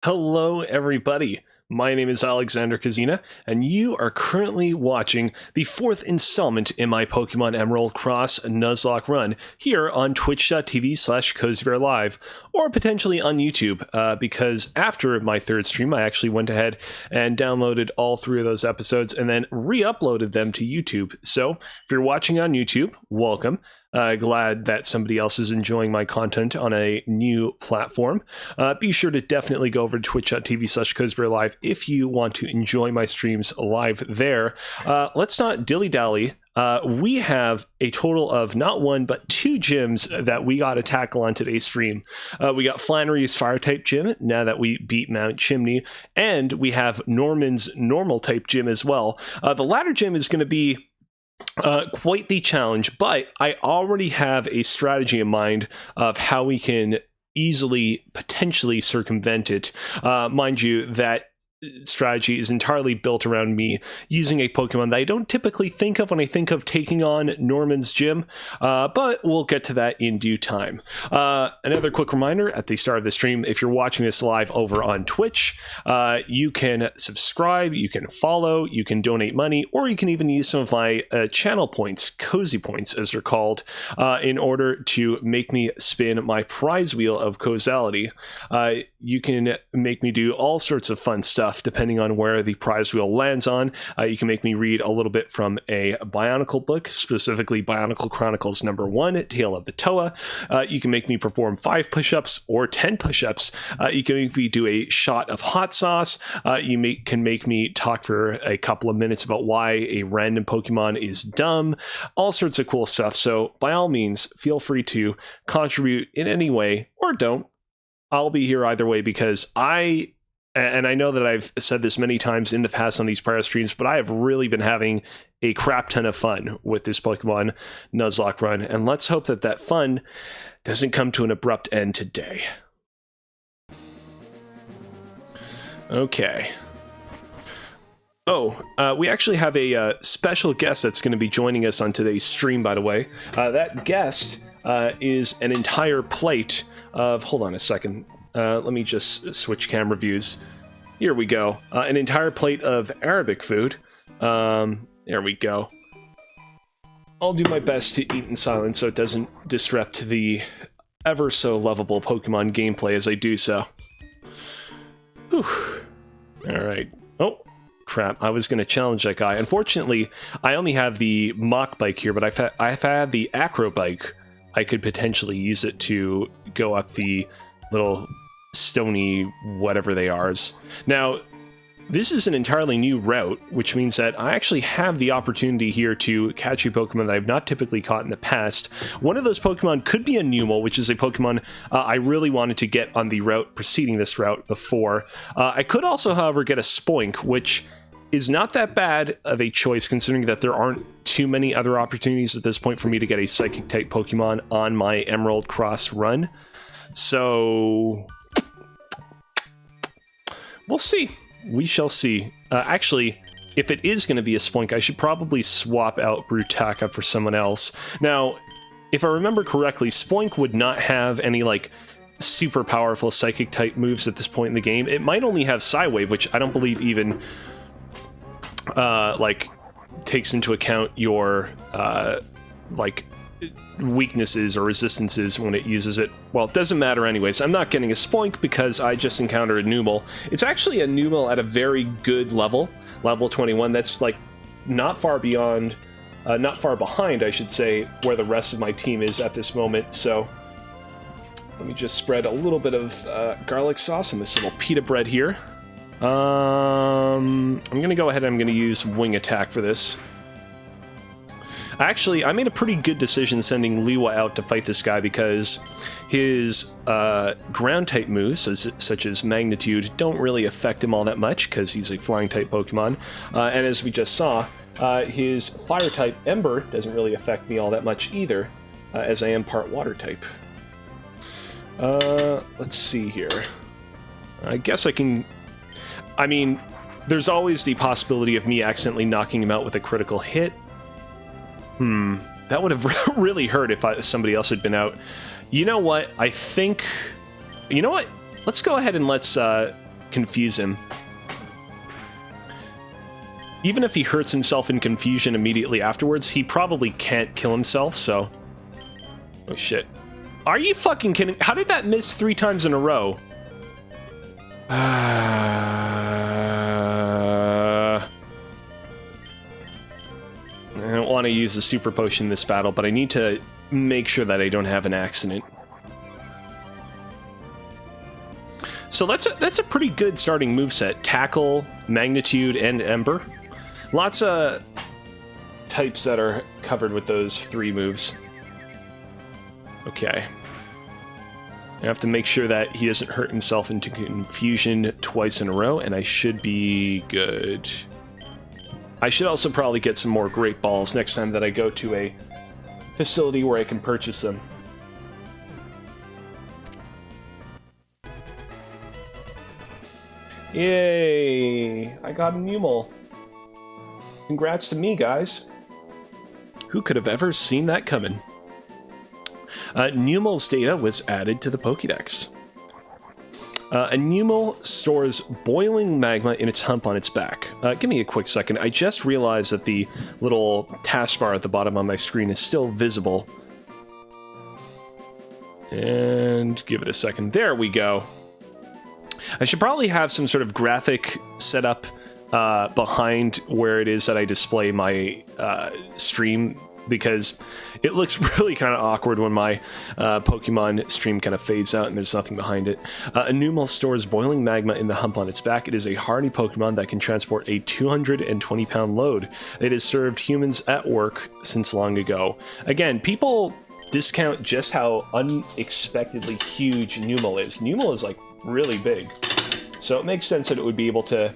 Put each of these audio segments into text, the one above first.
Hello, everybody. My name is Alexander Kazina, and you are currently watching the fourth installment in my Pokemon Emerald Cross Nuzlocke run here on twitch.tv/Kozibear Live, or potentially on YouTube, because after my third stream, I actually went ahead and downloaded all three of those episodes and then re-uploaded them to YouTube. So if you're watching on YouTube, welcome. Glad that somebody else is enjoying my content on a new platform. Be sure to definitely go over to twitch.tv/Kozibear Live if you want to enjoy my streams live there. Let's not dilly-dally. We have a total of not one, but two gyms that we got to tackle on today's stream. We got Flannery's Fire-type gym, now that we beat Mount Chimney, and we have Norman's Normal-type gym as well. The latter gym is going to be quite the challenge, but I already have a strategy in mind of how we can easily, potentially circumvent it. Mind you, that strategy is entirely built around me using a Pokemon that I don't typically think of when I think of taking on Norman's gym, but we'll get to that in due time. Another quick reminder at the start of the stream, if you're watching this live over on Twitch, you can subscribe, you can follow, you can donate money, or you can even use some of my channel points, cozy points as they're called, in order to make me spin my prize wheel of causality. You can make me do all sorts of fun stuff depending on where the prize wheel lands on. You can make me read a little bit from a Bionicle book, specifically Bionicle Chronicles #1, Tale of the Toa. You can make me perform 5 push-ups or 10 push-ups. You can make me do a shot of hot sauce. You can make me talk for a couple of minutes about why a random Pokemon is dumb. All sorts of cool stuff. So by all means, feel free to contribute in any way, or don't. I'll be here either way because I know that I've said this many times in the past on these prior streams, but I have really been having a crap ton of fun with this Pokemon Nuzlocke run, and let's hope that that fun doesn't come to an abrupt end today. Okay. We actually have a special guest that's going to be joining us on today's stream, by the way. That guest is an entire plate of... Hold on a second. Let me just switch camera views. Here we go. An entire plate of Arabic food. There we go. I'll do my best to eat in silence so it doesn't disrupt the ever so lovable Pokemon gameplay as I do so. Whew. Alright. Oh, crap. I was going to challenge that guy. Unfortunately, I only have the Mach bike here, but I've had the Acro bike. I could potentially use it to go up the little stony whatever they are. Now, this is an entirely new route, which means that I actually have the opportunity here to catch a Pokemon that I've not typically caught in the past. One of those Pokemon could be a Numel, which is a Pokemon I really wanted to get on the route preceding this route before. I could also, however, get a Spoink, which is not that bad of a choice considering that there aren't too many other opportunities at this point for me to get a Psychic-type Pokemon on my Emerald Cross run. So we'll see. We shall see. Actually, if it is going to be a Spoink, I should probably swap out Brutaka for someone else. Now, if I remember correctly, Spoink would not have any, like, super powerful Psychic-type moves at this point in the game. It might only have Psywave, which I don't believe even, takes into account your, weaknesses or resistances when it uses it. Well, it doesn't matter anyways. I'm not getting a Spoink because I just encountered a Numel. It's actually a Numel at a very good level 21. That's like not far behind, I should say, where the rest of my team is at this moment. So let me just spread a little bit of garlic sauce in this little pita bread here. I'm gonna go ahead and I'm gonna use Wing Attack for this. Actually, I made a pretty good decision sending Liwa out to fight this guy because his ground-type moves, such as Magnitude, don't really affect him all that much because he's a flying-type Pokemon. And as we just saw, his Fire-type Ember doesn't really affect me all that much either, as I am part Water-type. Let's see here. I guess I can... I mean, there's always the possibility of me accidentally knocking him out with a critical hit. That would have really hurt if somebody else had been out. You know what? I think... You know what? Let's go ahead and let's confuse him. Even if he hurts himself in confusion immediately afterwards, he probably can't kill himself, so... Oh, shit. Are you fucking kidding? How did that miss 3 times in a row? I don't want to use the super potion in this battle, but I need to make sure that I don't have an accident. So that's a pretty good starting moveset. Tackle, Magnitude, and Ember. Lots of types that are covered with those 3 moves. Okay. I have to make sure that he doesn't hurt himself into confusion twice in a row, and I should be good. I should also probably get some more great balls next time that I go to a facility where I can purchase them. Yay! I got a Numel. Congrats to me, guys. Who could have ever seen that coming? Numel's data was added to the Pokédex. A Numel stores boiling magma in its hump on its back. Give me a quick second. I just realized that the little taskbar at the bottom on my screen is still visible. And give it a second. There we go. I should probably have some sort of graphic set up behind where it is that I display my stream, because it looks really kind of awkward when my Pokemon stream kind of fades out and there's nothing behind it. A Numel stores boiling magma in the hump on its back. It is a hardy Pokemon that can transport a 220-pound load. It has served humans at work since long ago. Again, people discount just how unexpectedly huge Numel is. Numel is like really big, so it makes sense that it would be able to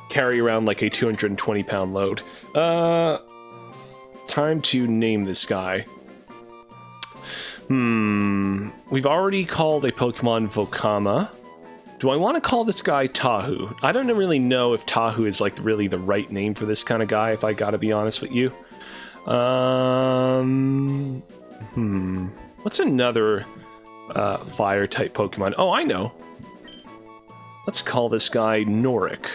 carry around like a 220-pound load. Time to name this guy. We've already called a Pokemon Volcama. Do I want to call this guy Tahu? I don't really know if Tahu is like really the right name for this kind of guy, if I gotta be honest with you. What's another fire type Pokemon? Oh, I know. Let's call this guy Norik.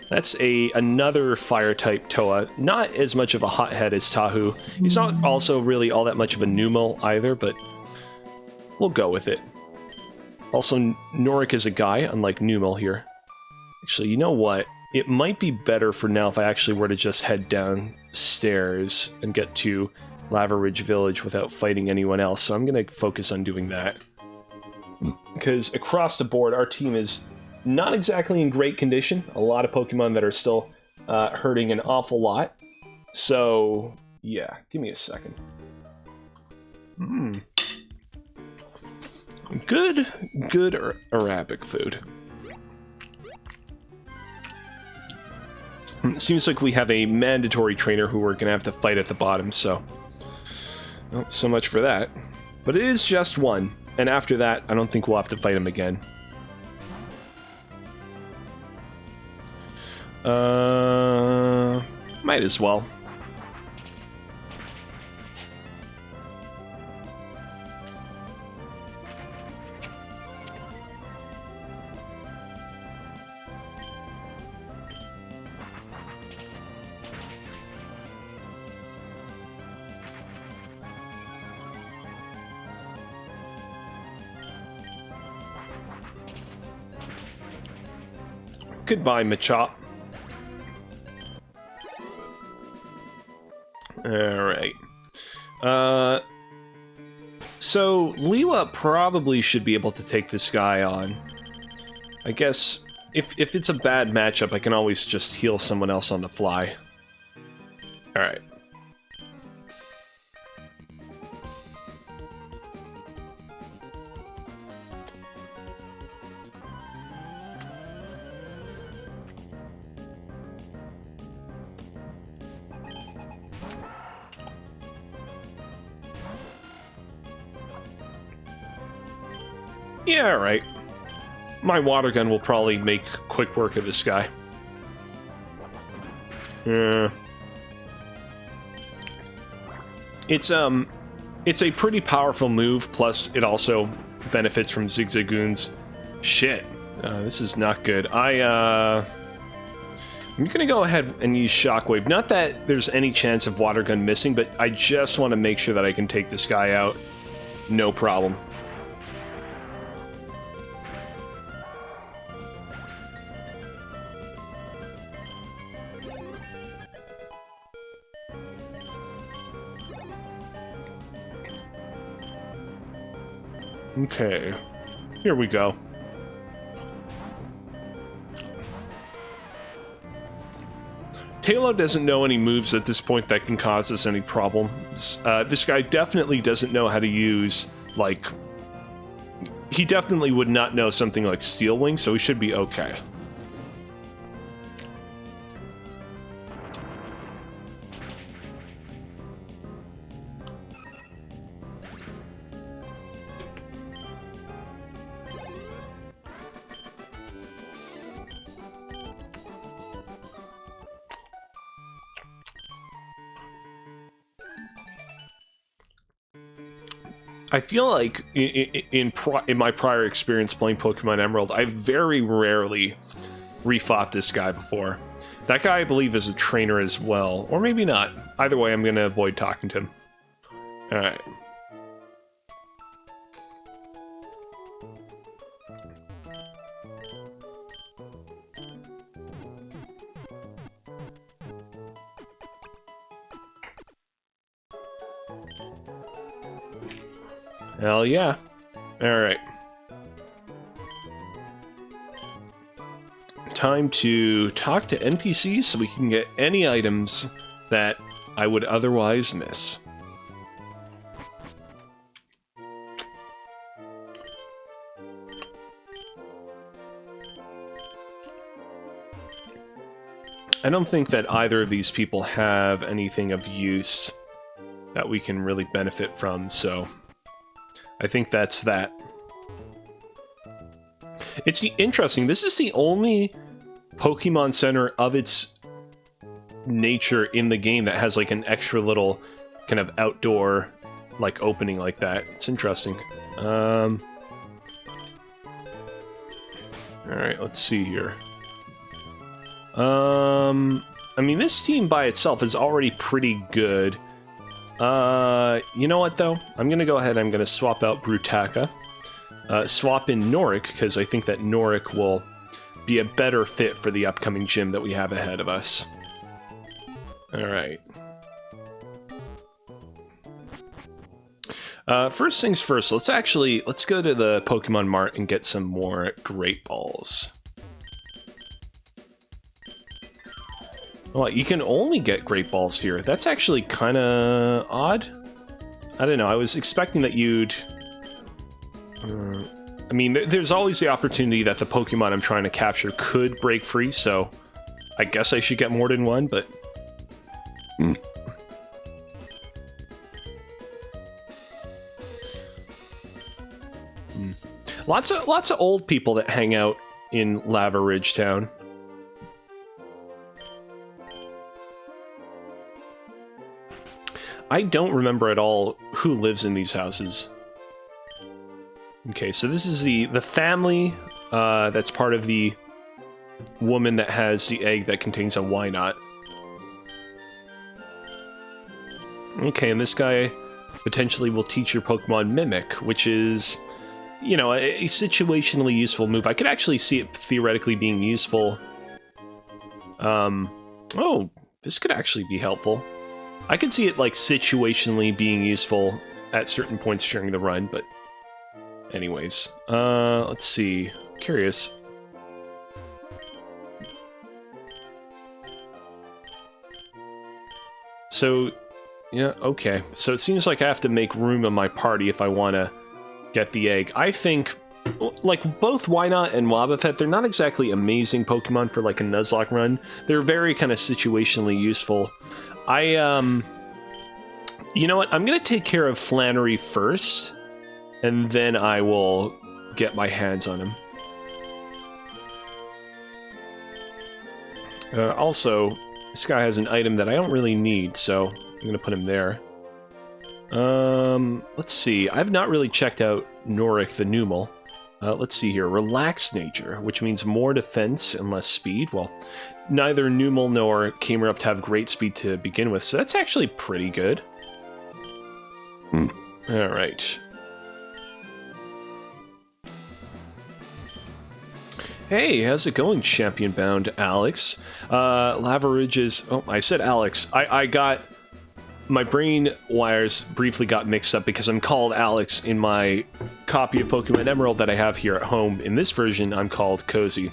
That's another fire type Toa. Not as much of a hothead as Tahu. He's not also really all that much of a Numel either, but we'll go with it. Also, Norik is a guy, unlike Numel here. Actually, you know what? It might be better for now if I actually were to just head downstairs and get to Lavaridge Village without fighting anyone else, so I'm going to focus on doing that. Because across the board, our team is not exactly in great condition. A lot of Pokemon that are still hurting an awful lot. So, yeah, give me a second. Good Arabic food. It seems like we have a mandatory trainer who we're going to have to fight at the bottom, so... Well, so much for that. But it is just one, and after that, I don't think we'll have to fight him again. Might as well. Goodbye, Machop. Alright. So, Liwa probably should be able to take this guy on. I guess, if it's a bad matchup, I can always just heal someone else on the fly. Alright. Yeah, alright. My water gun will probably make quick work of this guy. Yeah. It's a pretty powerful move, plus it also benefits from Zigzagoon's... Shit. This is not good. I'm gonna go ahead and use Shockwave. Not that there's any chance of Water Gun missing, but I just want to make sure that I can take this guy out. No problem. Okay, here we go. Tailo doesn't know any moves at this point that can cause us any problems. This guy definitely doesn't know how to use, like... He definitely would not know something like Steel Wing, so he should be okay. I feel like in my prior experience playing Pokemon Emerald, I very rarely refought this guy before. That guy, I believe, is a trainer as well. Or maybe not. Either way, I'm going to avoid talking to him. Alright. Hell yeah. Alright. Time to talk to NPCs so we can get any items that I would otherwise miss. I don't think that either of these people have anything of use that we can really benefit from, so... I think that's that. It's interesting. This is the only Pokemon Center of its nature in the game that has like an extra little kind of outdoor like opening like that. It's interesting. All right, let's see here. I mean, this team by itself is already pretty good. You know what, though? I'm gonna go ahead, I'm gonna swap out Brutaka. Swap in Norik, because I think that Norik will be a better fit for the upcoming gym that we have ahead of us. Alright. First things first, let's go to the Pokemon Mart and get some more Great Balls. Well, you can only get Great Balls here. That's actually kind of odd. I don't know, I was expecting that you'd... I mean, there's always the opportunity that the Pokemon I'm trying to capture could break free, so... I guess I should get more than one, but... Lots of old people that hang out in Lavaridge Town. I don't remember at all who lives in these houses. Okay, so this is the family that's part of the woman that has the egg that contains a why not. Okay, and this guy potentially will teach your Pokemon Mimic, which is, you know, a situationally useful move. I could actually see it theoretically being useful. Oh, this could actually be helpful. I could see it, like, situationally being useful at certain points during the run, but... Anyways, let's see. Curious. So, yeah, okay. So it seems like I have to make room in my party if I want to get the egg. I think, like, both Wynot and Wobbuffet, they're not exactly amazing Pokemon for, like, a Nuzlocke run. They're very kind of situationally useful. You know what? I'm going to take care of Flannery first, and then I will get my hands on him. Also, this guy has an item that I don't really need, so I'm going to put him there. Let's see. I've not really checked out Norik the Numel. Let's see here. Relaxed nature, which means more defense and less speed. Well, neither Numel nor Camerupt have great speed to begin with, so that's actually pretty good. All right. Hey, how's it going, champion-bound Alex? Lavaridge is... Oh, I said Alex. I got... My brain wires briefly got mixed up because I'm called Alex in my copy of Pokemon Emerald that I have here at home. In this version, I'm called Cozy.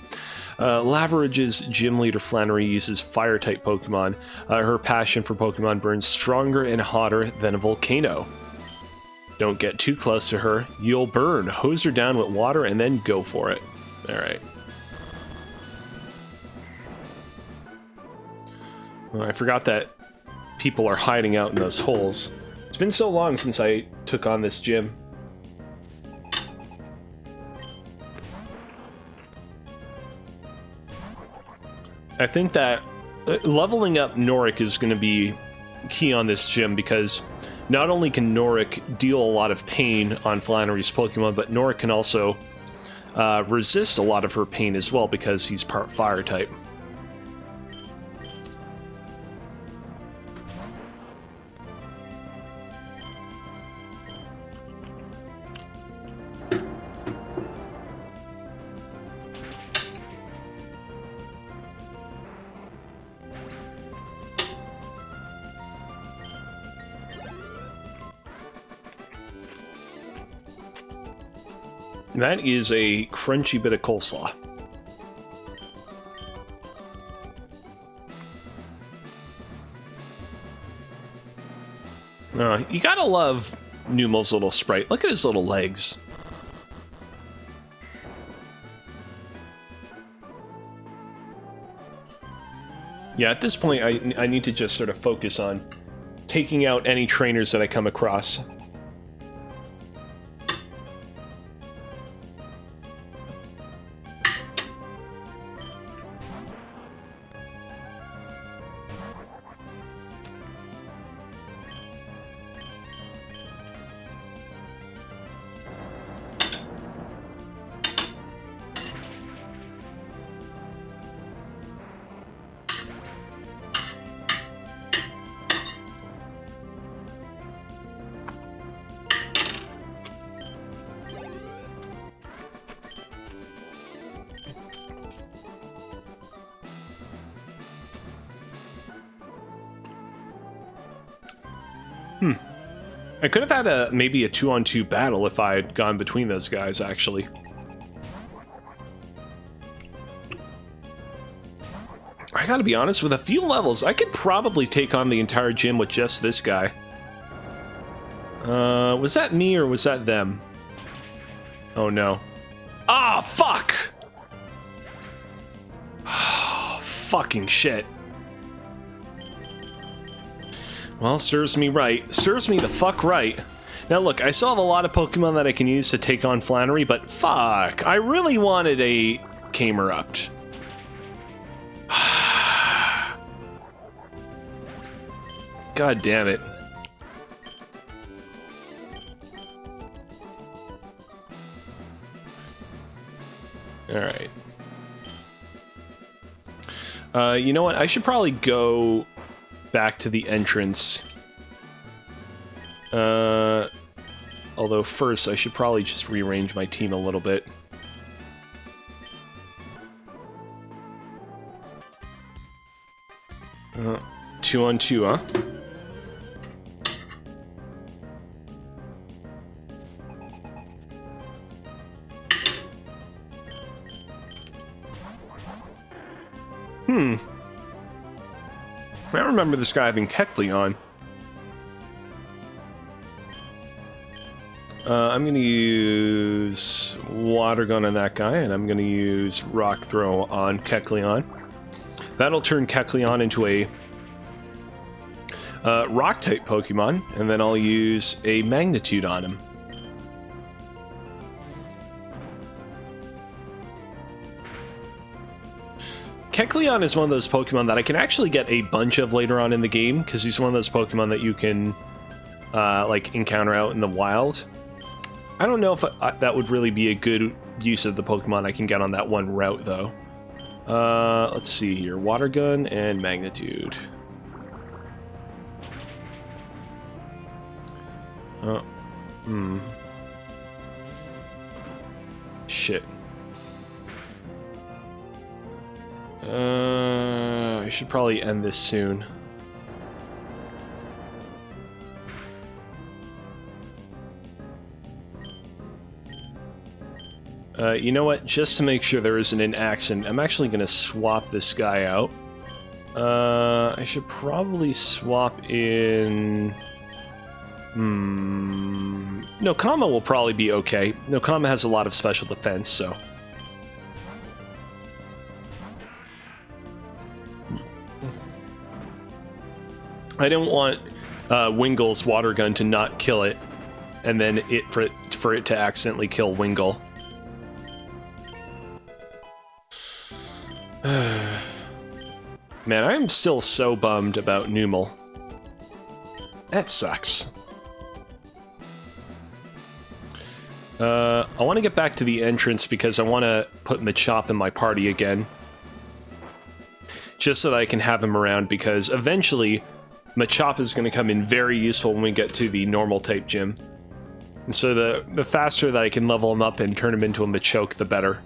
Lavaridge's gym leader Flannery uses fire-type Pokemon. Her passion for Pokemon burns stronger and hotter than a volcano. Don't get too close to her. You'll burn. Hose her down with water and then go for it. Alright. Well, I forgot that people are hiding out in those holes. It's been so long since I took on this gym. I think that leveling up Norik is going to be key on this gym because not only can Norik deal a lot of pain on Flannery's Pokemon, but Norik can also resist a lot of her pain as well because he's part fire type. That is a crunchy bit of coleslaw. You gotta love Numel's little sprite. Look at his little legs. Yeah, at this point, I need to just sort of focus on taking out any trainers that I come across. I could have had maybe a 2-on-2 battle if I had gone between those guys, actually. I gotta be honest, with a few levels, I could probably take on the entire gym with just this guy. Was that me or was that them? Oh no. Ah, fuck! Fucking shit. Well, serves me right. Serves me the fuck right. Now look, I still have a lot of Pokemon that I can use to take on Flannery, but fuck, I really wanted a Camerupt. God damn it. Alright. You know what? I should probably go back to the entrance. Although first, I should probably just rearrange my team a little bit. Two on two, huh? I remember this guy having Kecleon on. I'm going to use Water Gun on that guy, and I'm going to use Rock Throw on Kecleon. That'll turn Kecleon into a Rock-type Pokemon, and then I'll use a Magnitude on him. Kecleon is one of those Pokemon that I can actually get a bunch of later on in the game, because he's one of those Pokemon that you can like encounter out in the wild. I don't know if that would really be a good use of the Pokemon I can get on that one route, though. Let's see here. Water Gun and Magnitude. Shit. I should probably end this soon. You know what? Just to make sure there isn't an accident, I'm actually going to swap this guy out. I should probably swap in... Nokama will probably be okay. Nokama has a lot of special defense, so... I don't want Wingle's water gun to not kill it, and then for it to accidentally kill Wingle. Man, I'm still so bummed about Numel. That sucks. I want to get back to the entrance because I want to put Machop in my party again. Just so that I can have him around, because eventually Machop is going to come in very useful when we get to the normal type gym. And so the faster that I can level him up and turn him into a Machoke, the better.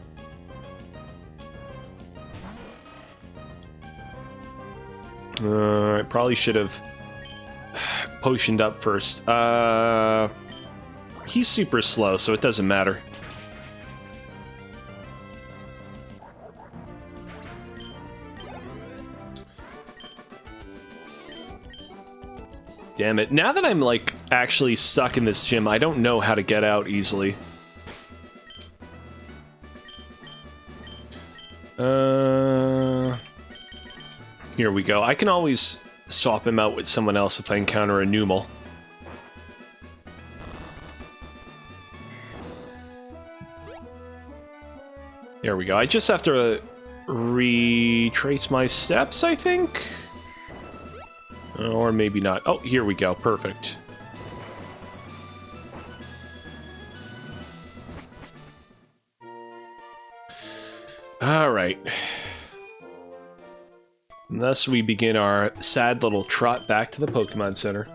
I probably should have potioned up first. He's super slow, so it doesn't matter. Damn it. Now that I'm, like, actually stuck in this gym, I don't know how to get out easily. Here we go. I can always swap him out with someone else if I encounter a Numel. There we go. I just have to retrace my steps, I think? Or maybe not. Oh, here we go. Perfect. Alright. And thus we begin our sad little trot back to the Pokemon Center.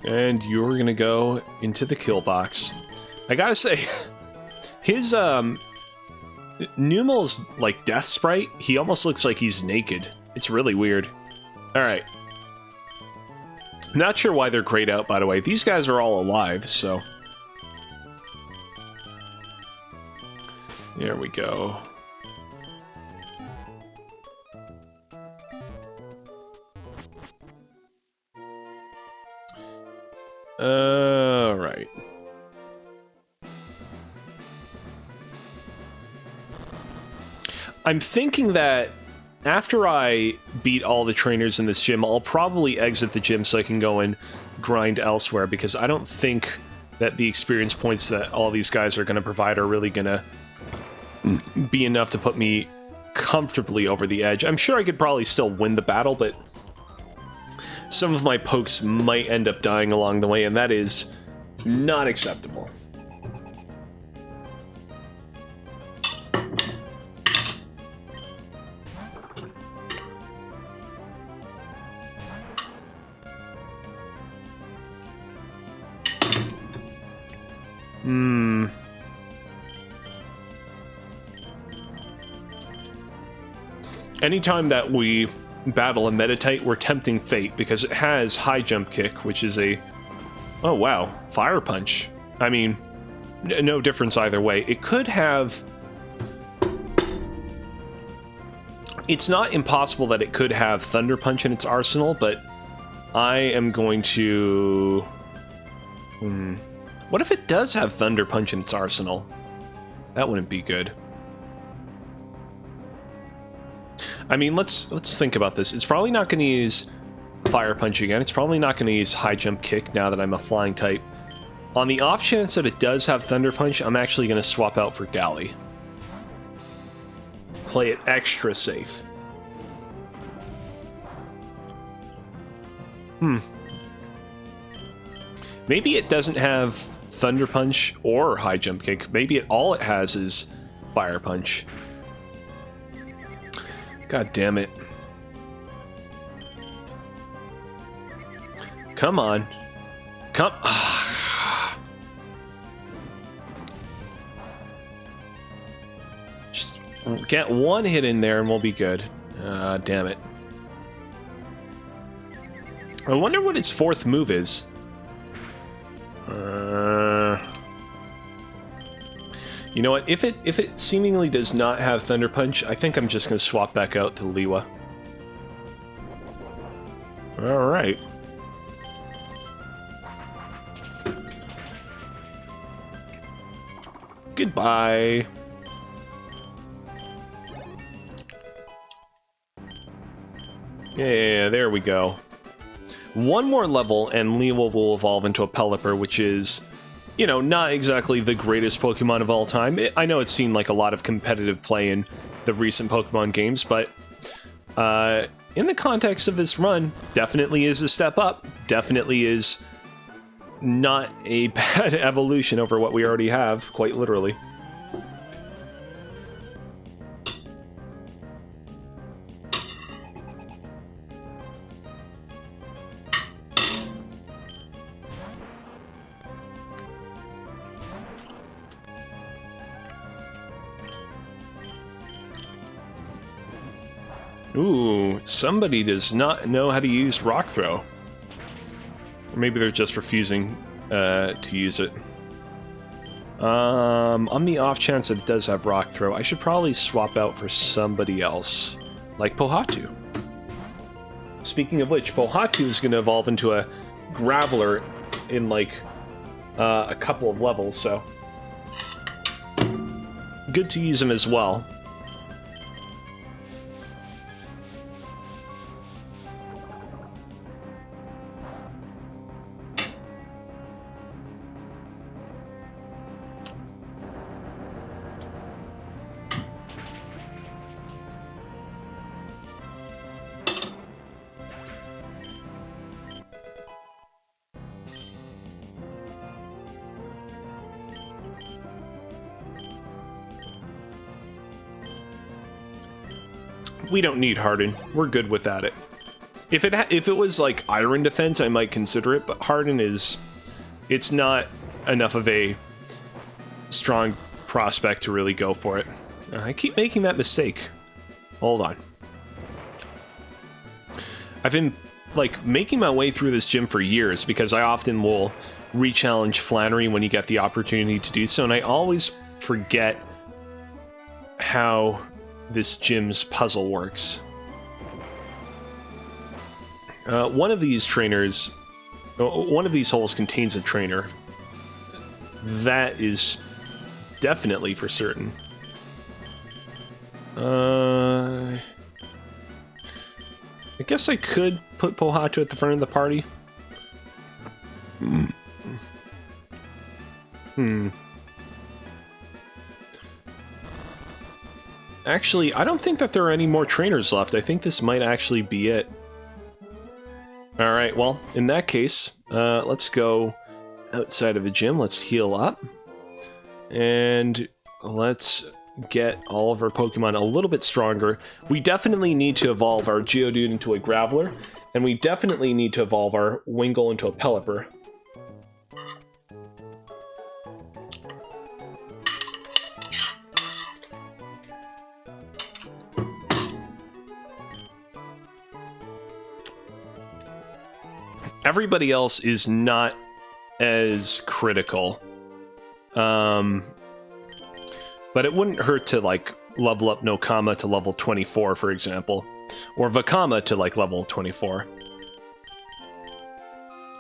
And you're gonna go into the kill box. I gotta say, his, Numel's, like, death sprite, he almost looks like he's naked. It's really weird. Alright. Not sure why they're grayed out, by the way. These guys are all alive, so... There we go. Alright. I'm thinking that after I beat all the trainers in this gym, I'll probably exit the gym so I can go and grind elsewhere, because I don't think that the experience points that all these guys are going to provide are really going to be enough to put me comfortably over the edge. I'm sure I could probably still win the battle, but some of my pokes might end up dying along the way, and that is not acceptable. Anytime that we battle a Meditite, we're tempting fate, because it has high jump kick, which is a... Oh, wow. Fire punch. I mean, no difference either way. It could have... It's not impossible that it could have Thunder Punch in its arsenal, but I am going to... What if it does have Thunder Punch in its arsenal? That wouldn't be good. I mean, let's think about this. It's probably not going to use Fire Punch again. It's probably not going to use High Jump Kick now that I'm a flying type. On the off chance that it does have Thunder Punch, I'm actually going to swap out for Galley. play it extra safe. Maybe it doesn't have Thunder Punch or High Jump Kick. Maybe all it has is Fire Punch. God damn it. Come on. Come. Just get one hit in there and we'll be good. Damn it. I wonder what its fourth move is. You know what? If it seemingly does not have Thunder Punch, I think I'm just going to swap back out to Liwa. Alright. Goodbye. Yeah, there we go. One more level and Liwa will evolve into a Pelipper, which is, you know, not exactly the greatest Pokemon of all time. I know it's seen like a lot of competitive play in the recent Pokemon games, but in the context of this run, definitely is a step up. Definitely is not a bad evolution over what we already have, quite literally. Ooh, somebody does not know how to use Rock Throw. Or maybe they're just refusing to use it. On the off chance that it does have Rock Throw, I should probably swap out for somebody else, like Pohatu. Speaking of which, Pohatu is going to evolve into a Graveler in like a couple of levels, so good to use him as well. We don't need Harden. We're good without it. If it was like Iron Defense, I might consider it, but Harden is... It's not enough of a strong prospect to really go for it. I keep making that mistake. Hold on. I've been, like, making my way through this gym for years because I often will re-challenge Flannery when you get the opportunity to do so, and I always forget how this gym's puzzle works. One of these trainers, one of these holes contains a trainer. That is definitely for certain. I guess I could put Pohatu at the front of the party. Actually, I don't think that there are any more trainers left. I think this might actually be it. Alright, well, in that case, let's go outside of the gym. Let's heal up. And let's get all of our Pokemon a little bit stronger. We definitely need to evolve our Geodude into a Graveler. And we definitely need to evolve our Wingull into a Pelipper. Everybody else is not as critical. But it wouldn't hurt to, like, level up Nokama to level 24, for example. Or Vakama to, like, level 24.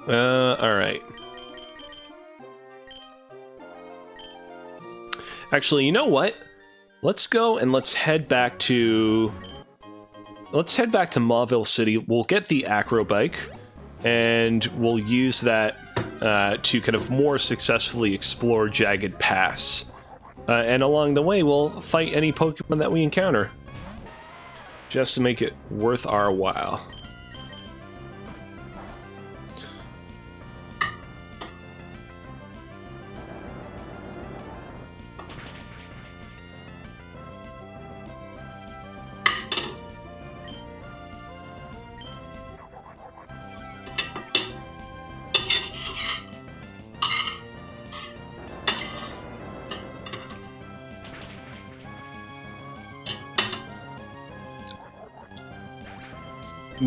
Alright. Actually, you know what? Let's go and let's head back to... Let's head back to Mauville City. We'll get the Acro Bike. And we'll use that to kind of more successfully explore Jagged Pass. And along the way, we'll fight any Pokemon that we encounter. just to make it worth our while.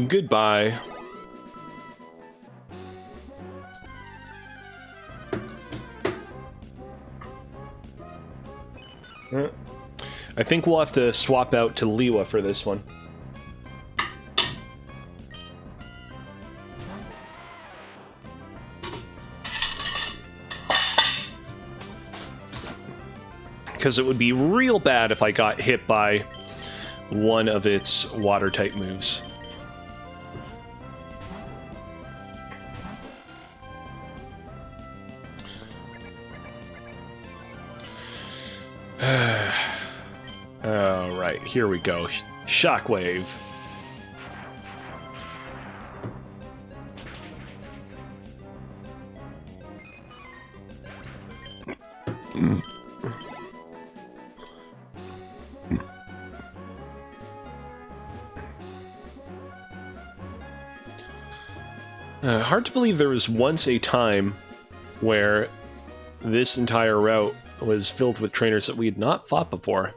Goodbye. I think we'll have to swap out to Liwa for this one. Because it would be real bad if I got hit by one of its water-type moves. Oh, right, here we go. Shockwave. Hard to believe there was once a time where this entire route was filled with trainers that we had not fought before.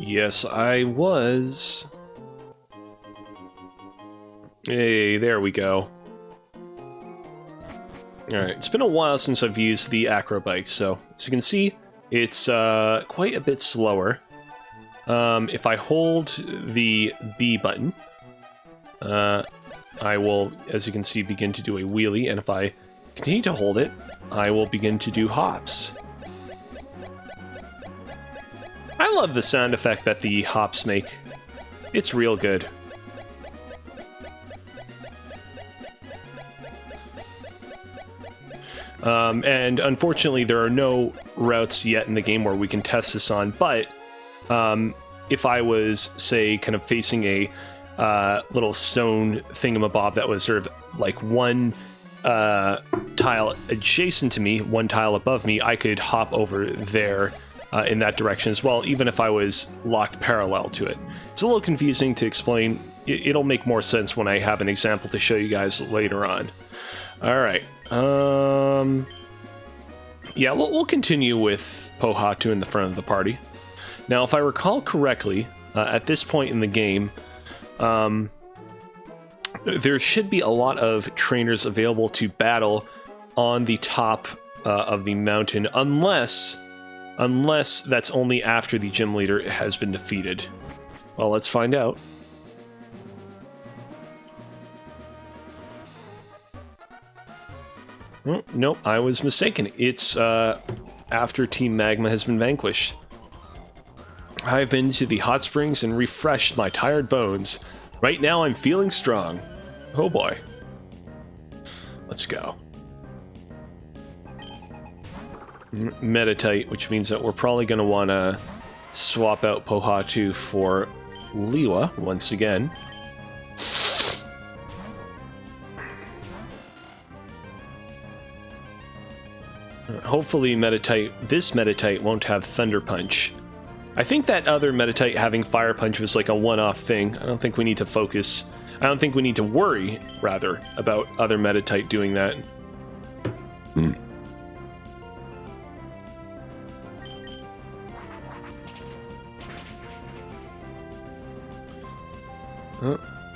Yes, I was. Hey, there we go. Alright, it's been a while since I've used the acrobike, so as you can see, it's quite a bit slower. If I hold the B button, I will, as you can see, begin to do a wheelie, and if I continue to hold it, I will begin to do hops. I love the sound effect that the hops make. It's real good. And unfortunately, there are no routes yet in the game where we can test this on, but if I was, say, kind of facing a little stone thingamabob that was sort of like one tile adjacent to me, one tile above me, I could hop over there in that direction as well, even if I was locked parallel to it. It's a little confusing to explain. It'll make more sense when I have an example to show you guys later on. Alright. Yeah, we'll continue with Pohatu in the front of the party. Now, if I recall correctly, at this point in the game, there should be a lot of trainers available to battle on the top of the mountain, unless that's only after the gym leader has been defeated. Well, let's find out. Oh, nope, I was mistaken. It's after Team Magma has been vanquished. I've been to the hot springs and refreshed my tired bones. Right now I'm feeling strong. Oh boy. Let's go. Meditite, which means that we're probably going to want to swap out Pohatu for Liwa once again. Hopefully this Meditite won't have Thunder Punch. I think that other Meditite having Fire Punch was like a one-off thing. I don't think we need to focus. I don't think we need to worry, rather, about other Meditite doing that.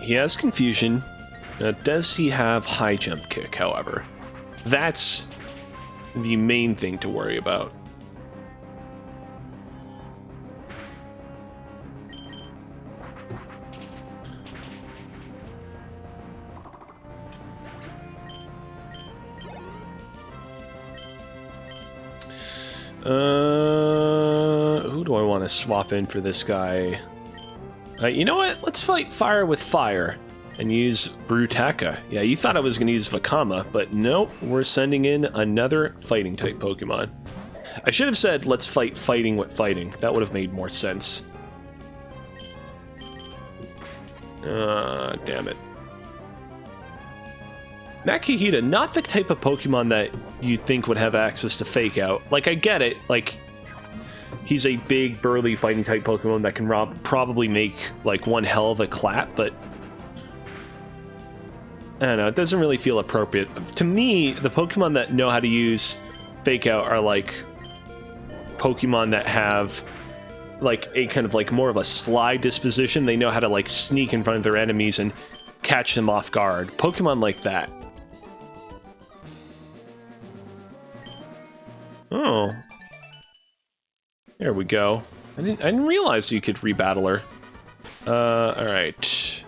He has Confusion. Does he have High Jump Kick, however? That's the main thing to worry about. Who do I want to swap in for this guy? You know what? Let's fight fire with fire and use Brutaka. Yeah, you thought I was going to use Vakama, but nope, we're sending in another fighting type Pokemon. I should have said let's fight fighting with fighting. That would have made more sense. Damn it. Makihita, not the type of Pokemon that you think would have access to Fake Out. Like, I get it. Like, he's a big, burly fighting type Pokemon that can probably make, like, one hell of a clap, but I don't know, it doesn't really feel appropriate. To me, the Pokemon that know how to use Fake Out are, like, Pokemon that have, like, a kind of, like, more of a sly disposition. They know how to, like, sneak in front of their enemies and catch them off guard. Pokemon like that. Oh. There we go. I didn't realize you could rebattle her. Alright.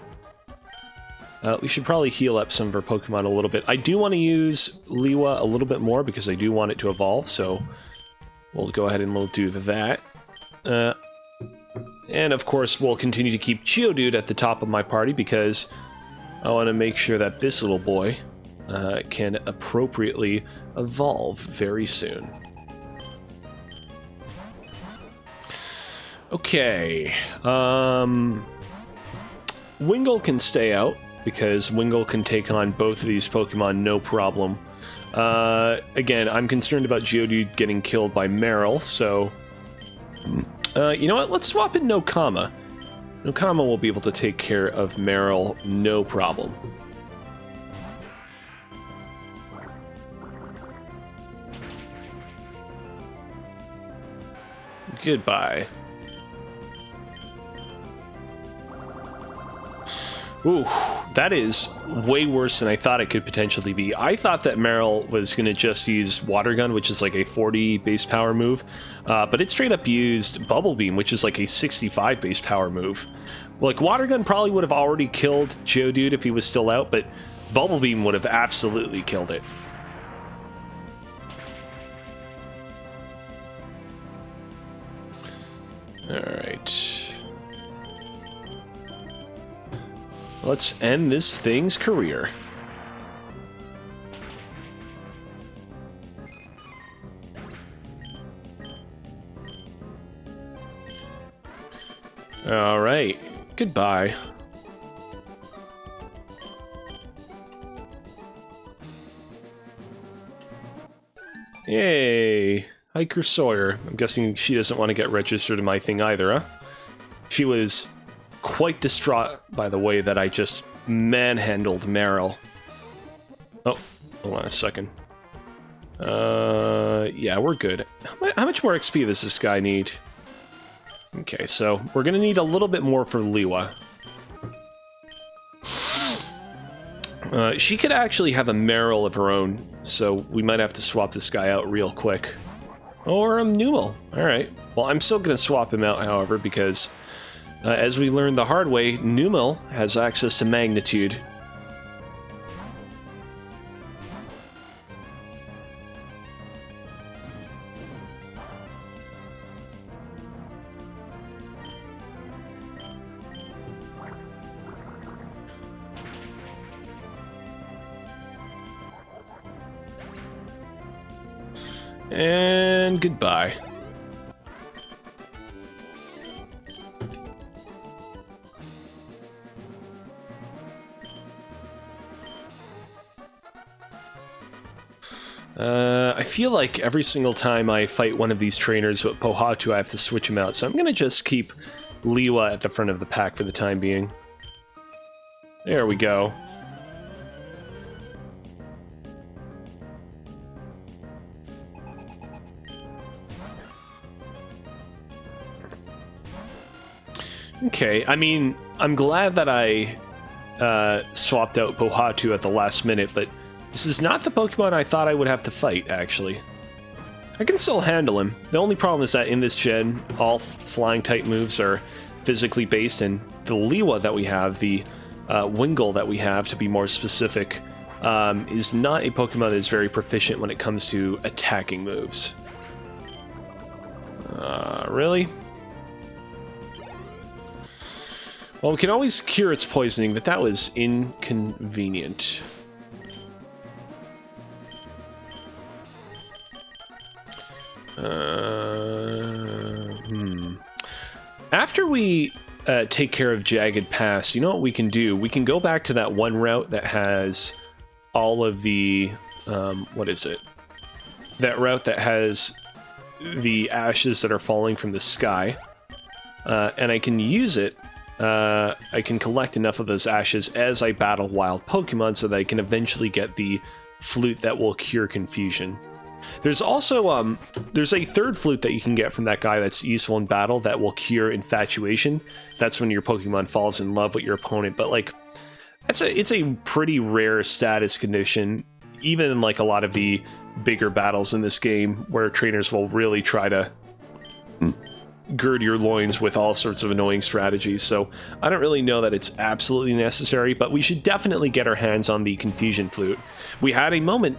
We should probably heal up some of our Pokemon a little bit. I do want to use Liwa a little bit more because I do want it to evolve, so we'll go ahead and we'll do that. And of course, we'll continue to keep Geodude at the top of my party because I want to make sure that this little boy can appropriately evolve very soon. Okay. Wingull can stay out because Wingull can take on both of these Pokemon no problem. Again, I'm concerned about Geodude getting killed by Marill, so you know what? Let's swap in Nokama. Nokama will be able to take care of Marill no problem. Goodbye. Ooh, that is way worse than I thought it could potentially be. I thought that Marill was going to just use Water Gun, which is like a 40 base power move, but it straight up used Bubble Beam, which is like a 65 base power move. Like, Water Gun probably would have already killed Geodude if he was still out, but Bubble Beam would have absolutely killed it. Alright. Let's end this thing's career. All right. Goodbye. Yay. Hiker Sawyer. I'm guessing she doesn't want to get registered in my thing either, huh? She was quite distraught by the way that I just manhandled Marill. Oh, hold on a second. Yeah, we're good. How much more XP does this guy need? Okay, so we're gonna need a little bit more for Liwa. She could actually have a Marill of her own, so we might have to swap this guy out real quick. Or a Numel. Alright. Well, I'm still gonna swap him out, however, because as we learned the hard way, Numel has access to Magnitude. And goodbye. I feel like every single time I fight one of these trainers with Pohatu, I have to switch him out, so I'm gonna just keep Liwa at the front of the pack for the time being. There we go. Okay, I mean, I'm glad that I swapped out Pohatu at the last minute, but this is not the Pokemon I thought I would have to fight, actually. I can still handle him. The only problem is that in this gen, all flying-type moves are physically based, and the Liwa that we have, the Wingull that we have, to be more specific, is not a Pokemon that is very proficient when it comes to attacking moves. Really? Well, we can always cure its poisoning, but that was inconvenient. After we take care of Jagged Pass, you know what we can do? We can go back to that one route that has all of the... what is it? That route that has the ashes that are falling from the sky. And I can use it. I can collect enough of those ashes as I battle wild Pokemon so that I can eventually get the flute that will cure confusion. There's also there's a third flute that you can get from that guy that's useful in battle that will cure infatuation. That's when your Pokemon falls in love with your opponent, but like it's a pretty rare status condition, even in like a lot of the bigger battles in this game where trainers will really try to gird your loins with all sorts of annoying strategies. So I don't really know that it's absolutely necessary, but we should definitely get our hands on the Confusion Flute. We had a moment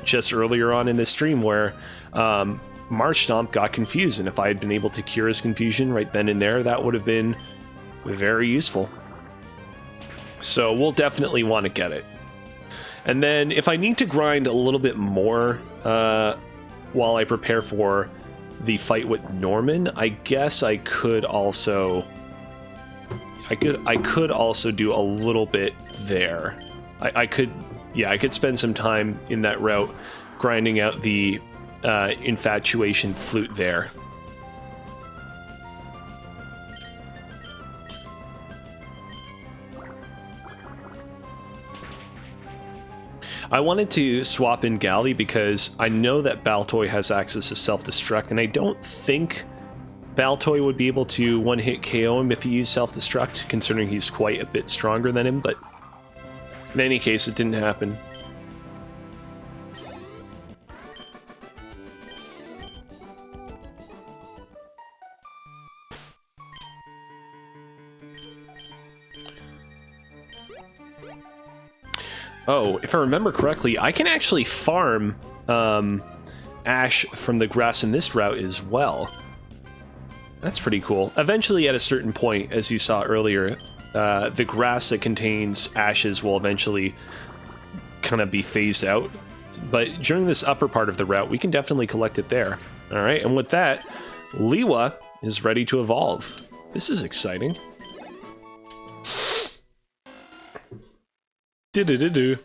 just earlier on in this stream where Marshtomp got confused, and if I had been able to cure his confusion right then and there, that would have been very useful. So we'll definitely want to get it. And then if I need to grind a little bit more while I prepare for the fight with Norman, I guess I could also do a little bit there. I could spend some time in that route grinding out the infatuation flute there. I wanted to swap in Galley because I know that Baltoy has access to self-destruct, and I don't think Baltoy would be able to one-hit KO him if he used self-destruct, considering he's quite a bit stronger than him, but in any case, it didn't happen. Oh, if I remember correctly, I can actually farm ash from the grass in this route as well. That's pretty cool. Eventually, at a certain point, as you saw earlier, the grass that contains ashes will eventually kind of be phased out. But during this upper part of the route, we can definitely collect it there. All right, and with that, Liwa is ready to evolve. This is exciting. Do-do-do-do.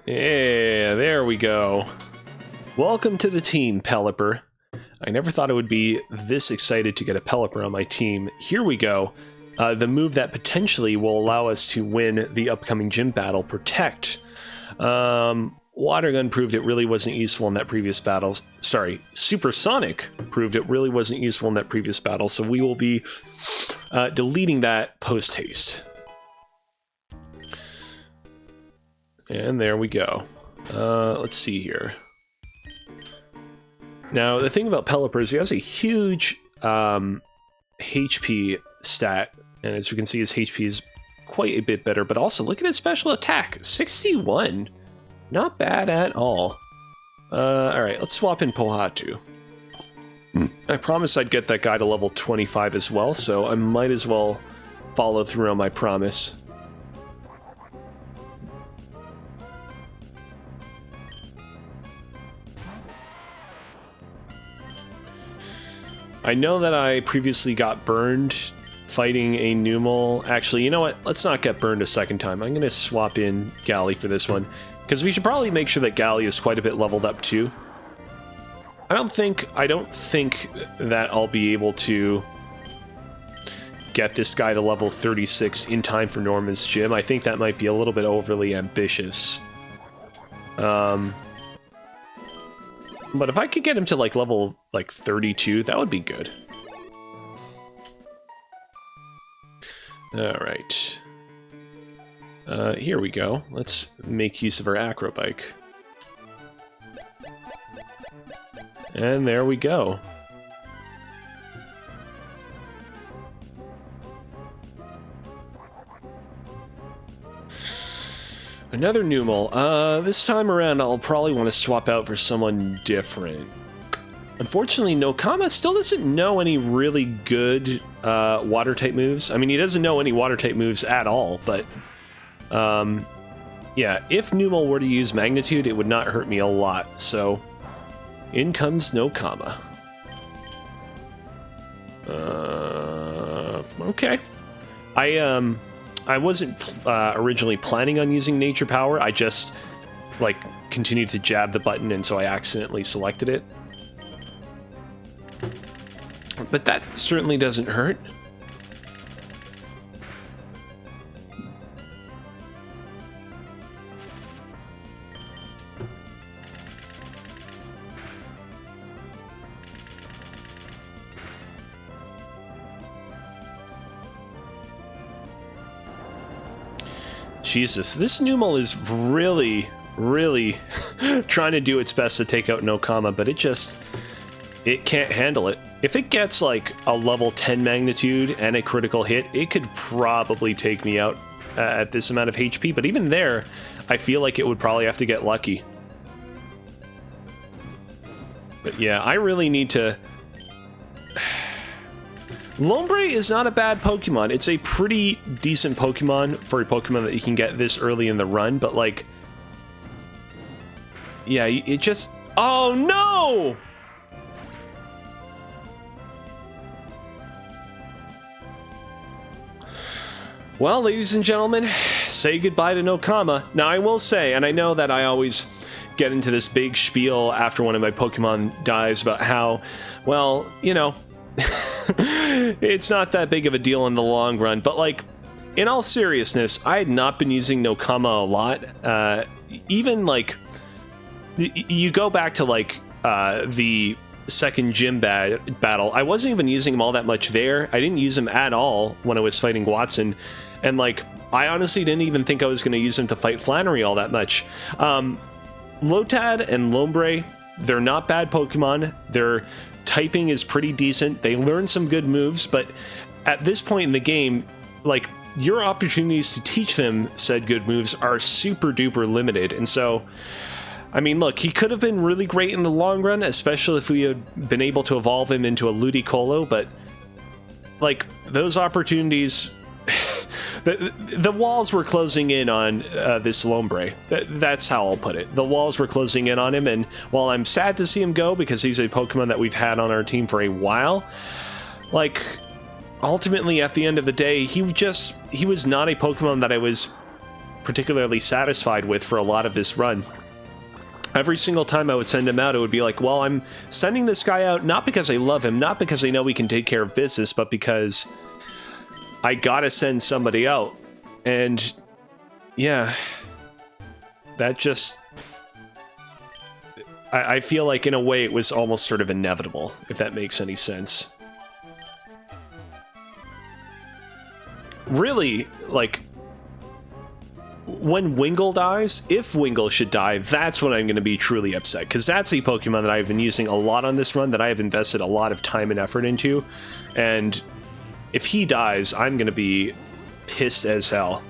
Yeah, there we go. Welcome to the team, Pelipper. I never thought I would be this excited to get a Pelipper on my team. Here we go. The move that potentially will allow us to win the upcoming gym battle, Protect. Water Gun proved it really wasn't useful in that previous battle. Sorry, Supersonic proved it really wasn't useful in that previous battle, so we will be deleting that post-haste. And there we go. Let's see here. Now, the thing about Pelipper is he has a huge HP stat, and as you can see, his HP is quite a bit better, but also look at his special attack, 61. Not bad at all. Alright, let's swap in Pohatu. I promised I'd get that guy to level 25 as well, so I might as well follow through on my promise. I know that I previously got burned fighting a Numel. Actually, you know what? Let's not get burned a second time. I'm going to swap in Galley for this one, because we should probably make sure that Galley is quite a bit leveled up too. I don't think that I'll be able to get this guy to level 36 in time for Norman's gym. I think that might be a little bit overly ambitious. But if I could get him to like level like 32, that would be good. All right. Here we go. Let's make use of our acro bike. And there we go. Another Numel. This time around, I'll probably want to swap out for someone different. Unfortunately, Nokama still doesn't know any really good water-type moves. I mean, he doesn't know any water-type moves at all, but... yeah, if Numel were to use Magnitude, it would not hurt me a lot, so... In comes Nokama. Okay. I wasn't originally planning on using Nature Power. I just, like, continued to jab the button, and so I accidentally selected it. But that certainly doesn't hurt. Jesus, this Numel is really, really trying to do its best to take out Nokama, but it can't handle it. If it gets like a level 10 magnitude and a critical hit, it could probably take me out at this amount of HP, but even there, I feel like it would probably have to get lucky. But yeah, I really need to... Lombre is not a bad Pokemon. It's a pretty decent Pokemon for a Pokemon that you can get this early in the run, but like... Yeah, it just... Oh no! Well, ladies and gentlemen, say goodbye to Nokama. Now, I will say, and I know that I always get into this big spiel after one of my Pokemon dies about how, well, you know... It's not that big of a deal in the long run, but like, in all seriousness, I had not been using Nokama a lot. Even like, you go back to like the second gym battle, I wasn't even using him all that much there. I didn't use him at all when I was fighting Watson, and like, I honestly didn't even think I was going to use him to fight Flannery all that much. Lotad and Lombre, they're not bad Pokemon. Their typing is pretty decent. They learn some good moves, but at this point in the game, like, your opportunities to teach them said good moves are super duper limited. And so, I mean, look, he could have been really great in the long run, especially if we had been able to evolve him into a Ludicolo, but like, those opportunities... The walls were closing in on this Lombre. That's how I'll put it. The walls were closing in on him, and while I'm sad to see him go because he's a Pokemon that we've had on our team for a while, like, ultimately at the end of the day, he was not a Pokemon that I was particularly satisfied with for a lot of this run. Every single time I would send him out, it would be like, well, I'm sending this guy out not because I love him, not because I know he can take care of business, but because I gotta send somebody out. And yeah, that just... I feel like in a way it was almost sort of inevitable, if that makes any sense. Really, like, when Wingull dies, if Wingull should die, that's when I'm going to be truly upset, because that's a Pokemon that I've been using a lot on this run, that I have invested a lot of time and effort into, and if he dies, I'm going to be pissed as hell.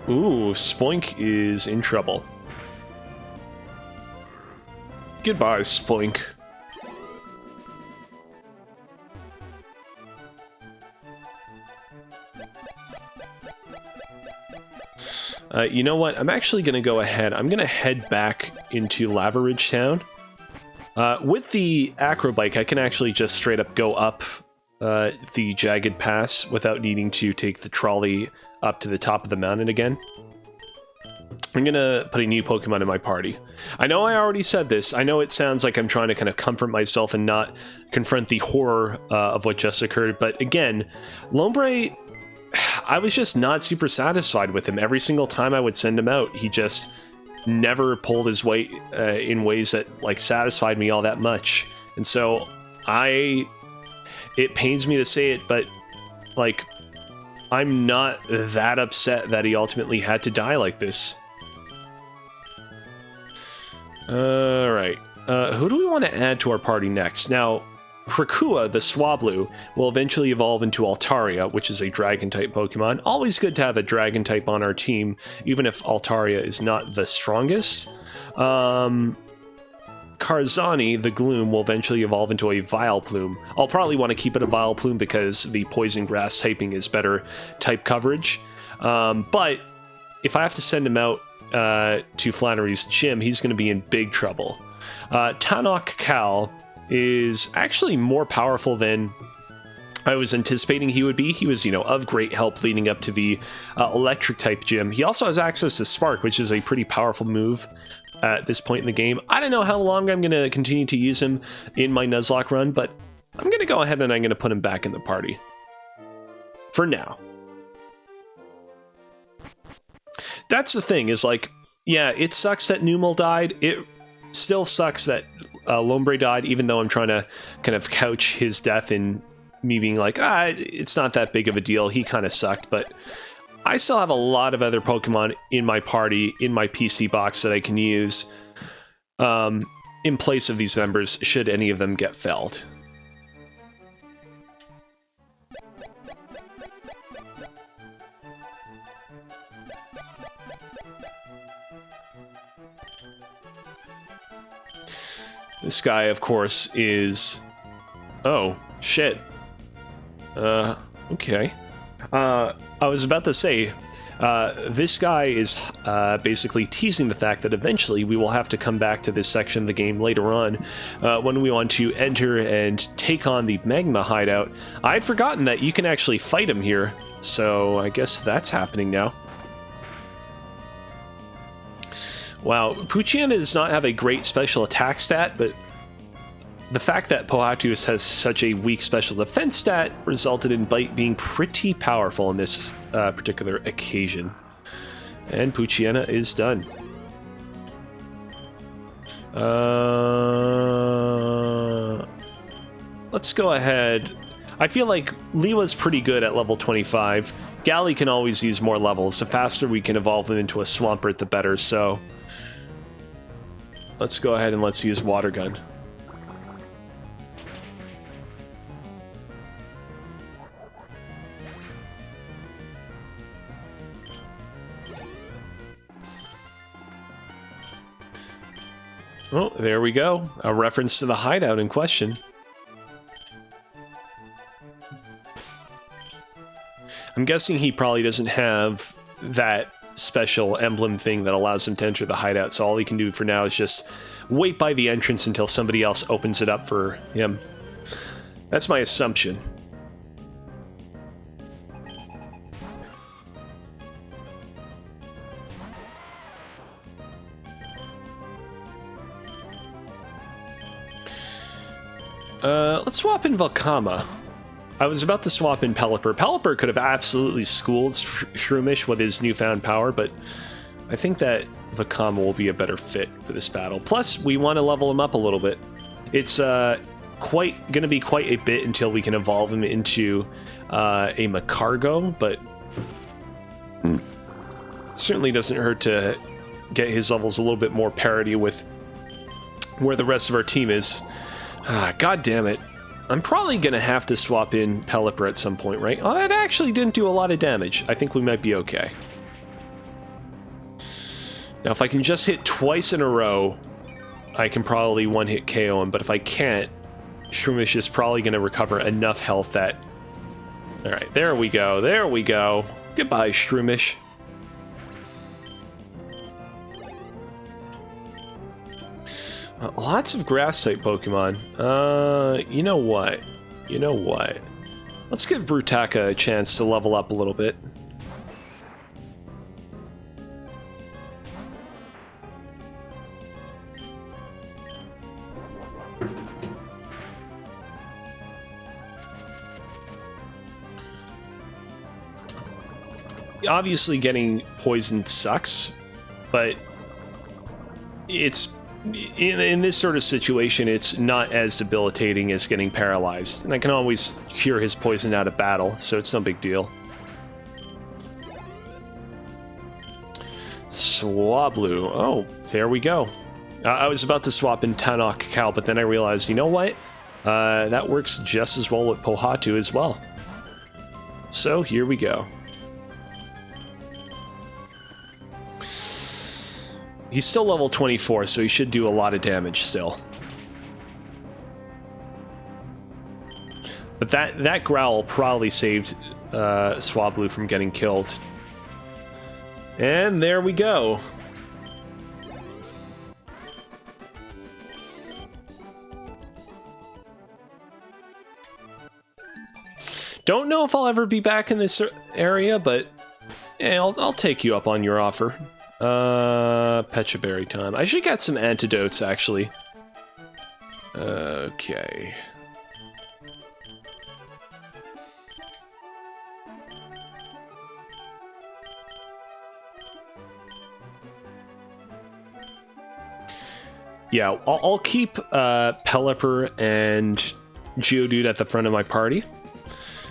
Ooh, Spoink is in trouble. Goodbye, Spoink. You know what? I'm actually going to go ahead. I'm going to head back into Lavaridge Town. With the Acrobike, I can actually just straight up go up the Jagged Pass without needing to take the trolley up to the top of the mountain again. I'm going to put a new Pokemon in my party. I know I already said this. I know it sounds like I'm trying to kind of comfort myself and not confront the horror of what just occurred, but again, Lombre... I was just not super satisfied with him. Every single time I would send him out, he just never pulled his weight in ways that, like, satisfied me all that much. And so it pains me to say it, but, like, I'm not that upset that he ultimately had to die like this. Alright. Who do we want to add to our party next? Now, Krakua, the Swablu, will eventually evolve into Altaria, which is a Dragon-type Pokemon. Always good to have a Dragon-type on our team, even if Altaria is not the strongest. Karzani, the Gloom, will eventually evolve into a Vileplume. I'll probably want to keep it a Vileplume because the Poison Grass typing is better type coverage. But if I have to send him out to Flannery's gym, he's going to be in big trouble. Tanok Cal is actually more powerful than I was anticipating he would be. He was, of great help leading up to the Electric-type gym. He also has access to Spark, which is a pretty powerful move at this point in the game. I don't know how long I'm going to continue to use him in my Nuzlocke run, but I'm going to go ahead and I'm going to put him back in the party. For now. That's the thing, is like, yeah, it sucks that Numel died. It still sucks that Lombre died, even though I'm trying to kind of couch his death in me being like, it's not that big of a deal. He kind of sucked, but I still have a lot of other Pokemon in my party, in my PC box that I can use in place of these members, should any of them get felled. This guy, of course, is... Oh, shit. Okay. I was about to say, this guy is basically teasing the fact that eventually we will have to come back to this section of the game later on when we want to enter and take on the Magma hideout. I'd forgotten that you can actually fight him here, so I guess that's happening now. Wow, Poochyena does not have a great special attack stat, but the fact that Pohatuis has such a weak special defense stat resulted in Bite being pretty powerful in this particular occasion. And Poochyena is done. Let's go ahead. I feel like Liwa's pretty good at level 25. Gally can always use more levels. The faster we can evolve him into a Swampert, the better, so... Let's go ahead and let's use Water Gun. Oh, there we go. A reference to the hideout in question. I'm guessing he probably doesn't have that special emblem thing that allows him to enter the hideout, so all he can do for now is just wait by the entrance until somebody else opens it up for him. That's my assumption. Let's swap in Velkhama. I was about to swap in Pelipper. Pelipper could have absolutely schooled Shroomish with his newfound power, but I think that Velkhama will be a better fit for this battle. Plus, we want to level him up a little bit. It's going to be quite a bit until we can evolve him into a Macargo, but certainly doesn't hurt to get his levels a little bit more parity with where the rest of our team is. God damn it. I'm probably going to have to swap in Pelipper at some point, right? Oh, that actually didn't do a lot of damage. I think we might be okay. Now, if I can just hit twice in a row, I can probably one-hit KO him, but if I can't, Shroomish is probably going to recover enough health that... Alright, there we go, there we go. Goodbye, Shroomish. Lots of grass-type Pokemon. You know what? You know what? Let's give Brutaka a chance to level up a little bit. Obviously, getting poisoned sucks, but it's... In this sort of situation, it's not as debilitating as getting paralyzed. And I can always cure his poison out of battle, so it's no big deal. Swablu. Oh, there we go. I was about to swap in Tanok Cow, but then I realized, you know what? That works just as well with Pohatu as well. So here we go. He's still level 24, so he should do a lot of damage still. But that growl probably saved Swablu from getting killed. And there we go. Don't know if I'll ever be back in this area, but yeah, I'll take you up on your offer. Pecha berry time. I should get some antidotes, actually. Okay. Yeah, I'll keep Pelipper and Geodude at the front of my party.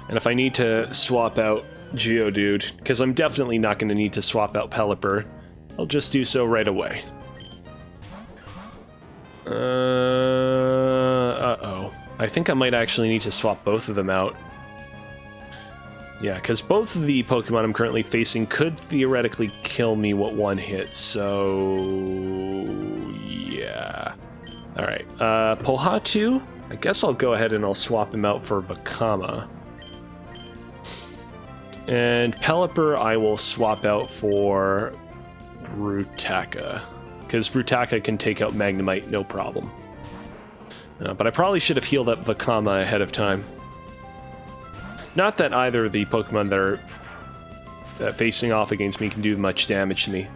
And if I need to swap out Geodude, because I'm definitely not going to need to swap out Pelipper, I'll just do so right away. Uh-oh. I think I might actually need to swap both of them out. Yeah, because both of the Pokemon I'm currently facing could theoretically kill me with one hit, so... yeah. Alright, Pohatu, I guess I'll go ahead and I'll swap him out for Vakama. And Pelipper I will swap out for Brutaka, because Brutaka can take out Magnemite no problem. But I probably should have healed up Vakama ahead of time. Not that either of the Pokemon that are facing off against me can do much damage to me.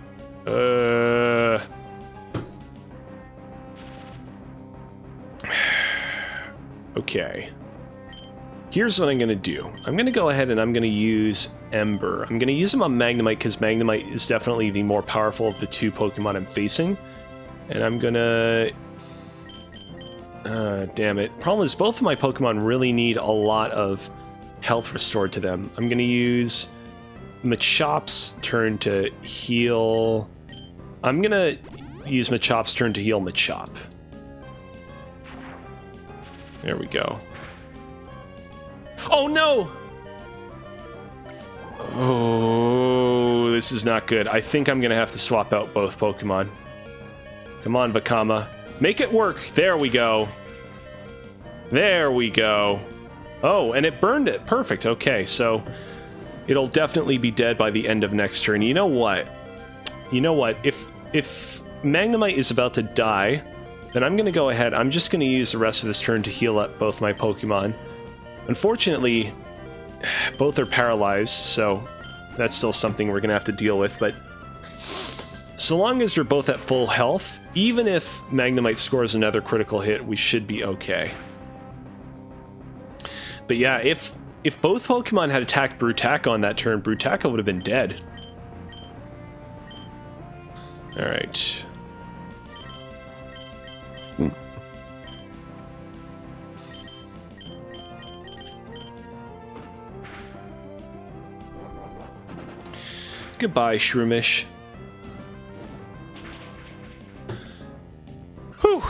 Okay. Here's what I'm going to do. I'm going to go ahead and I'm going to use Ember. I'm going to use him on Magnemite because Magnemite is definitely the more powerful of the two Pokemon I'm facing. And I'm going to... damn it. Problem is, both of my Pokemon really need a lot of health restored to them. I'm going to use Machops' turn to heal... I'm going to use Machops' turn to heal Machop. There we go. Oh no! Oh, this is not good. I think I'm gonna have to swap out both Pokemon. Come on, Vakama. Make it work! There we go. There we go. Oh, and it burned it. Perfect. Okay, so it'll definitely be dead by the end of next turn. You know what? You know what? If Magnemite is about to die, then I'm gonna go ahead. I'm just gonna use the rest of this turn to heal up both my Pokemon. Unfortunately, both are paralyzed, so that's still something we're going to have to deal with, but so long as they're both at full health, even if Magnemite scores another critical hit, we should be okay. But yeah, if both Pokemon had attacked Brutaka on that turn, Brutaka would have been dead. Alright. Goodbye, Shroomish. Whew.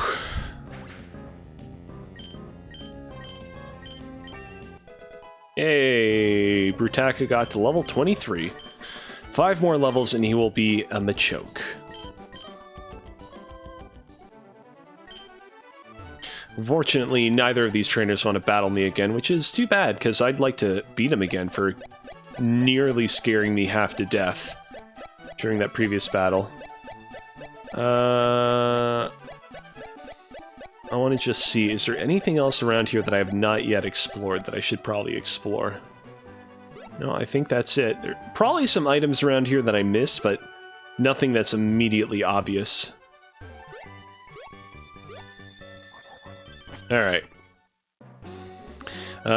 Hey, Brutaka got to level 23. 5 more levels and he will be a Machoke. Unfortunately, neither of these trainers want to battle me again, which is too bad, because I'd like to beat him again for nearly scaring me half to death during that previous battle. I want to just see, is there anything else around here that I have not yet explored that I should probably explore? No, I think that's it. There are probably some items around here that I missed, but nothing that's immediately obvious. Alright.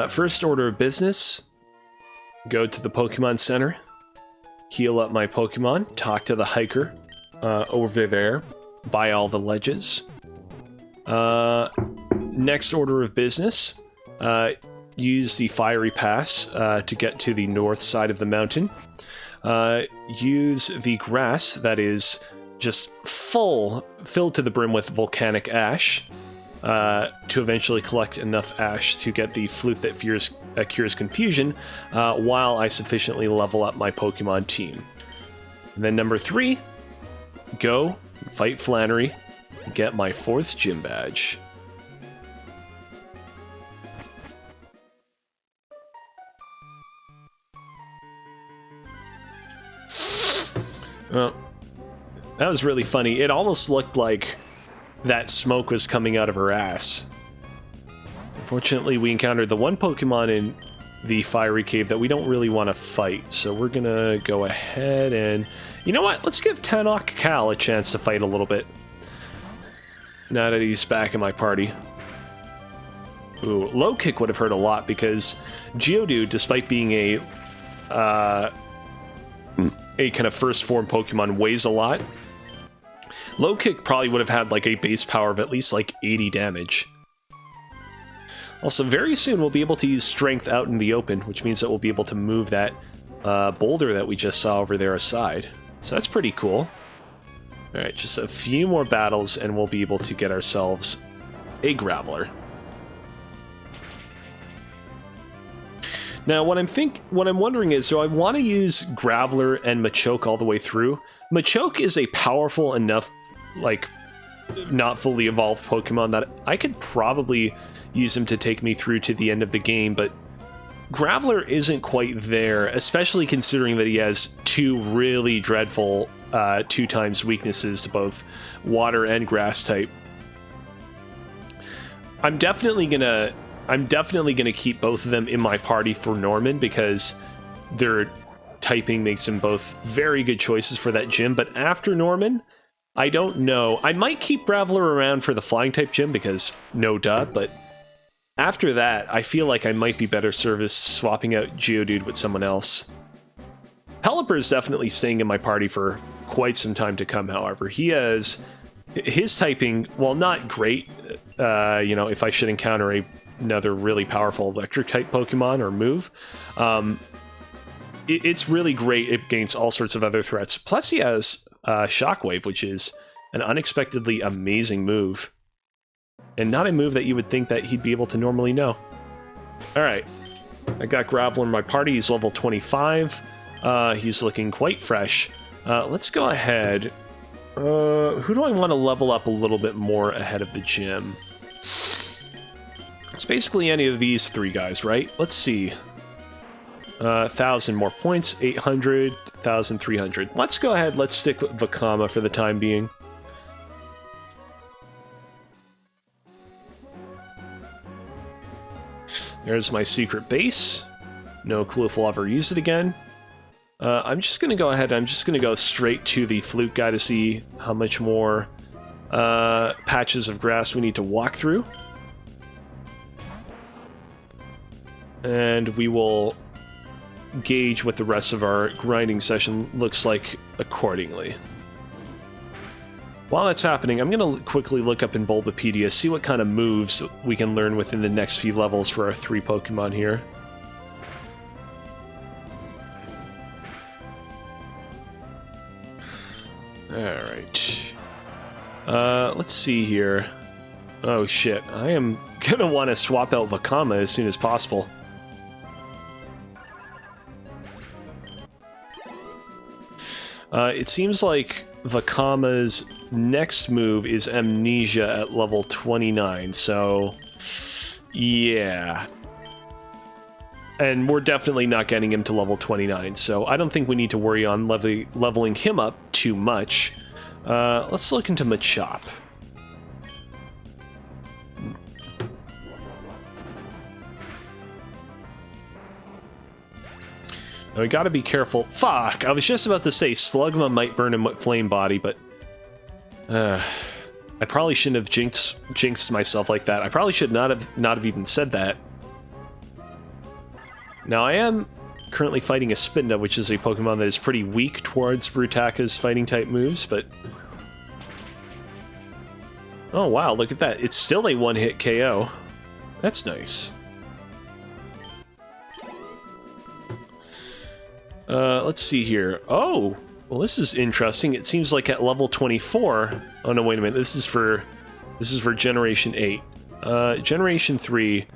First order of business. Go to the Pokemon Center, heal up my Pokemon, talk to the hiker over there, buy all the ledges. Next order of business, use the Fiery Pass to get to the north side of the mountain. Use the grass that is just filled to the brim with volcanic ash, to eventually collect enough ash to get the flute that cures confusion, while I sufficiently level up my Pokemon team. And then number 3, go fight Flannery, get my 4th gym badge. Well, that was really funny. It almost looked like that smoke was coming out of her ass. Unfortunately, we encountered the one Pokemon in the fiery cave that we don't really want to fight, so we're gonna go ahead and... You know what? Let's give Tannock Cal a chance to fight a little bit. Now that he's back in my party. Ooh, Low Kick would have hurt a lot because Geodude, despite being a kind of first form Pokemon, weighs a lot. Low Kick probably would have had like a base power of at least like 80 damage. Also, very soon we'll be able to use Strength out in the open, which means that we'll be able to move that boulder that we just saw over there aside. So that's pretty cool. Alright, just a few more battles and we'll be able to get ourselves a Graveler. Now, what I'm wondering is, do I want to use Graveler and Machoke all the way through? Machoke is a powerful enough, like, not fully evolved Pokemon that I could probably use him to take me through to the end of the game, but Graveler isn't quite there, especially considering that he has 2 really dreadful 2x weaknesses to both water and grass type. I'm definitely gonna keep both of them in my party for Norman because their typing makes them both very good choices for that gym. But after Norman, I don't know. I might keep Graveler around for the flying type gym because no duh, but after that, I feel like I might be better service swapping out Geodude with someone else. Pelipper is definitely staying in my party for quite some time to come, however. He has... His typing, while not great, you know, if I should encounter another really powerful electric-type Pokemon or move, it's really great against all sorts of other threats. Plus he has Shockwave, which is an unexpectedly amazing move. And not a move that you would think that he'd be able to normally know. Alright, I got Graveler in my party. He's level 25. He's looking quite fresh. Let's go ahead. Who do I want to level up a little bit more ahead of the gym? It's basically any of these 3 guys, right? Let's see. 1,000 more points, 800, 1,300. Let's go ahead, let's stick with Vakama for the time being. There's my secret base. No clue if we'll ever use it again. I'm just going to go ahead, I'm just going to go straight to the flute guy to see how much more patches of grass we need to walk through. And we will gauge what the rest of our grinding session looks like accordingly. While that's happening, I'm going to quickly look up in Bulbapedia, see what kind of moves we can learn within the next few levels for our 3 Pokemon here. Alright. Let's see here. Oh shit, I am gonna want to swap out Vakama as soon as possible. It seems like Vakama's next move is Amnesia at level 29, so... yeah. And we're definitely not getting him to level 29, so I don't think we need to worry on leveling him up too much. Let's look into Machop. Now we gotta be careful. Fuck! I was just about to say Slugma might burn him with Flame Body, but... I probably shouldn't have jinxed myself like that. I probably should not have even said that. Now, I am currently fighting a Spinda, which is a Pokemon that is pretty weak towards Brutaka's fighting-type moves, but... oh, wow, look at that. It's still a one-hit KO. That's nice. Let's see here. Oh! Well, this is interesting. It seems like at level 24... Oh, no, wait a minute. This is for Generation 8. Generation 3...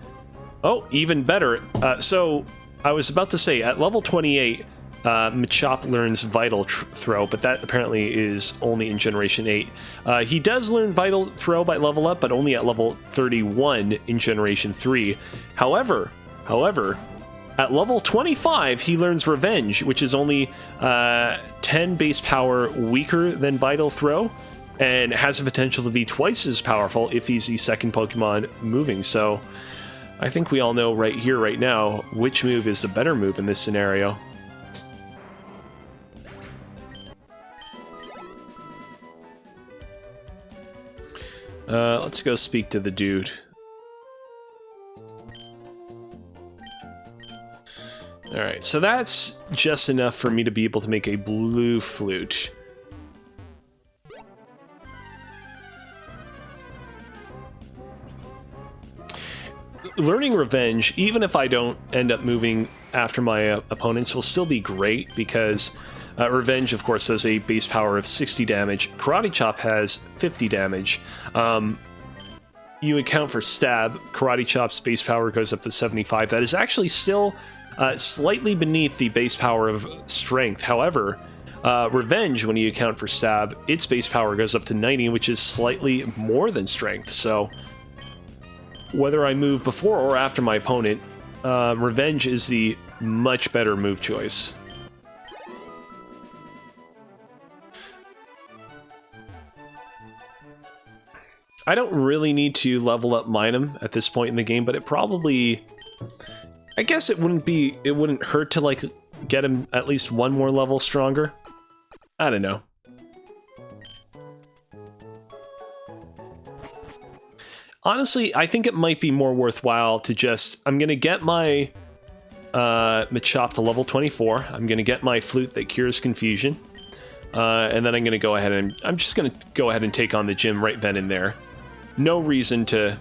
Oh, even better. So, I was about to say, at level 28, Machop learns Vital Throw, but that apparently is only in Generation 8. He does learn Vital Throw by level up, but only at level 31 in Generation 3. However, at level 25, he learns Revenge, which is only 10 base power weaker than Vital Throw, and has the potential to be twice as powerful if he's the second Pokemon moving. So, I think we all know right here, right now, which move is the better move in this scenario. Let's go speak to the dude. Alright, so that's just enough for me to be able to make a blue flute. Learning Revenge, even if I don't end up moving after my opponents, will still be great because Revenge, of course, has a base power of 60 damage. Karate Chop has 50 damage. You account for Stab. Karate Chop's base power goes up to 75. That is actually still slightly beneath the base power of Strength. However, Revenge, when you account for Stab, its base power goes up to 90, which is slightly more than Strength. So, whether I move before or after my opponent, Revenge is the much better move choice. I don't really need to level up Minum at this point in the game, but it probably... I guess it wouldn't hurt to, like, get him at least one more level stronger. I don't know. Honestly, I think it might be more worthwhile to just... I'm going to get my Machop to level 24. I'm going to get my Flute that cures confusion. And then I'm going to go ahead and... I'm just going to go ahead and take on the gym right then and there. No reason to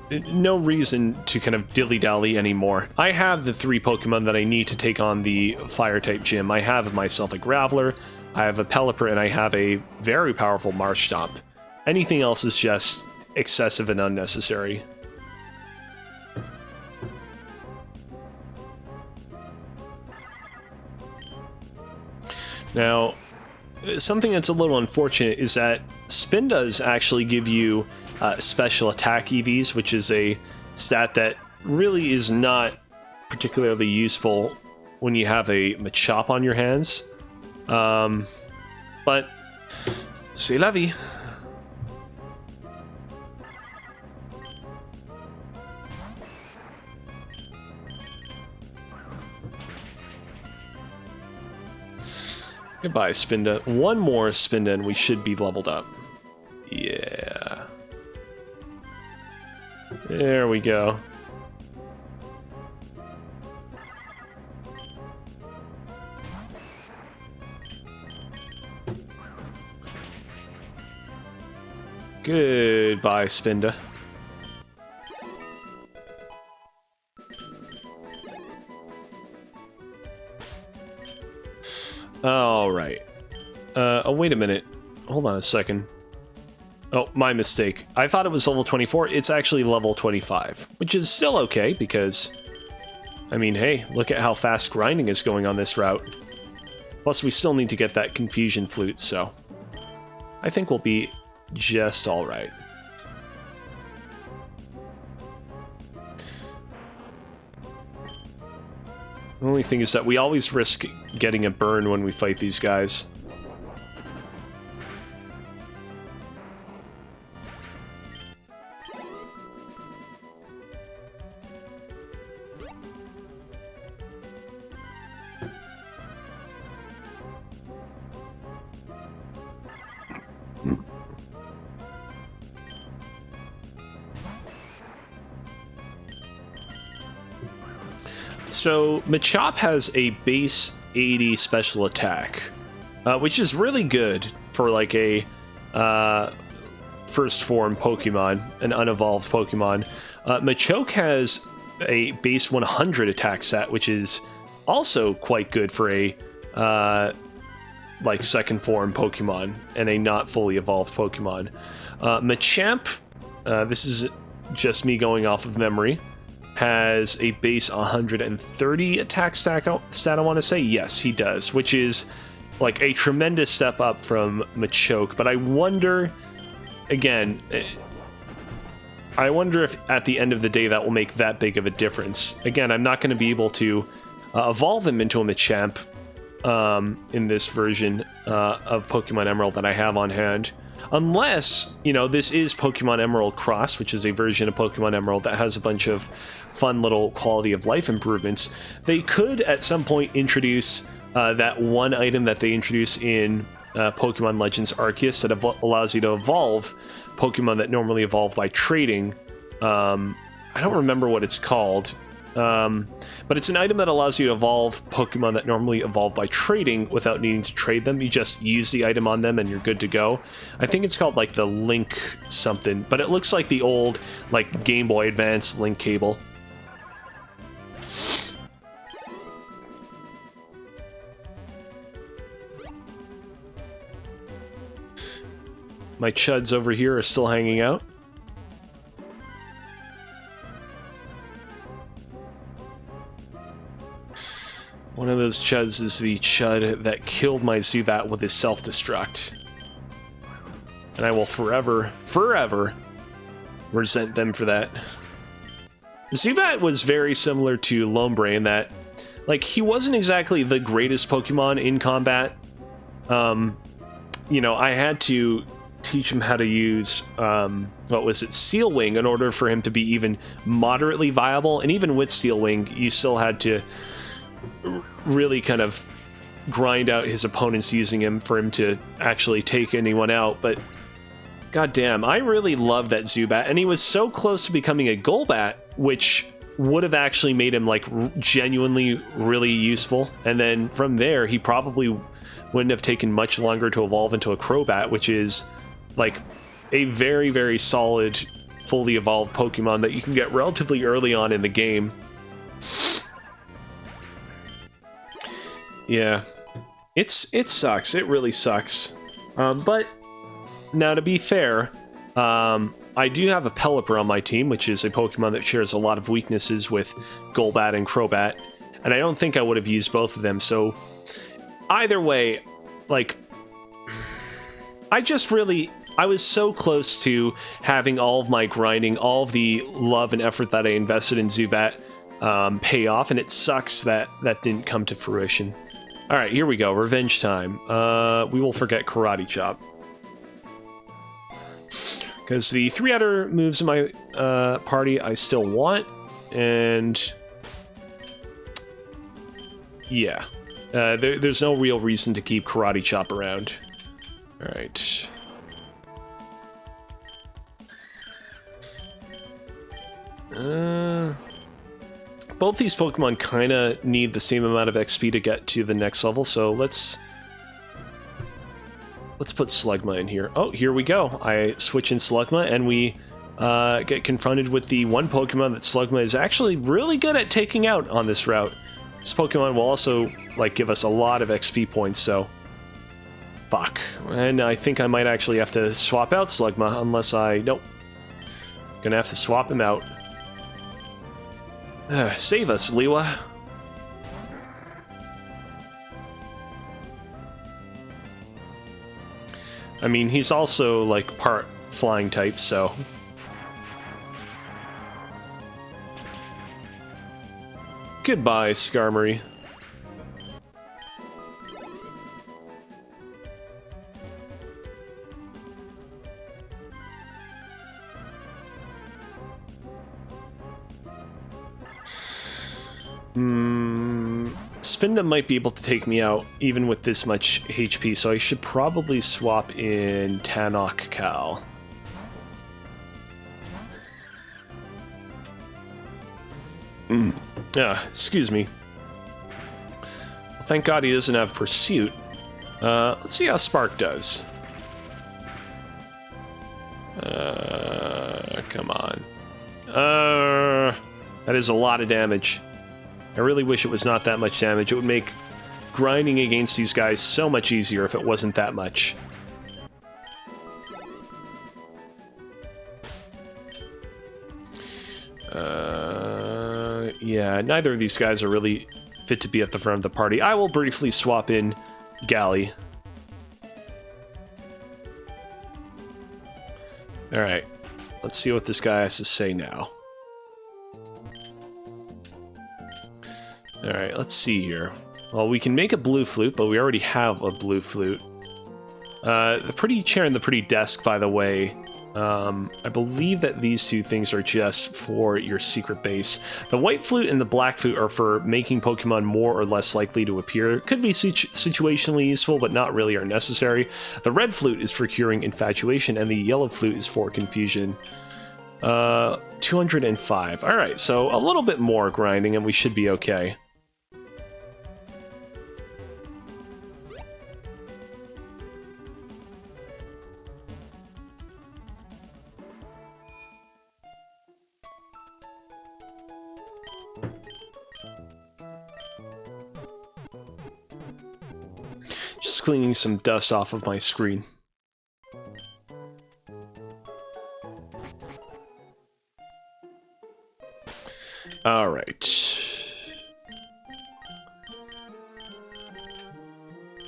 kind of dilly-dally anymore. I have the 3 Pokemon that I need to take on the Fire-type gym. I have myself a Graveler, I have a Pelipper, and I have a very powerful Marshtomp. Anything else is just excessive and unnecessary. Now, something that's a little unfortunate is that Spin does actually give you special attack EVs, which is a stat that really is not particularly useful when you have a Machop on your hands. But, c'est la vie. Goodbye, Spinda. One more Spinda and we should be leveled up. Yeah. There we go. Goodbye, Spinda. All right. Oh, wait a minute. Hold on a second. Oh, my mistake. I thought it was level 24. It's actually level 25, which is still okay because, I mean, hey, look at how fast grinding is going on this route. Plus, we still need to get that Confusion Flute, so I think we'll be just all right. The only thing is that we always risk getting a burn when we fight these guys. So, Machop has a base 80 special attack, which is really good for like a first form Pokemon, an unevolved Pokemon. Machoke has a base 100 attack set, which is also quite good for a like second form Pokemon and a not fully evolved Pokemon. Machamp, this is just me going off of memory, has a base 130 attack stat, I want to say. Yes, he does, which is like a tremendous step up from Machoke. But I wonder, again, I wonder if at the end of the day that will make that big of a difference. Again, I'm not going to be able to evolve him into a Machamp in this version of Pokemon Emerald that I have on hand. Unless, you know, this is Pokemon Emerald Cross, which is a version of Pokemon Emerald that has a bunch of fun little quality of life improvements. They could at some point introduce that one item that they introduce in Pokemon Legends Arceus that allows you to evolve Pokemon that normally evolve by trading. I don't remember what it's called. But it's an item that allows you to evolve Pokemon that normally evolve by trading without needing to trade them. You just use the item on them and you're good to go. I think it's called like the Link something, but it looks like the old like Game Boy Advance Link cable. My chuds over here are still hanging out. One of those chuds is the chud that killed my Zubat with his self-destruct. And I will forever, forever resent them for that. Zubat was very similar to Lombre in that, like, he wasn't exactly the greatest Pokemon in combat. You know, I had to teach him how to use, what was it, Steel Wing in order for him to be even moderately viable. And even with Steel Wing, you still had to really kind of grind out his opponents using him for him to actually take anyone out. But goddamn, I really love that Zubat, and he was so close to becoming a Golbat, which would have actually made him like genuinely really useful. And then from there, he probably wouldn't have taken much longer to evolve into a Crobat, which is like a very, very solid fully evolved Pokemon that you can get relatively early on in the game. Yeah, it sucks. It really sucks. But now, to be fair, I do have a Pelipper on my team, which is a Pokemon that shares a lot of weaknesses with Golbat and Crobat, and I don't think I would have used both of them. So either way, like, I was so close to having all of my grinding, all of the love and effort that I invested in Zubat pay off, and it sucks that that didn't come to fruition. All right, here we go. Revenge time. We will forget Karate Chop. Because the 3 other moves in my party I still want, and yeah, there's no real reason to keep Karate Chop around. All right. Both these Pokemon kind of need the same amount of XP to get to the next level, so let's put Slugma in here. Oh, here we go. I switch in Slugma, and we get confronted with the one Pokemon that Slugma is actually really good at taking out on this route. This Pokemon will also like give us a lot of XP points, so fuck. And I think I might actually have to swap out Slugma, unless nope. Gonna have to swap him out. Save us, Liwa. I mean, he's also, like, part flying type, so... Goodbye, Skarmory. Spindam might be able to take me out even with this much HP, so I should probably swap in Tannock Cal. Excuse me. Well, thank God he doesn't have Pursuit. Let's see how Spark does. Come on. That is a lot of damage. I really wish it was not that much damage. It would make grinding against these guys so much easier if it wasn't that much. Yeah, neither of these guys are really fit to be at the front of the party. I will briefly swap in Galley. Alright, let's see what this guy has to say now. Alright, let's see here. Well, we can make a blue flute, but we already have a blue flute. The pretty chair and the pretty desk, by the way, I believe that these two things are just for your secret base. The white flute and the black flute are for making Pokemon more or less likely to appear. Could be situationally useful, but not really are necessary. The red flute is for curing infatuation, and the yellow flute is for confusion. 205. Alright, so a little bit more grinding, and we should be okay. Just cleaning some dust off of my screen. Alright.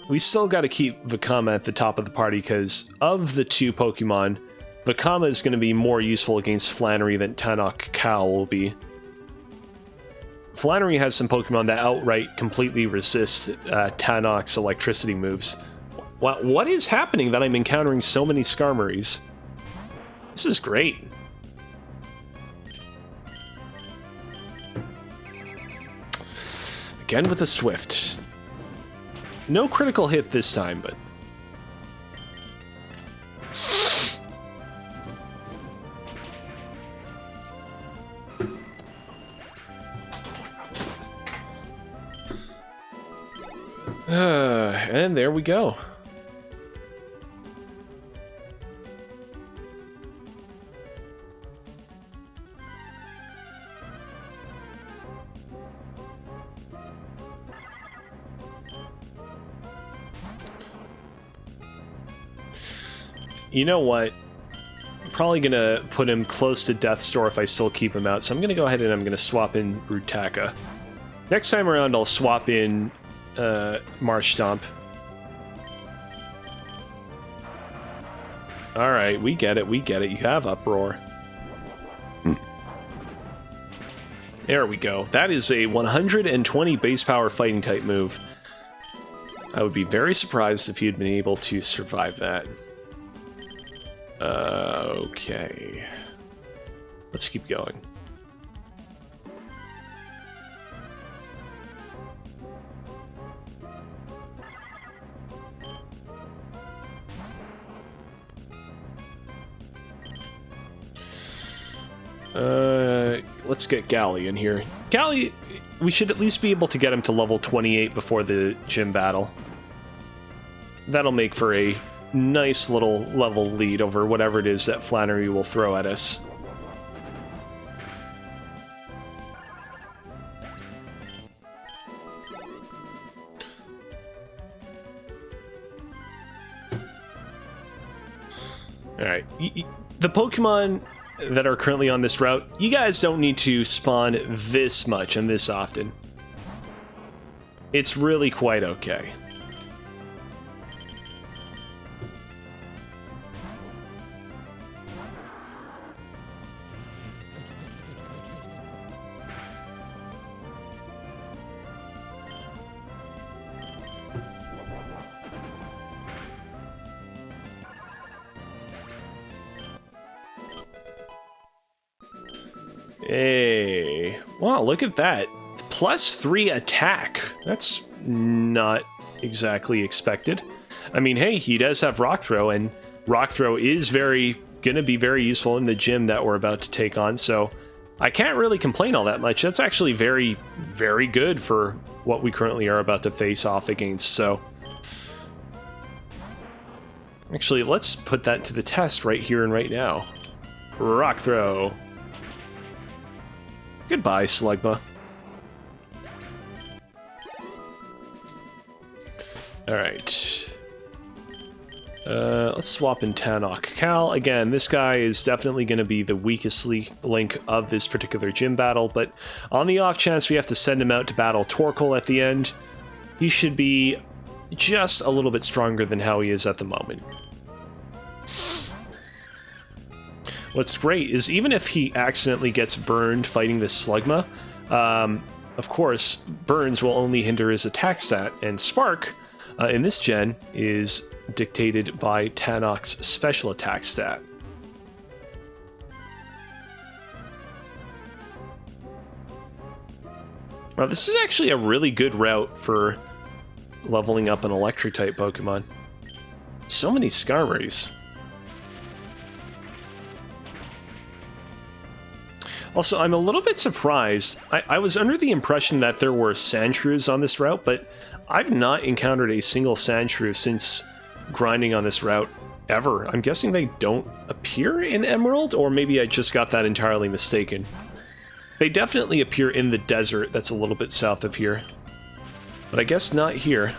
We still got to keep Vakama at the top of the party because of the two Pokemon, Vakama is going to be more useful against Flannery than Tannock Cow will be. Flannery has some Pokemon that outright completely resist Tannock's electricity moves. What is happening that I'm encountering so many Skarmories? This is great. Again with a Swift. No critical hit this time, but... and there we go. You know what? I'm probably gonna put him close to Death's Door if I still keep him out, so I'm gonna go ahead and I'm gonna swap in Brutaka. Next time around, I'll swap in Marsh Stomp. Alright, we get it, you have Uproar. There we go. That is a 120 base power fighting type move. I would be very surprised if you'd been able to survive that. Okay. Let's keep going. Let's get Galley in here. Galley, we should at least be able to get him to level 28 before the gym battle. That'll make for a nice little level lead over whatever it is that Flannery will throw at us. Alright, the Pokemon that are currently on this route, you guys don't need to spawn this much and this often. It's really quite okay. Hey, wow, look at that. +3 attack. That's not exactly expected. I mean, hey, he does have Rock Throw, and Rock Throw is gonna be very useful in the gym that we're about to take on, so I can't really complain all that much. That's actually very, very good for what we currently are about to face off against, so... Actually, let's put that to the test right here and right now. Rock Throw. Goodbye, Slugma. Alright. Let's swap in Tannock Cal. Again, this guy is definitely going to be the weakest link of this particular gym battle, but on the off chance we have to send him out to battle Torkoal at the end, he should be just a little bit stronger than how he is at the moment. What's great is even if he accidentally gets burned fighting this Slugma, of course, burns will only hinder his attack stat, and Spark in this gen is dictated by Tannock's special attack stat. Now, this is actually a really good route for leveling up an electric type Pokemon. So many Skarmories. Also, I'm a little bit surprised. I was under the impression that there were Sandshrews on this route, but I've not encountered a single Sandshrew since grinding on this route ever. I'm guessing they don't appear in Emerald, or maybe I just got that entirely mistaken. They definitely appear in the desert that's a little bit south of here, but I guess not here.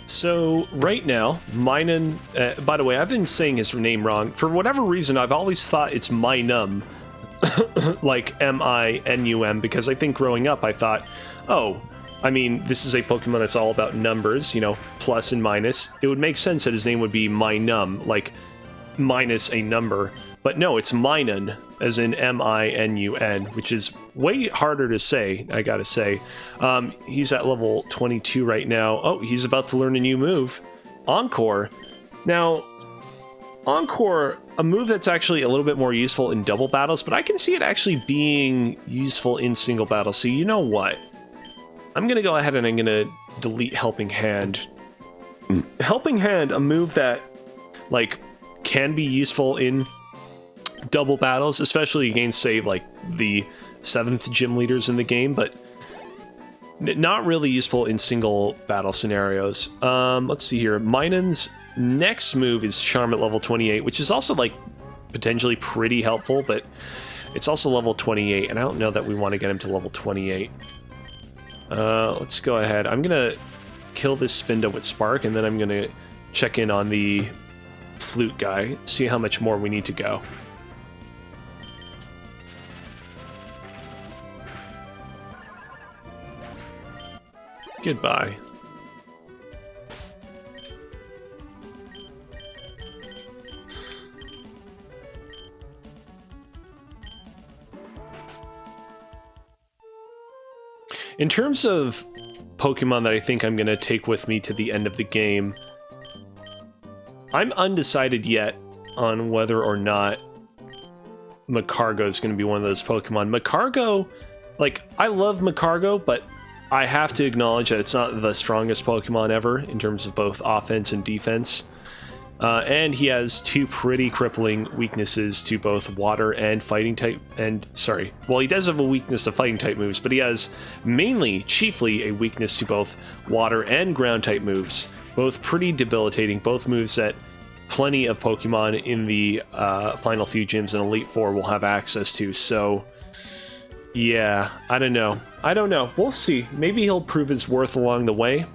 So, right now, Minun... by the way, I've been saying his name wrong. For whatever reason, I've always thought it's Minum, like M-I-N-U-M, because I think growing up I thought, oh, I mean, this is a Pokemon that's all about numbers, you know, plus and minus. It would make sense that his name would be Minum, like minus a number. But no, it's Minun, as in M-I-N-U-N, which is way harder to say, I gotta say. He's at level 22 right now. Oh, he's about to learn a new move. Encore. Now, Encore, a move that's actually a little bit more useful in double battles, but I can see it actually being useful in single battles. So you know what? I'm gonna go ahead and I'm gonna delete Helping Hand. Helping Hand, a move that, like, can be useful in double battles, especially against, say, like the 7th gym leaders in the game, but not really useful in single battle scenarios. Let's see here. Minun's next move is Charm at level 28, which is also, like, potentially pretty helpful, but it's also level 28, and I don't know that we want to get him to level 28. Let's go ahead. I'm gonna kill this Spinda with Spark, and then I'm gonna check in on the Flute guy, see how much more we need to go. Goodbye. In terms of Pokemon that I think I'm going to take with me to the end of the game, I'm undecided yet on whether or not Magcargo is going to be one of those Pokemon. Magcargo, like, I love Magcargo, but I have to acknowledge that it's not the strongest Pokemon ever in terms of both offense and defense. And he has two pretty crippling weaknesses to both water and fighting type, and, sorry, well, he does have a weakness to fighting type moves, but he has chiefly a weakness to both water and ground type moves. Both pretty debilitating, both moves that plenty of Pokemon in the final few gyms in Elite Four will have access to, so yeah, I don't know. We'll see. Maybe he'll prove his worth along the way.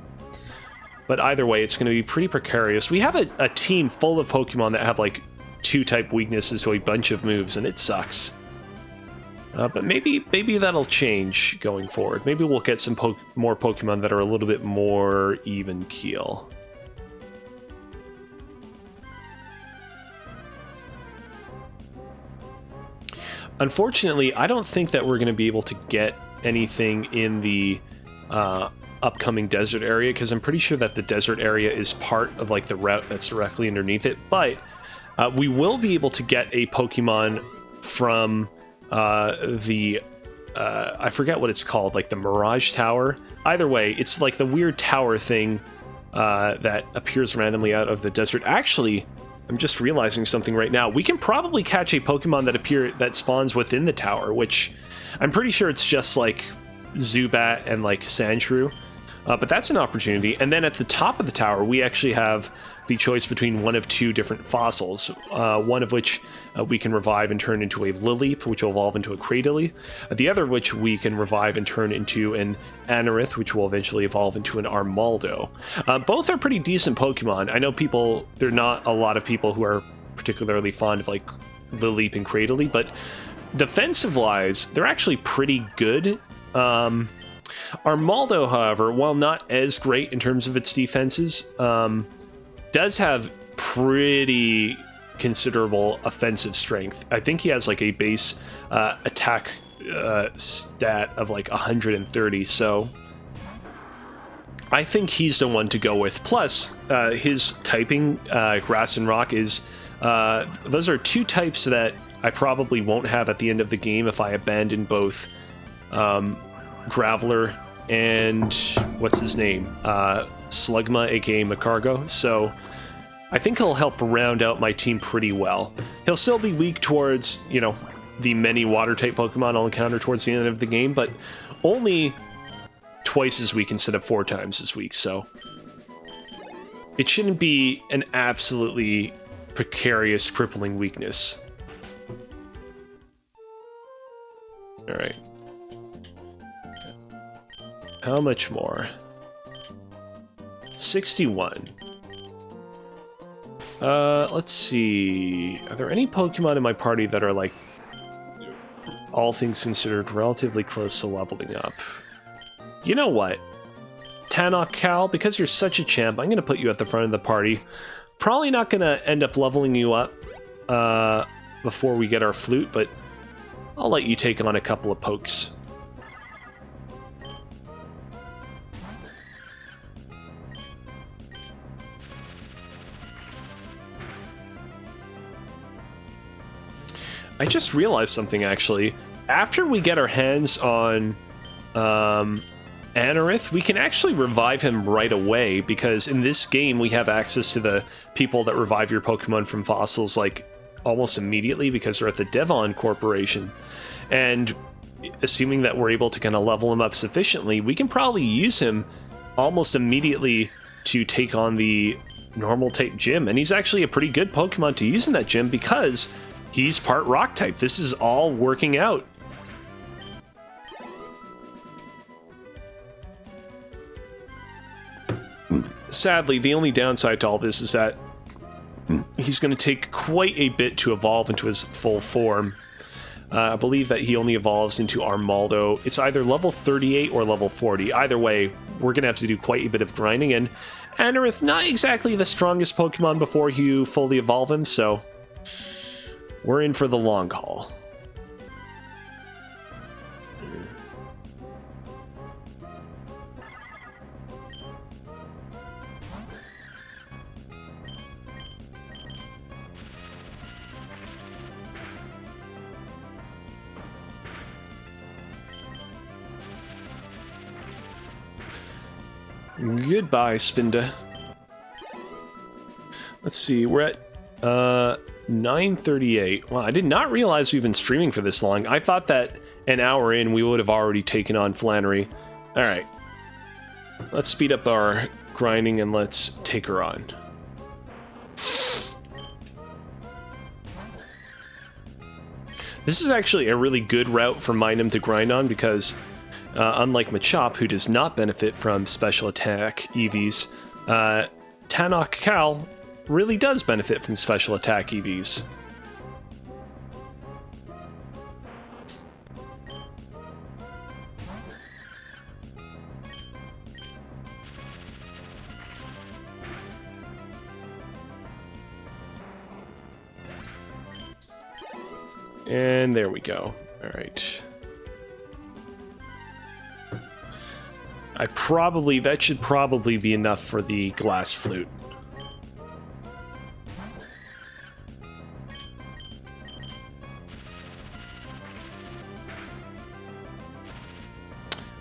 But either way, it's going to be pretty precarious. We have a team full of Pokemon that have, like, 2-type weaknesses to a bunch of moves, and it sucks. But maybe that'll change going forward. Maybe we'll get some more Pokemon that are a little bit more even keel. Unfortunately, I don't think that we're going to be able to get anything in the upcoming desert area, because I'm pretty sure that the desert area is part of, like, the route that's directly underneath it. But we will be able to get a Pokemon from I forget what it's called, like the Mirage Tower. Either way, it's like the weird tower thing that appears randomly out of the desert. Actually, I'm just realizing something right now. We can probably catch a Pokemon that spawns within the tower, which I'm pretty sure it's just like Zubat and like Sandshrew. But that's an opportunity. And then at the top of the tower, we actually have the choice between one of two different fossils, one of which we can revive and turn into a Lileep, which will evolve into a Cradily. The other of which we can revive and turn into an Anorith, which will eventually evolve into an Armaldo. Both are pretty decent Pokemon. I know there are not a lot of people who are particularly fond of like Lileep and Cradily, but defensive-wise, they're actually pretty good. Armaldo, however, while not as great in terms of its defenses, does have pretty considerable offensive strength. I think he has like a base attack stat of like 130, so I think he's the one to go with. Plus, his typing, Grass and Rock, is those are two types that I probably won't have at the end of the game if I abandon both Graveler and what's his name, Slugma, aka Macargo. So I think he'll help round out my team pretty well. He'll still be weak towards, you know, the many water type Pokemon I'll encounter towards the end of the game, but only twice as weak instead of 4 times as weak. So it shouldn't be an absolutely precarious, crippling weakness. All right. How much more? 61. Let's see. Are there any Pokemon in my party that are, like, all things considered, relatively close to leveling up? You know what? Tannock Cal, because you're such a champ, I'm going to put you at the front of the party. Probably not going to end up leveling you up before we get our flute, but I'll let you take on a couple of pokes. I just realized something, actually. After we get our hands on Anorith, we can actually revive him right away, because in this game we have access to the people that revive your Pokemon from fossils, like, almost immediately, because they're at the Devon Corporation. And assuming that we're able to kind of level him up sufficiently, we can probably use him almost immediately to take on the normal-type gym. And he's actually a pretty good Pokemon to use in that gym, because he's part rock type. This is all working out. Sadly, the only downside to all this is that he's going to take quite a bit to evolve into his full form. I believe that he only evolves into Armaldo. It's either level 38 or level 40. Either way, we're going to have to do quite a bit of grinding, and Anorith, not exactly the strongest Pokemon before you fully evolve him, so we're in for the long haul. Goodbye, Spinda. Let's see, we're at 9:38. Wow, I did not realize we've been streaming for this long. I thought that an hour in we would have already taken on Flannery. Alright. Let's speed up our grinding and let's take her on. This is actually a really good route for Minun to grind on, because unlike Machop, who does not benefit from special attack EVs, Tannock Cal really does benefit from special attack EVs. And there we go. All right. That should probably be enough for the glass flute.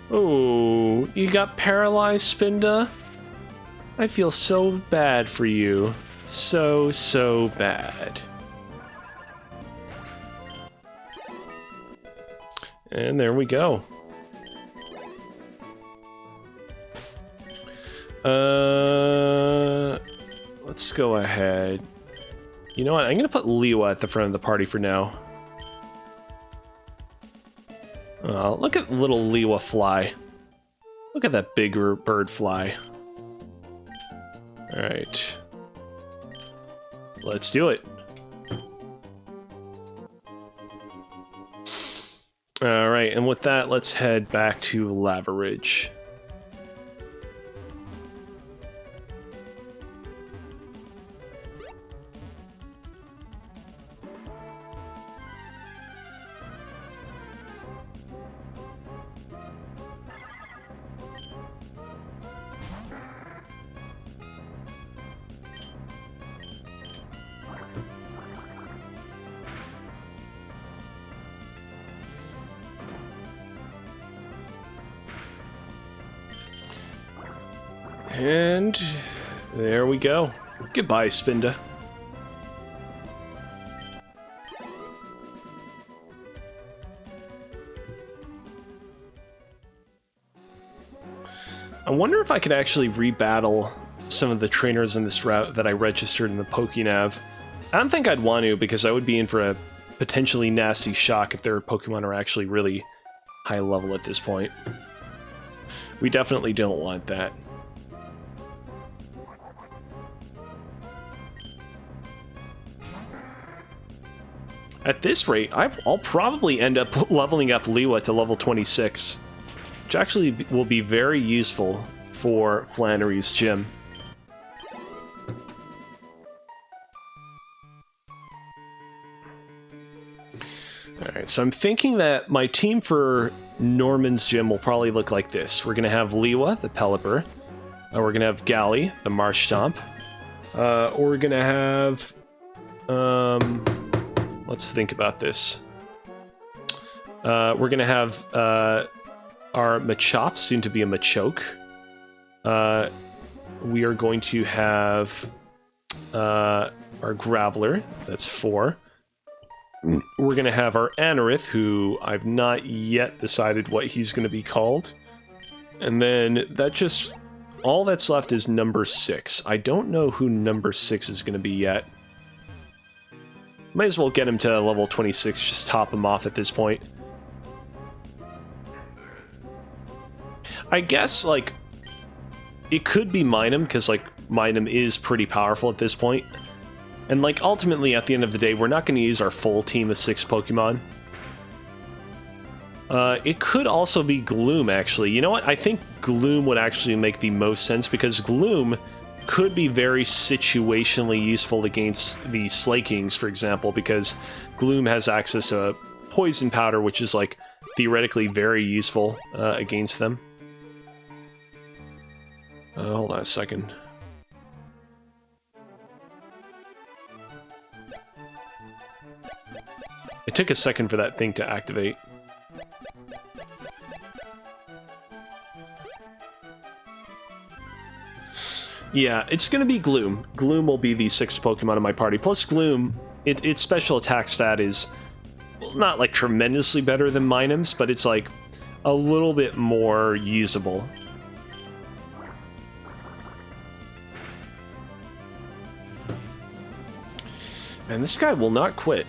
Oh, you got paralyzed, Spinda? I feel so bad for you. So bad. And there we go. Let's go ahead. You know what? I'm gonna put Liwa at the front of the party for now. Look at little Liwa fly. Look at that bigger bird fly. Alright. Let's do it. Alright, and with that, let's head back to Lavaridge. And there we go. Goodbye, Spinda. I wonder if I could actually rebattle some of the trainers in this route that I registered in the Pokénav. I don't think I'd want to, because I would be in for a potentially nasty shock if their Pokemon are actually really high level at this point. We definitely don't want that. At this rate, I'll probably end up leveling up Liwa to level 26, which actually will be very useful for Flannery's gym. Alright, so I'm thinking that my team for Norman's gym will probably look like this. We're going to have Liwa, the Pelipper. We're going to have Gally, the Marsh Stomp. We're going to have... let's think about this. We're going to have our Machop, soon to be a Machoke. We are going to have our Graveler, that's 4. We're going to have our Anorith, who I've not yet decided what he's going to be called. And then that just... all that's left is number 6. I don't know who number 6 is going to be yet. Might as well get him to level 26, just top him off at this point. I guess, like, it could be Minun, because, like, Minun is pretty powerful at this point. And, like, ultimately, at the end of the day, we're not going to use our full team of 6 Pokemon. It could also be Gloom, actually. You know what? I think Gloom would actually make the most sense, because Gloom could be very situationally useful against the Slakings, for example, because Gloom has access to Poison Powder, which is, like, theoretically very useful against them. Hold on a second. It took a second for that thing to activate. Yeah, it's going to be Gloom. Gloom will be the 6th Pokemon in my party. Plus Gloom, its special attack stat is not like tremendously better than Minun's, but it's like a little bit more usable. And this guy will not quit.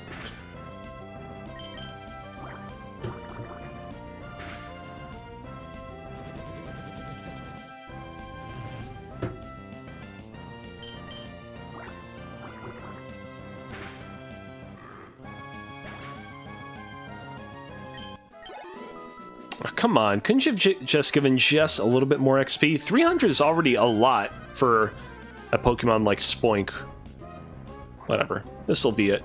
Oh, come on, couldn't you have just given Jess a little bit more XP? 300 is already a lot for a Pokemon like Spoink. Whatever, this'll be it.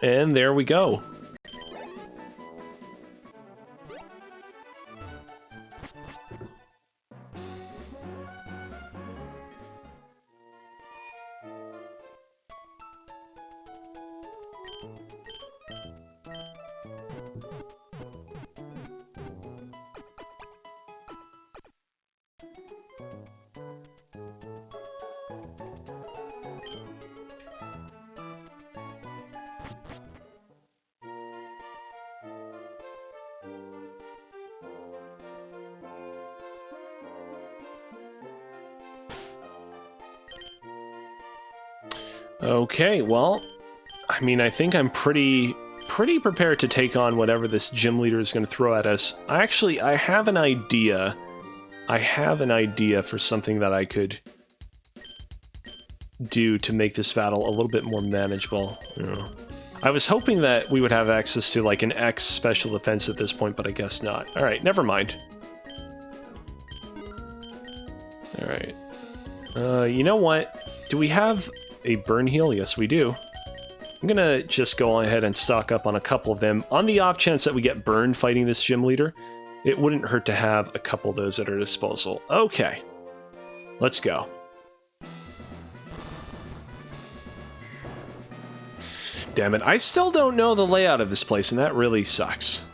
And there we go. Okay, well, I mean, I think I'm pretty prepared to take on whatever this gym leader is going to throw at us. I have an idea. I have an idea for something that I could do to make this battle a little bit more manageable. Yeah. I was hoping that we would have access to, like, an X special defense at this point, but I guess not. Alright, never mind. Alright. You know what? Do we have a burn heal? Yes, we do. I'm gonna just go ahead and stock up on a couple of them. On the off chance that we get burned fighting this gym leader, it wouldn't hurt to have a couple of those at our disposal. Okay. Let's go. Damn it, I still don't know the layout of this place, and that really sucks.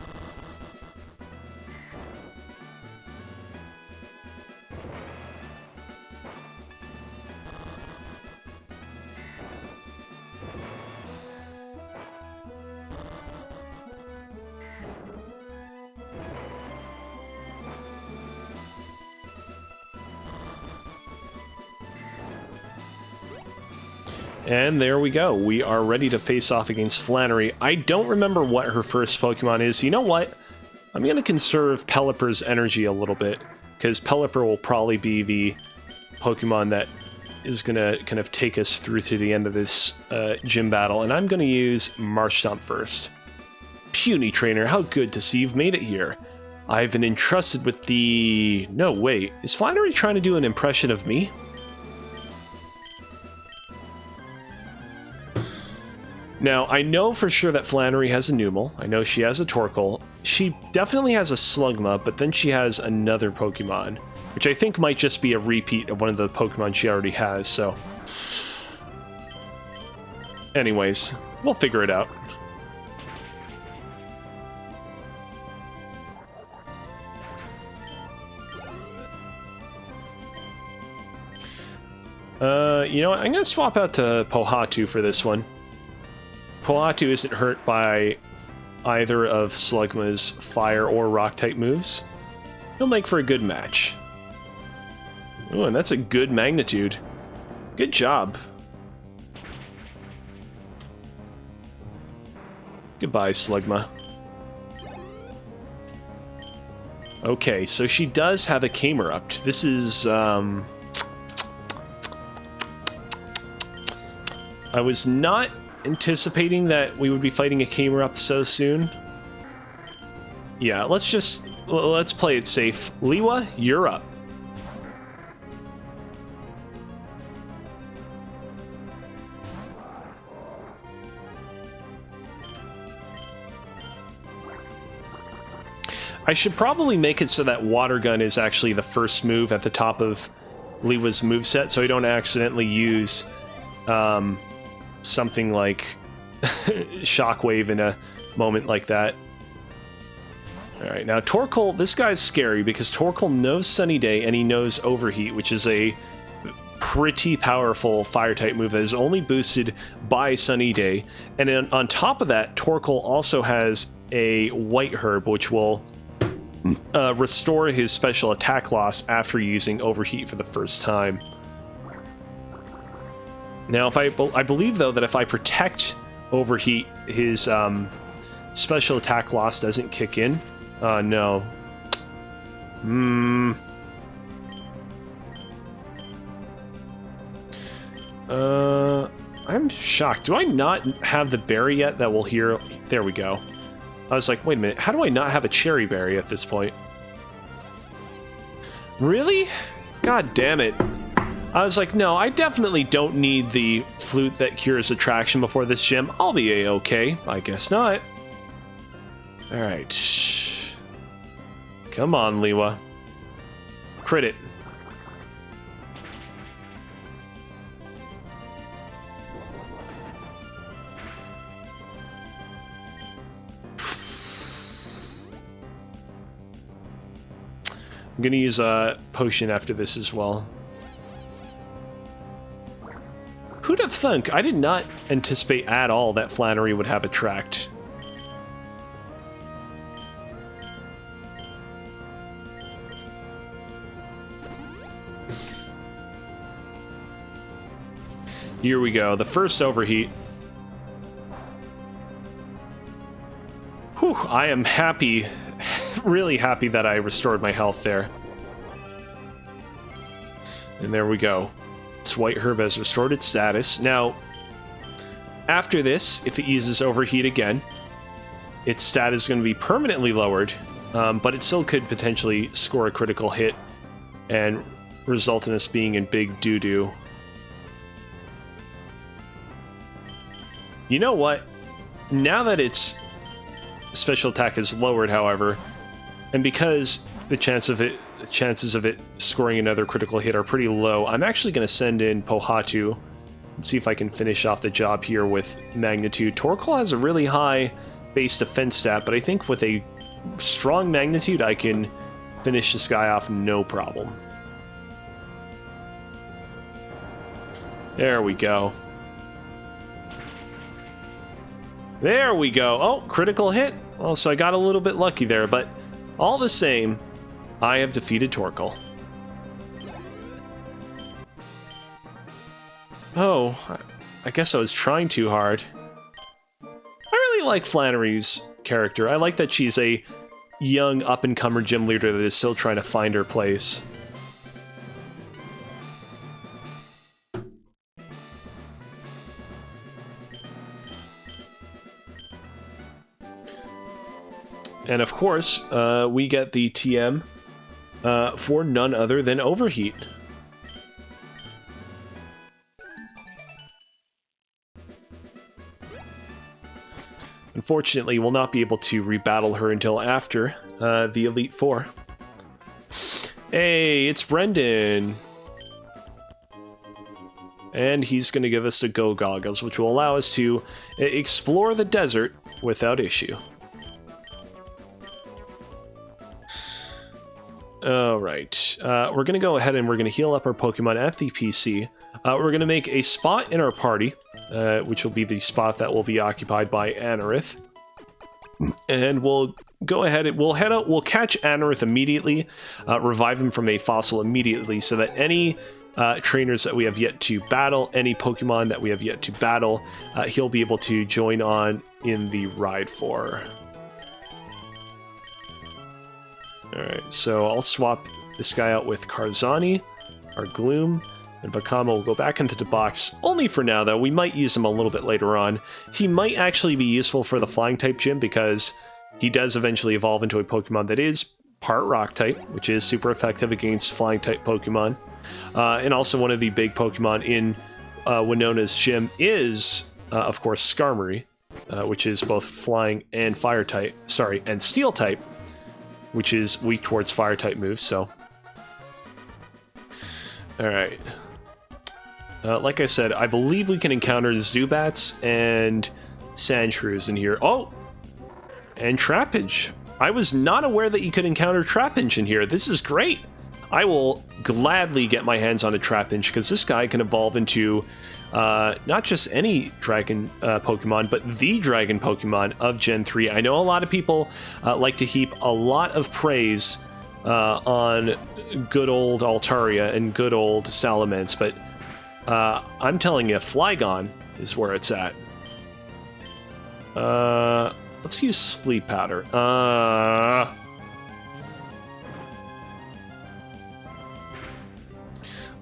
And there we go. We are ready to face off against Flannery. I don't remember what her first Pokemon is. You know what? I'm going to conserve Pelipper's energy a little bit, because Pelipper will probably be the Pokemon that is going to kind of take us through to the end of this gym battle. And I'm going to use Marshtomp first. Puny Trainer, how good to see you've made it here. I've been entrusted with the... No, wait. Is Flannery trying to do an impression of me? Now, I know for sure that Flannery has a Numel. I know she has a Torkoal. She definitely has a Slugma, but then she has another Pokemon, which I think might just be a repeat of one of the Pokemon she already has, so... Anyways, we'll figure it out. You know what? I'm gonna swap out to Pohatu for this one. Pohatu isn't hurt by either of Slugma's fire or rock type moves. He'll make for a good match. Oh, and that's a good magnitude. Good job. Goodbye, Slugma. Okay, so she does have a Camerupt. This is, I was not anticipating that we would be fighting a Camerupt so soon. Yeah, let's play it safe. Liwa, you're up. I should probably make it so that Water Gun is actually the first move at the top of Liwa's moveset, so I don't accidentally use something like Shockwave in a moment like that. Alright, now Torkoal, this guy's scary because Torkoal knows Sunny Day and he knows Overheat, which is a pretty powerful fire-type move that is only boosted by Sunny Day. And then on top of that, Torkoal also has a White Herb, which will restore his special attack loss after using Overheat for the first time. Now, if I believe, though, that if I protect Overheat, his special attack loss doesn't kick in. No. I'm shocked. Do I not have the berry yet that will heal? There we go. I was like, wait a minute, how do I not have a cherry berry at this point? Really? God damn it. I was like, no, I definitely don't need the flute that cures attraction before this gym. I'll be a-okay. I guess not. Alright. Come on, Liwa. crit it. I'm gonna use a potion after this as well. Who'd have thunk? I did not anticipate at all that Flannery would have attract. Here we go, the first overheat. Whew, I am happy, really happy that I restored my health there. And there we go. This white herb has restored its status. Now, after this, if it uses overheat again, its status is going to be permanently lowered, but it still could potentially score a critical hit and result in us being in big doo-doo. You know what? Now that its special attack is lowered, however, and because the chances of it scoring another critical hit are pretty low, I'm actually going to send in Pohatu and see if I can finish off the job here with Magnitude. Torkoal has a really high base defense stat, but I think with a strong Magnitude, I can finish this guy off no problem. There we go. There we go. Oh, critical hit. Well, so I got a little bit lucky there, but all the same, I have defeated Torkoal. Oh, I guess I was trying too hard. I really like Flannery's character. I like that she's a young, up-and-comer gym leader that is still trying to find her place. And of course, we get the TM for none other than Overheat. Unfortunately, we'll not be able to rebattle her until after the Elite Four. Hey, it's Brendan! And he's going to give us the Go Goggles, which will allow us to explore the desert without issue. Alright, we're going to go ahead and we're going to heal up our Pokemon at the PC. We're going to make a spot in our party, which will be the spot that will be occupied by Anorith. And we'll go ahead and we'll head out, we'll catch Anorith immediately, revive him from a fossil immediately, so that any trainers that we have yet to battle, any Pokemon that we have yet to battle, he'll be able to join on in the ride for. Alright, so I'll swap this guy out with Karzani, our Gloom, and Vakama will go back into the box, only for now though. We might use him a little bit later on. He might actually be useful for the Flying type gym because he does eventually evolve into a Pokemon that is part Rock type, which is super effective against Flying type Pokemon. And also one of the big Pokemon in Winona's gym is, of course, Skarmory, which is both Flying and Fire type, sorry, and Steel type, which is weak towards fire type moves, so. Alright. Like I said, I believe we can encounter Zubats and Sandshrews in here. Oh! And Trapinch. I was not aware that you could encounter Trapinch in here. This is great! I will gladly get my hands on a Trapinch, because this guy can evolve into not just any dragon Pokemon, but the dragon Pokemon of Gen 3. I know a lot of people like to heap a lot of praise on good old Altaria and good old Salamence, but I'm telling you, Flygon is where it's at. Let's use Sleep Powder.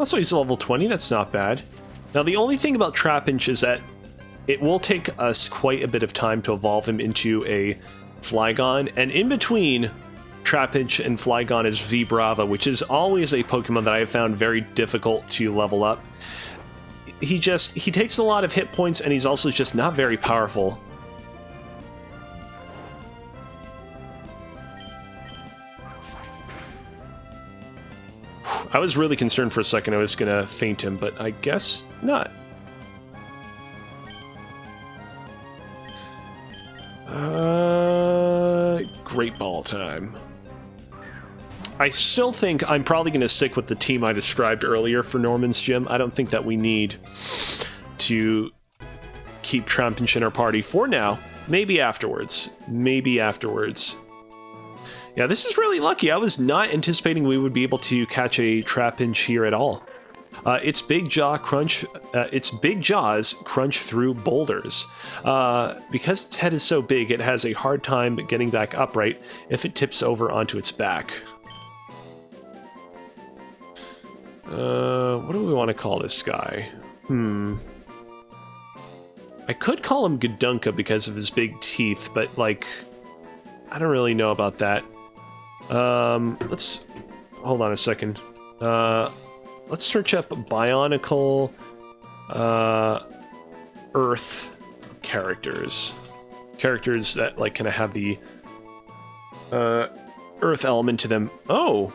Also, he's level 20, that's not bad. Now, the only thing about Trapinch is that it will take us quite a bit of time to evolve him into a Flygon, and in between Trapinch and Flygon is Vibrava, which is always a Pokemon that I have found very difficult to level up. He takes a lot of hit points, and he's also just not very powerful. I was really concerned for a second I was gonna feint him, but I guess not. Great ball time. I still think I'm probably going to stick with the team I described earlier for Norman's gym. I don't think that we need to keep Trapinch in our party for now. Maybe afterwards. Maybe afterwards. Yeah, this is really lucky. I was not anticipating we would be able to catch a Trapinch here at all. Its big jaws crunch through boulders. Because its head is so big, it has a hard time getting back upright if it tips over onto its back. What do we want to call this guy? I could call him Gadunka because of his big teeth, but, like, I don't really know about that. Let's... Hold on a second. Let's search up Bionicle Earth characters. Characters that, like, kind of have the Earth element to them. Oh!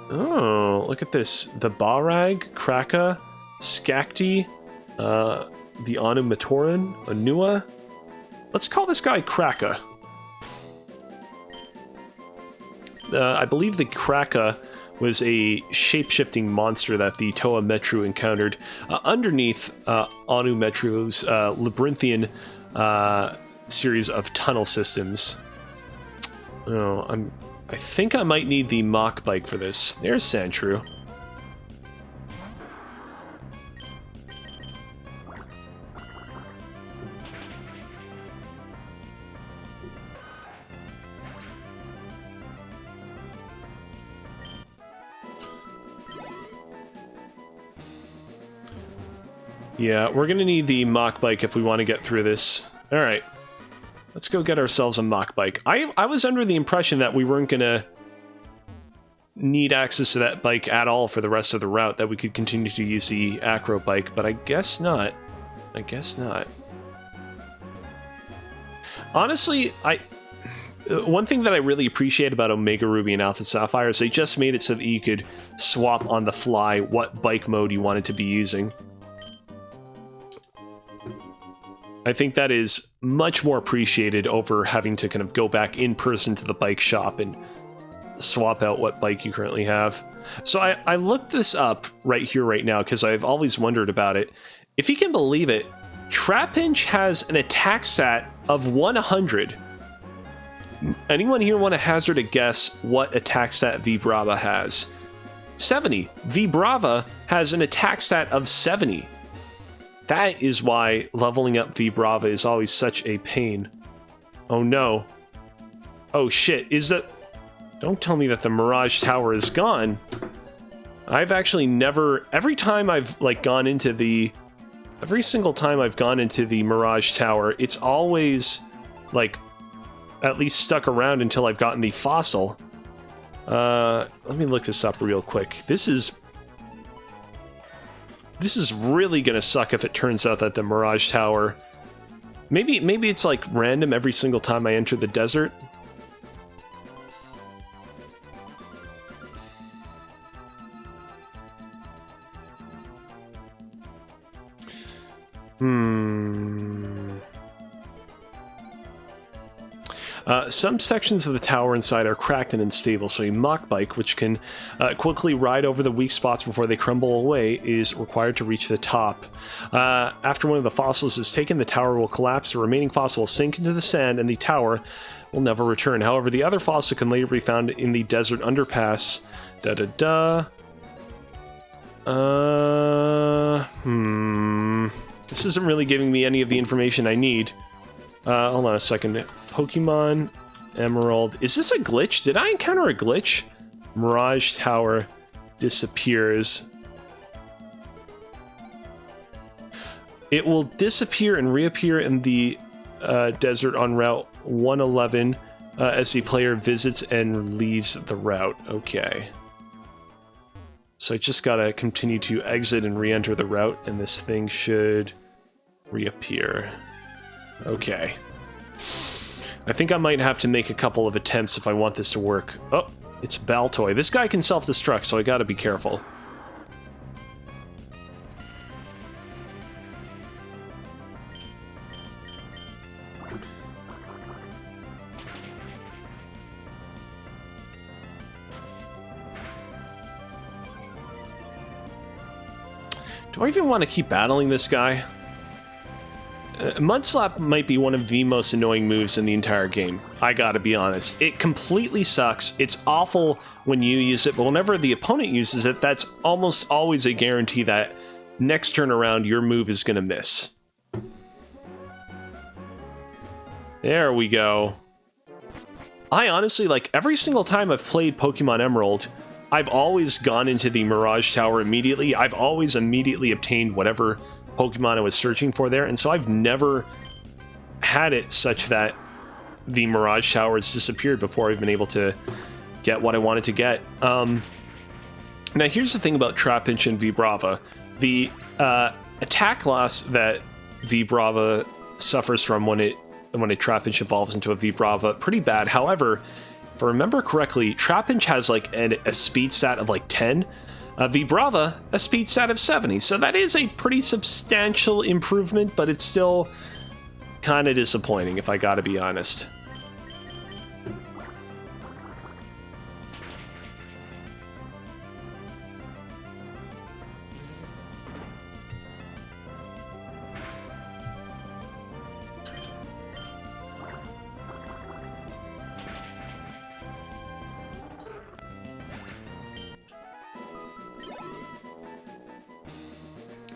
Oh, look at this. The Barag, Kraka, Skakti, the Onumatoran, Onua. Let's call this guy Kraka. I believe the Kraka was a shape-shifting monster that the Toa Metru encountered underneath Anu Metru's labyrinthian series of tunnel systems. Oh, I think I might need the Mach Bike for this. There's Sandshrew. Yeah, we're gonna need the Mach Bike if we want to get through this. Alright. Let's go get ourselves a Mach Bike. I was under the impression that we weren't gonna need access to that bike at all for the rest of the route, that we could continue to use the Acro Bike, but I guess not. I guess not. Honestly, one thing that I really appreciate about Omega Ruby and Alpha Sapphire is they just made it so that you could swap on the fly what bike mode you wanted to be using. I think that is much more appreciated over having to kind of go back in person to the bike shop and swap out what bike you currently have. So I looked this up right here, right now, because I've always wondered about it. If you can believe it, Trapinch has an attack stat of 100. Anyone here want to hazard a guess what attack stat Vibrava has? 70. Vibrava has an attack stat of 70. That is why leveling up Vibrava is always such a pain. Oh no. Oh shit, is that... Don't tell me that the Mirage Tower is gone. I've actually never... Every time I've, like, gone into the... Every single time I've gone into the Mirage Tower, it's always, like, at least stuck around until I've gotten the fossil. Let me look this up real quick. This is really gonna suck if it turns out that the Mirage Tower... Maybe it's like random every single time I enter the desert. Some sections of the tower inside are cracked and unstable, so a Mach Bike, which can quickly ride over the weak spots before they crumble away, is required to reach the top. After one of the fossils is taken, the tower will collapse, the remaining fossil will sink into the sand, and the tower will never return. However, the other fossil can later be found in the desert underpass. This isn't really giving me any of the information I need. Hold on a second. Pokemon Emerald. Is this a glitch? Did I encounter a glitch? Mirage Tower disappears. It will disappear and reappear in the desert on Route 111 as the player visits and leaves the route. Okay. So I just gotta continue to exit and re-enter the route, and this thing should reappear. Okay. I think I might have to make a couple of attempts if I want this to work. Oh, It's Baltoy. This guy can self-destruct, so I gotta be careful. Do I even want to keep battling this guy? Mudslap might be one of the most annoying moves in the entire game. I gotta be honest. It completely sucks. It's awful when you use it, but whenever the opponent uses it, that's almost always a guarantee that next turn around your move is gonna miss. There we go. I honestly, like, every single time I've played Pokemon Emerald, I've always gone into the Mirage Tower immediately. I've always immediately obtained whatever Pokemon I was searching for there, and so I've never had it such that the Mirage Tower has disappeared before I've been able to get what I wanted to get. Now here's the thing about Trapinch and Vibrava. The attack loss that Vibrava suffers from when a Trapinch evolves into a Vibrava, pretty bad. However, if I remember correctly, Trapinch has like a speed stat of like 10. Vibrava, a speed stat of 70, so that is a pretty substantial improvement, but it's still kind of disappointing, if I gotta be honest.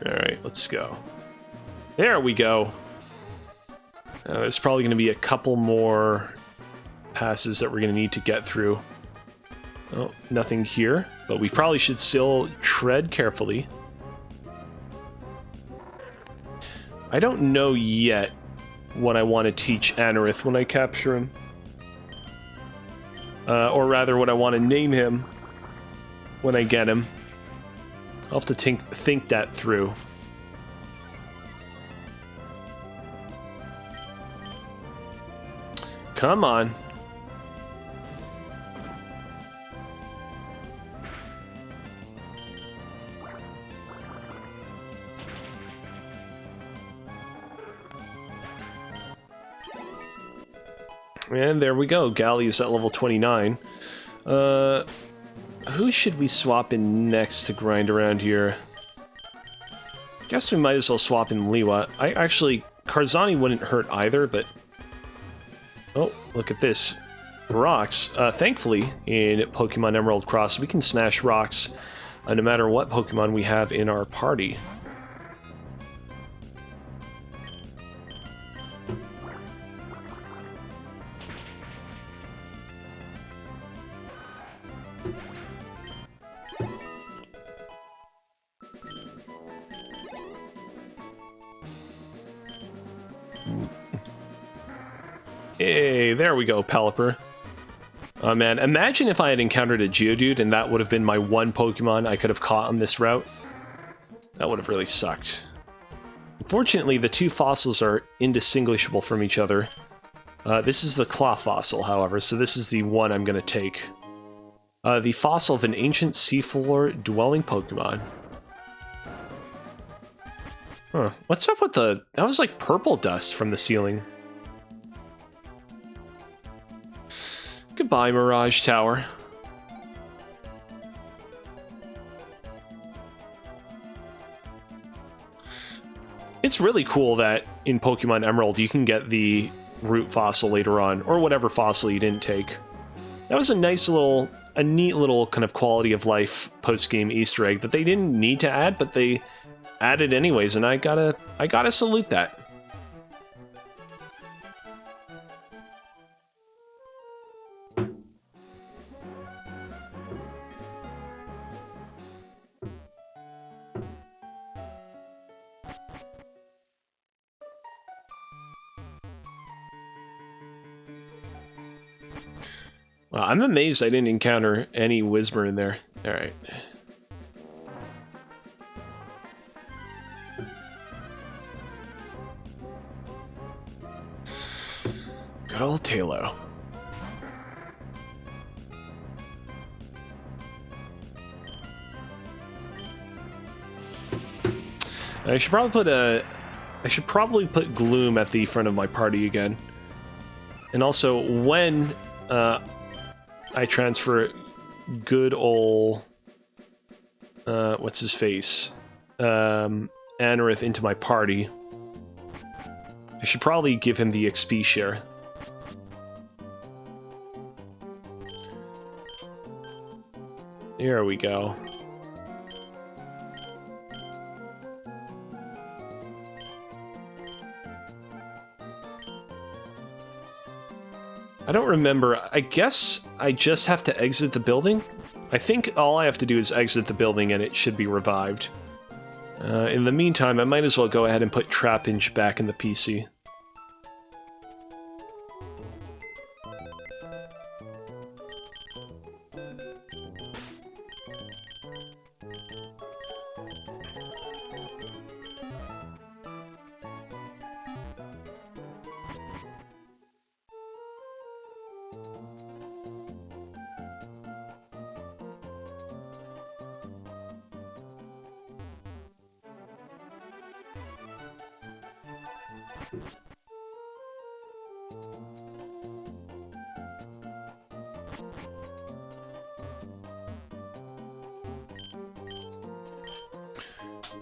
Alright, let's go. There we go. There's probably going to be a couple more passes that we're going to need to get through. Oh, nothing here, but we probably should still tread carefully. I don't know yet what I want to teach Anorith when I capture him. Or rather, what I want to name him when I get him. I'll have to think that through. Come on. And there we go. Gally is at level 29. Who should we swap in next to grind around here? Guess we might as well swap in Liwa. Karzani wouldn't hurt either, but... Oh, look at this. Rocks. Thankfully, in Pokemon Emerald Cross, we can smash rocks no matter what Pokemon we have in our party. Hey, there we go, Pelipper. Oh man, imagine if I had encountered a Geodude and that would have been my one Pokemon I could have caught on this route. That would have really sucked. Unfortunately, the two fossils are indistinguishable from each other. This is the Claw fossil, however, so this is the one I'm going to take. The fossil of an ancient seafloor dwelling Pokemon. Huh, what's up with the... That was like purple dust from the ceiling. Goodbye, Mirage Tower. It's really cool that in Pokemon Emerald you can get the root fossil later on, or whatever fossil you didn't take. That was a neat little kind of quality of life post-game Easter egg that they didn't need to add, but they added anyways, and I gotta salute that. Wow, I'm amazed I didn't encounter any Whismur in there. Alright. Good old Tailo. I should probably put Gloom at the front of my party again. And also, when I transfer good ol' what's his face? Anorith into my party, I should probably give him the XP share. There we go. I don't remember. I guess I just have to exit the building? I think all I have to do is exit the building and it should be revived. In the meantime, I might as well go ahead and put Trapinch back in the PC.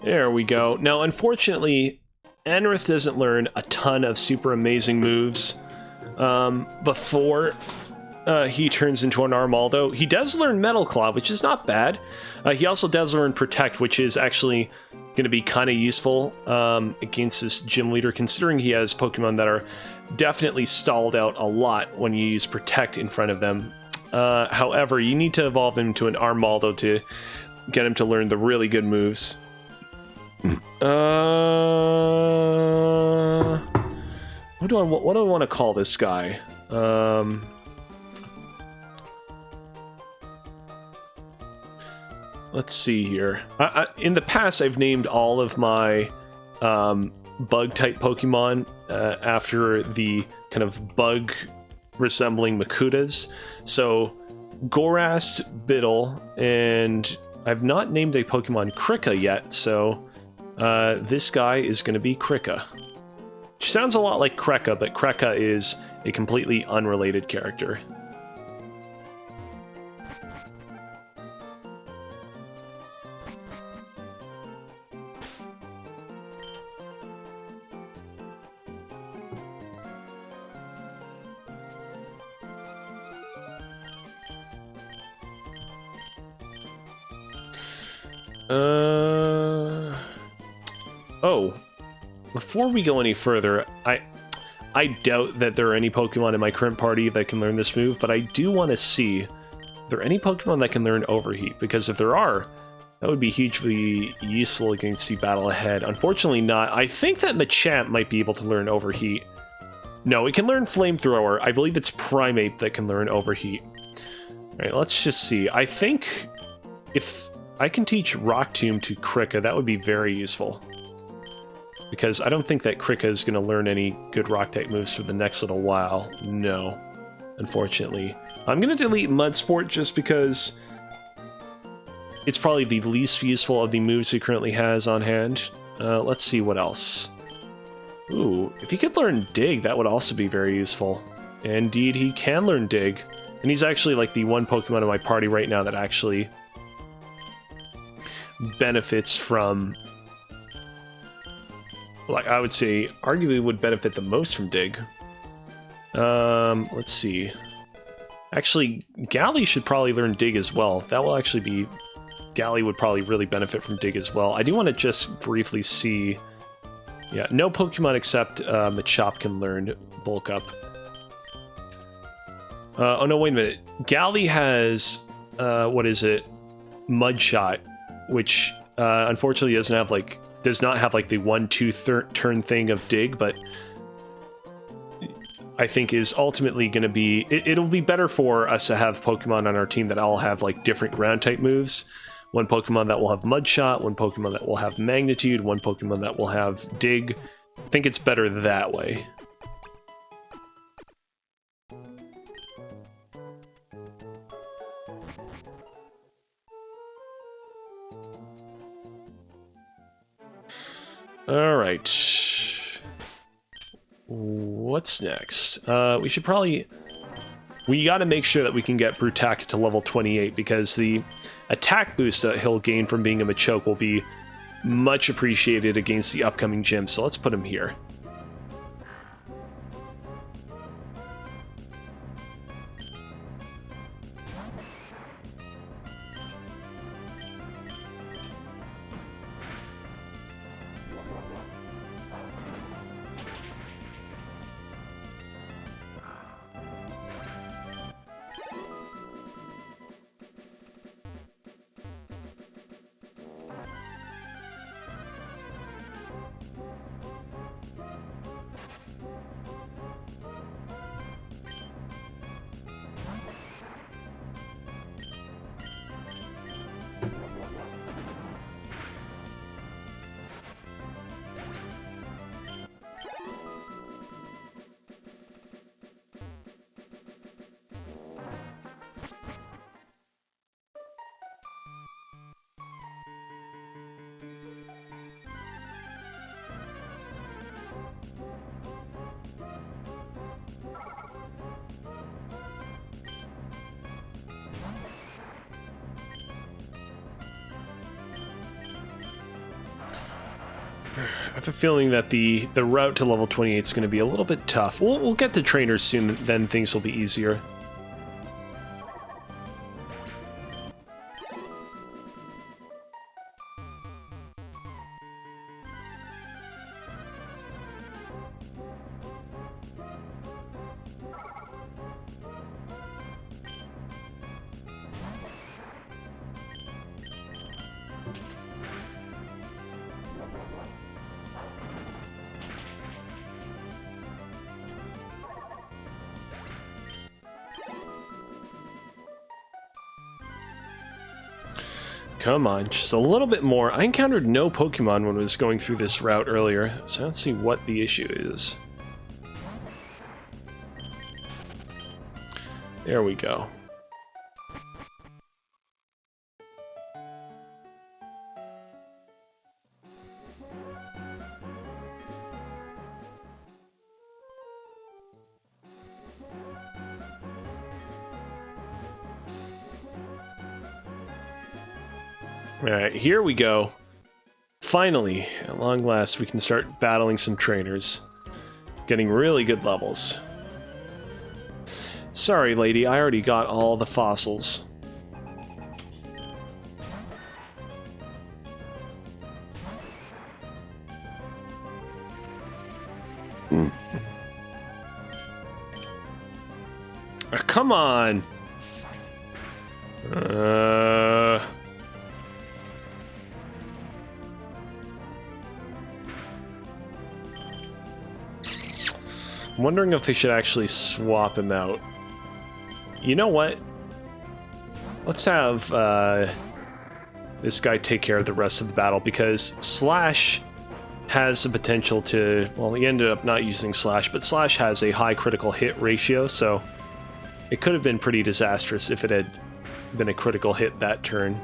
There we go. Now, unfortunately, Anorith doesn't learn a ton of super amazing moves before he turns into an Armaldo. He does learn Metal Claw, which is not bad. He also does learn Protect, which is actually going to be kind of useful against this gym leader, considering he has Pokemon that are definitely stalled out a lot when you use Protect in front of them. However, you need to evolve him to an Armaldo to get him to learn the really good moves. What do I want to call this guy? Let's see here. In the past, I've named all of my bug-type Pokemon after the kind of bug-resembling Makutas. So, Gorast, Biddle, and I've not named a Pokemon Krika yet, so this guy is going to be Krika. Which sounds a lot like Kreka, but Kreka is a completely unrelated character. Oh, before we go any further, I doubt that there are any Pokemon in my current party that can learn this move, but I do want to see if there are any Pokemon that can learn Overheat, because if there are, that would be hugely useful against the battle ahead. Unfortunately not. I think that Machamp might be able to learn Overheat. No, it can learn Flamethrower. I believe it's Primeape that can learn Overheat. Alright, let's just see. I think if I can teach Rock Tomb to Krika, that would be very useful. Because I don't think that Krika is going to learn any good Rock-type moves for the next little while. No, unfortunately. I'm going to delete Mudsport just because it's probably the least useful of the moves he currently has on hand. Let's see what else. Ooh, if he could learn Dig, that would also be very useful. Indeed, he can learn Dig. And he's actually like the one Pokemon in my party right now that actually benefits from... like, I would say, arguably would benefit the most from Dig. Let's see. Actually, Gally should probably learn Dig as well. That will actually be... Gally would probably really benefit from Dig as well. I do want to just briefly see... Yeah, no Pokemon except Machop can learn Bulk Up. Oh no, wait a minute. Gally has... what is it? Mudshot, which unfortunately doesn't have, like... does not have like the 1-2 turn thing of Dig, but I think is ultimately going to be... It'll be better for us to have Pokemon on our team that all have like different ground type moves. One Pokemon that will have Mudshot, one Pokemon that will have Magnitude, one Pokemon that will have Dig. I think it's better that way. Alright. What's next? We should probably... We gotta make sure that we can get Brutak to level 28, because the attack boost that he'll gain from being a Machoke will be much appreciated against the upcoming gym, so let's put him here. I have a feeling that the route to level 28 is going to be a little bit tough. We'll get the trainers soon, then things will be easier. Come on, just a little bit more. I encountered no Pokemon when I was going through this route earlier, so I don't see what the issue is. There we go. Alright, here we go. Finally, at long last, we can start battling some trainers. Getting really good levels. Sorry, lady, I already got all the fossils. Come on! I'm wondering if they should actually swap him out. You know what? Let's have this guy take care of the rest of the battle, because Slash has the potential to... Well, he ended up not using Slash, but Slash has a high critical hit ratio, so it could have been pretty disastrous if it had been a critical hit that turn.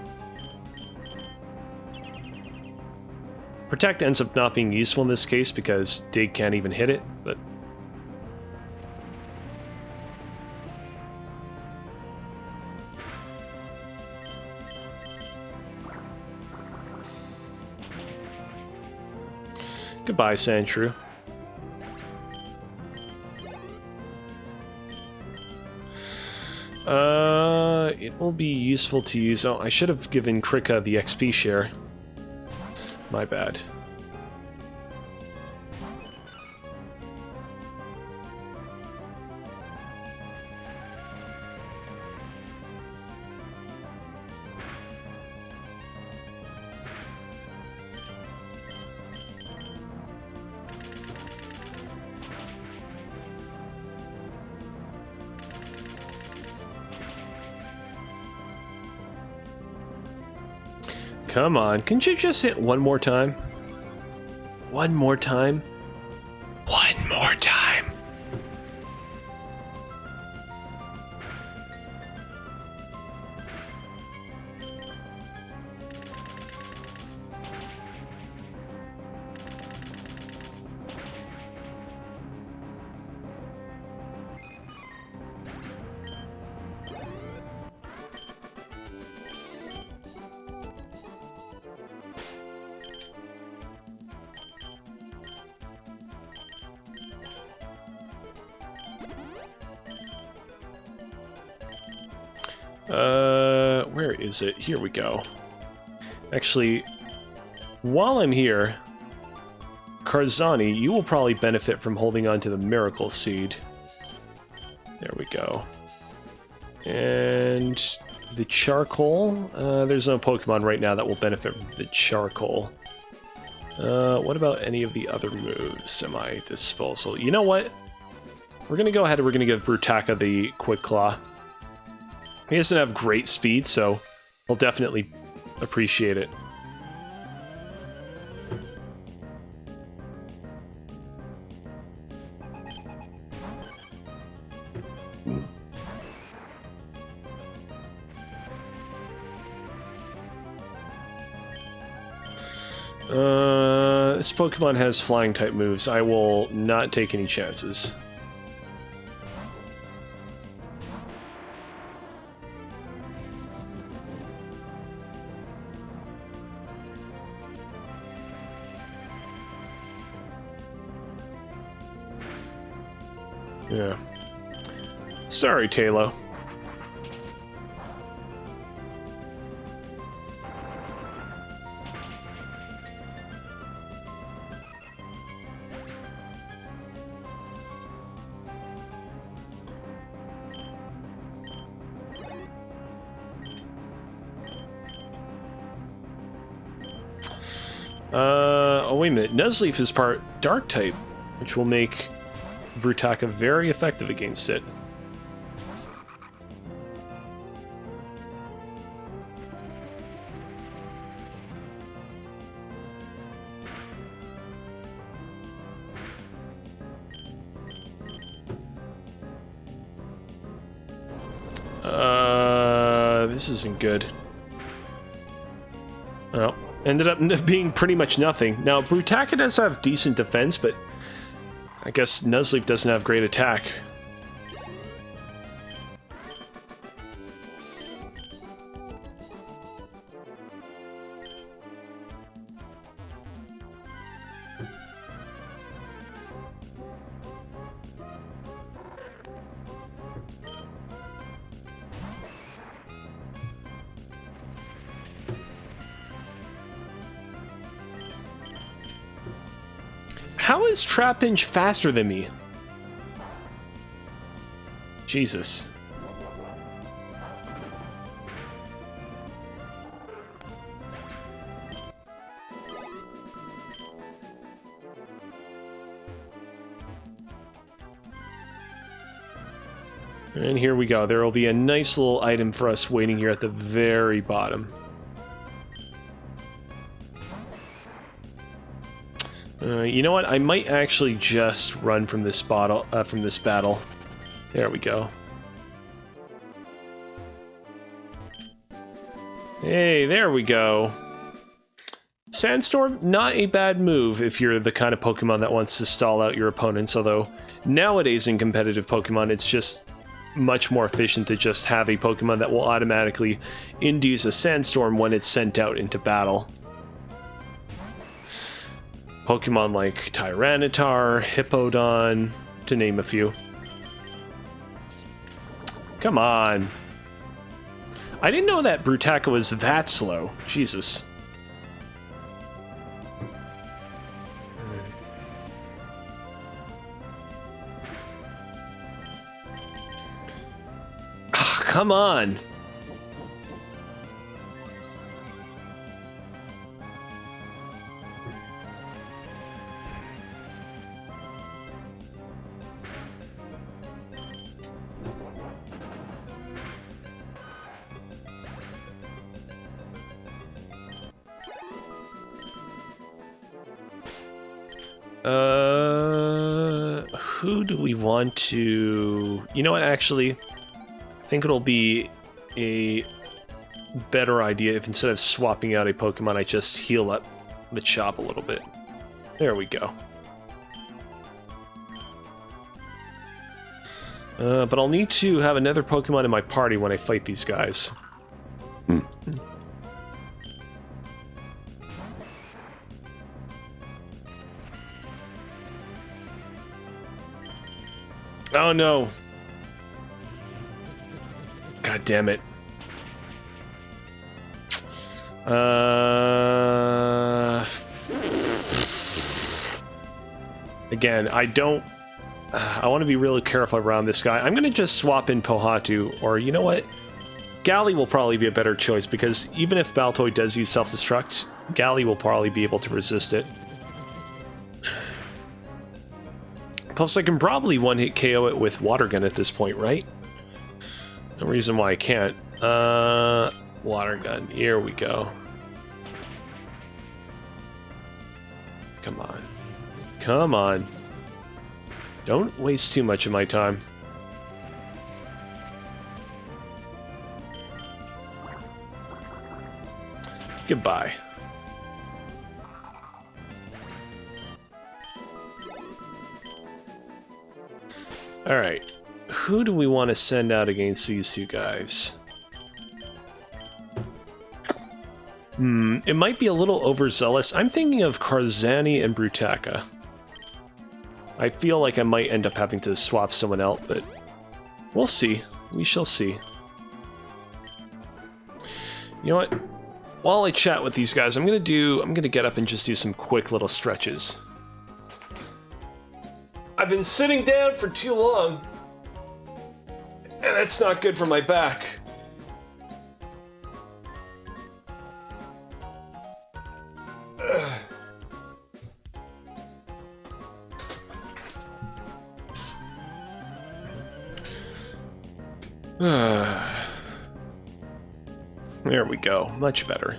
Protect ends up not being useful in this case because Dig can't even hit it, but... Goodbye, Sandshrew. It will be useful to use... Oh, I should have given Krika the XP share. My bad. Come on, couldn't you just hit one more time? One more time? One more time! Where is it? Here we go. Actually, while I'm here, Karzani, you will probably benefit from holding on to the Miracle Seed. There we go. And the Charcoal. There's no Pokemon right now that will benefit from the Charcoal. What about any of the other moves at my disposal? You know what? We're going to go ahead and we're going to give Brutaka the Quick Claw. He doesn't have great speed, so I'll definitely appreciate it. This Pokemon has flying type moves. I will not take any chances. Yeah. Sorry, Talo. Oh, wait a minute. Nuzleaf is part Dark type, which will make Brutaka very effective against it. This isn't good. Oh. Ended up being pretty much nothing. Now, Brutaka does have decent defense, but I guess Nuzleaf doesn't have great attack. How is Trapinch faster than me? Jesus. And here we go. There will be a nice little item for us waiting here at the very bottom. You know what? I might actually just run from this battle. There we go. Hey, there we go. Sandstorm, not a bad move if you're the kind of Pokemon that wants to stall out your opponents, although nowadays in competitive Pokemon, it's just much more efficient to just have a Pokemon that will automatically induce a Sandstorm when it's sent out into battle. Pokemon like Tyranitar, Hippowdon, to name a few. Come on. I didn't know that Brutaka was that slow. Jesus. Oh, come on. Who do we want to... You know what, actually, I think it'll be a better idea if instead of swapping out a Pokemon, I just heal up the shop a little bit. There we go. But I'll need to have another Pokemon in my party when I fight these guys. Oh no. God damn it. Again, I don't... I want to be really careful around this guy. I'm going to just swap in Pohatu, or you know what? Galley will probably be a better choice, because even if Baltoy does use self-destruct, Galley will probably be able to resist it. Plus, I can probably one-hit KO it with Water Gun at this point, right? No reason why I can't. Water Gun. Here we go. Come on. Come on. Don't waste too much of my time. Goodbye. Alright. Who do we want to send out against these two guys? It might be a little overzealous. I'm thinking of Karzani and Brutaka. I feel like I might end up having to swap someone out, but we'll see. We shall see. You know what? While I chat with these guys, I'm gonna get up and just do some quick little stretches. I've been sitting down for too long, and that's not good for my back. There we go. Much better.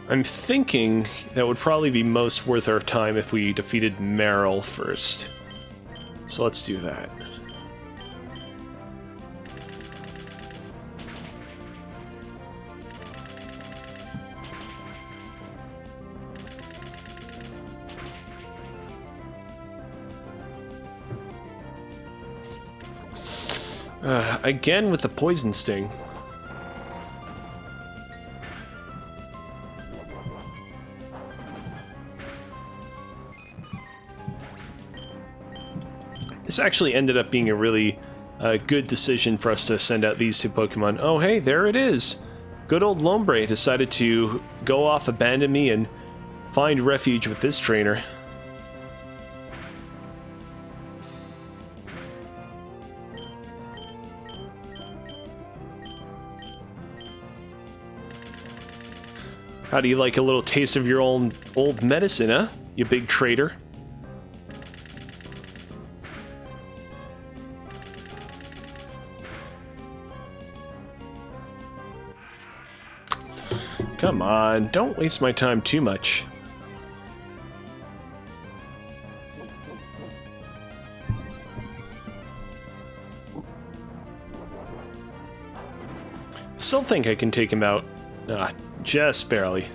I'm thinking that would probably be most worth our time if we defeated Meryl first. So let's do that. Again with the poison sting. This actually ended up being a really good decision for us to send out these two Pokemon. Oh hey, there it is! Good old Lombre decided to go off, abandon me, and find refuge with this trainer. How do you like a little taste of your own old medicine, huh? You big traitor. Come on, don't waste my time too much. Still think I can take him out. Just barely.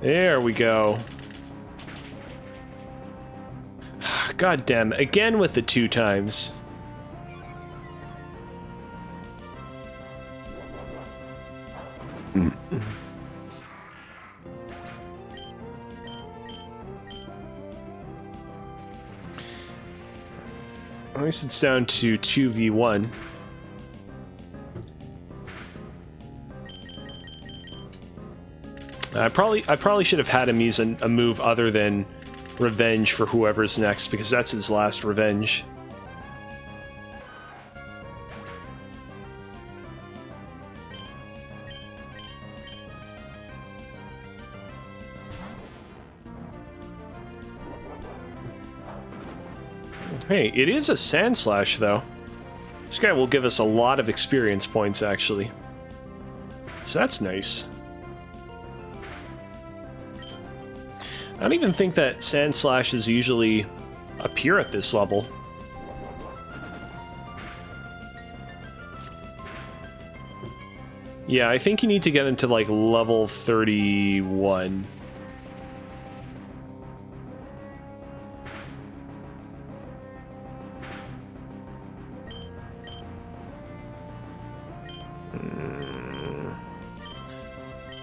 There we go. God damn, again with the 2 times. At least it's down to 2v1. I probably should have had him use a move other than Revenge for whoever's next, because that's his last revenge. Hey, it is a Sand Slash, though. This guy will give us a lot of experience points, actually. So that's nice. I don't even think that Sand Slashes usually appear at this level. Yeah, I think you need to get him to like level 31.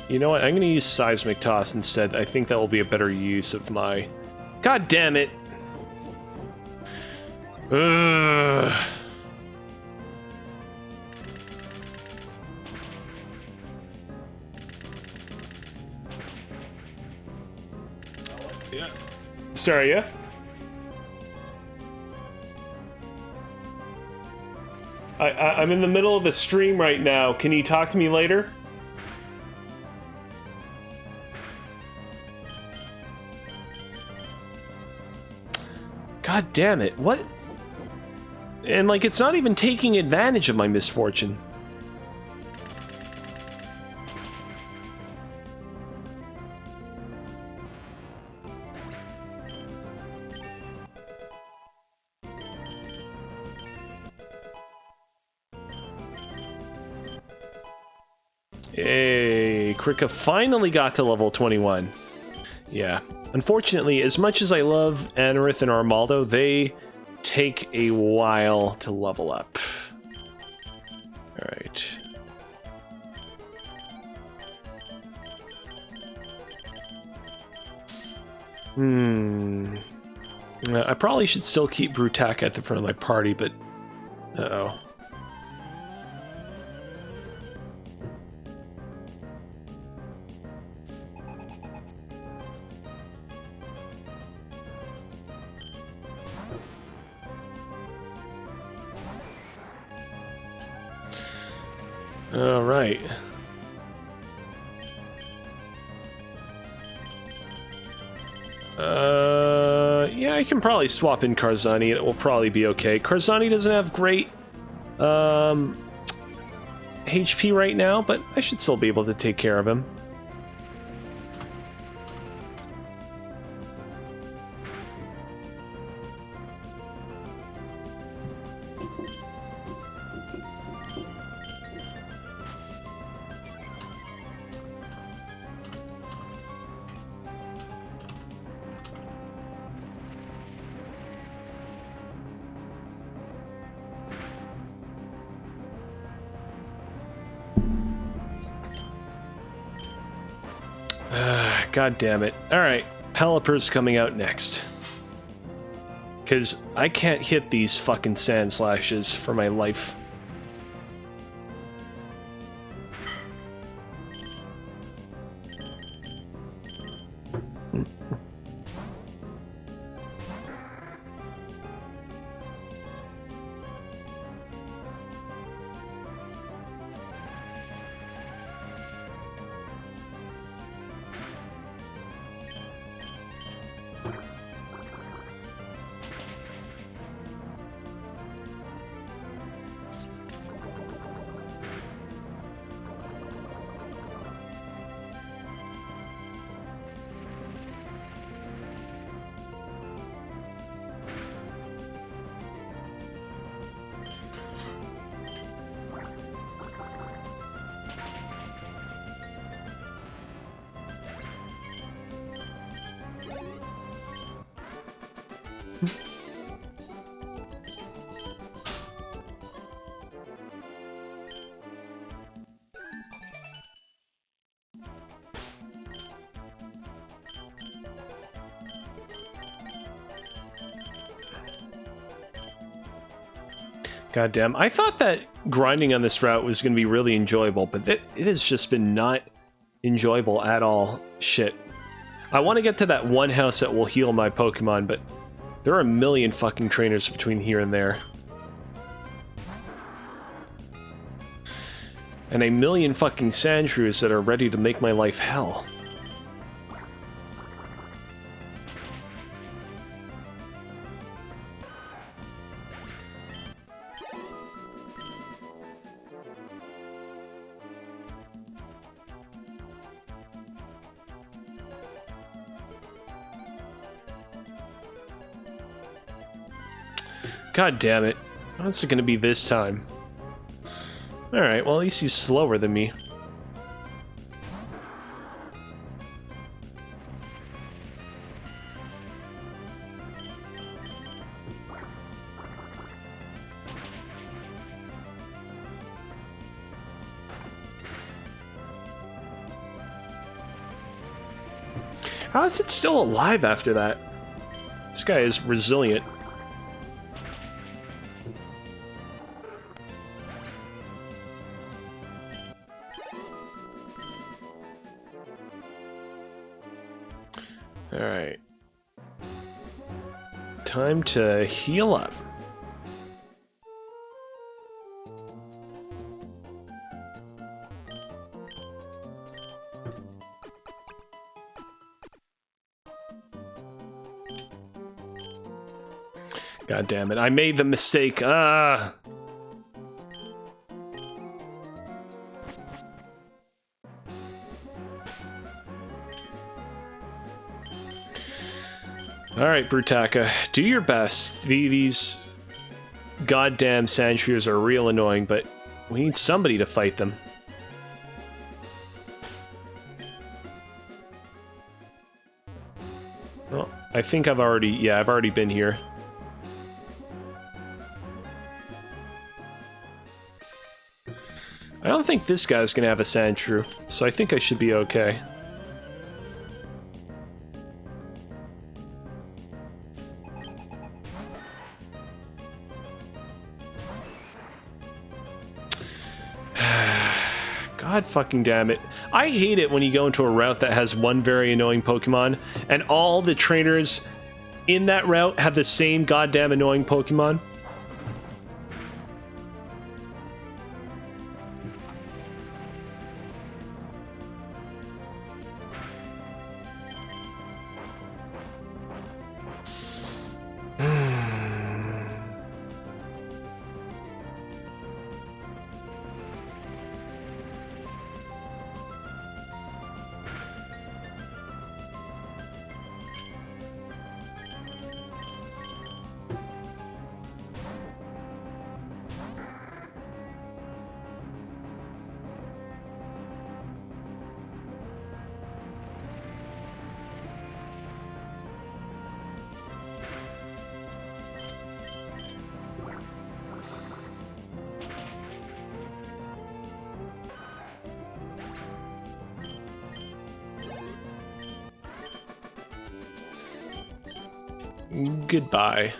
You know what? I'm going to use Seismic Toss instead. I think that will be a better use of my... God damn it! Ugh. Yeah. Sorry, yeah? I'm in the middle of a stream right now. Can you talk to me later? God damn it, what? And like, it's not even taking advantage of my misfortune. Hey, Krika finally got to level 21. Yeah. Unfortunately, as much as I love Anorith and Armaldo, they take a while to level up. Alright. I probably should still keep Brutak at the front of my party, but... Uh-oh. All right. Yeah, I can probably swap in Karzani and it will probably be okay. Karzani doesn't have great HP right now, but I should still be able to take care of him. God damn it. Alright, Pelipper's coming out next. Because I can't hit these fucking sand slashes for my life. Goddamn, I thought that grinding on this route was going to be really enjoyable, but it has just been not enjoyable at all. Shit. I want to get to that one house that will heal my Pokemon, but there are a million fucking trainers between here and there. And a million fucking Sandshrews that are ready to make my life hell. God damn it. What's it gonna be this time? Alright, well at least he's slower than me. How is it still alive after that? This guy is resilient. Alright. Time to heal up. God damn it, I made the mistake. Ah! Alright, Brutaka, do your best. These goddamn Sandshrews are real annoying, but we need somebody to fight them. Well, I think I've already been here. I don't think this guy's gonna have a Sandshrew, so I think I should be okay. God fucking damn it. I hate it when you go into a route that has one very annoying Pokemon, and all the trainers in that route have the same goddamn annoying Pokemon. Goodbye.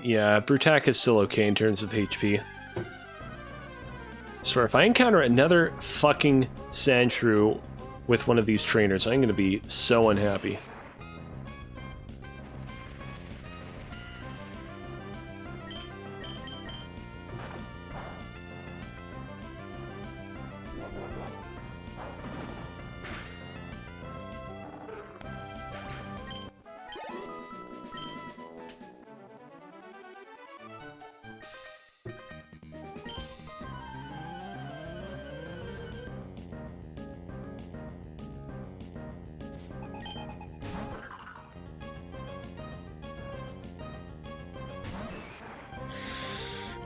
Yeah, Brutak is still okay in terms of HP. I swear, if I encounter another fucking Sandshrew with one of these trainers, I'm gonna be so unhappy.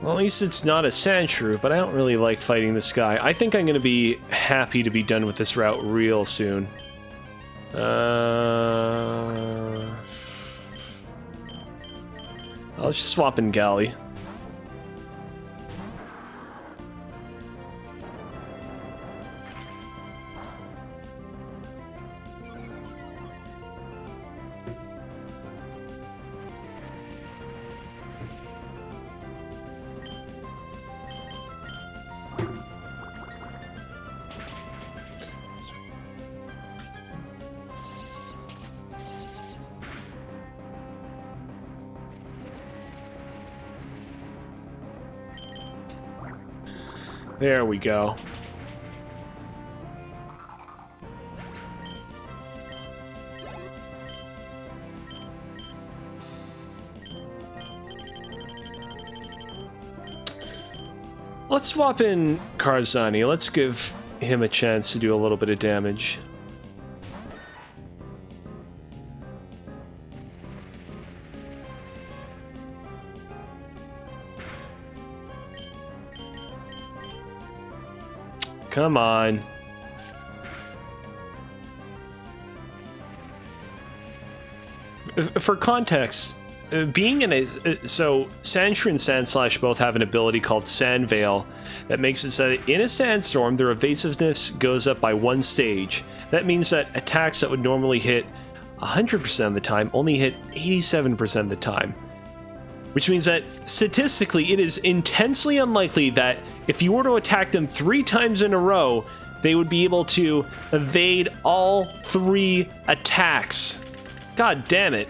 Well, at least it's not a Sandshrew, but I don't really like fighting this guy. I think I'm going to be happy to be done with this route real soon. I'll just swap in Galley. There we go. Let's swap in Karzani. Let's give him a chance to do a little bit of damage. Come on. For context, being in a so Sandshrew and Sandslash both have an ability called Sand Veil that makes it so that in a sandstorm their evasiveness goes up by 1 stage. That means that attacks that would normally hit 100% of the time only hit 87% of the time, which means that statistically it is intensely unlikely that if you were to attack them 3 times in a row, they would be able to evade all 3 attacks. God damn it.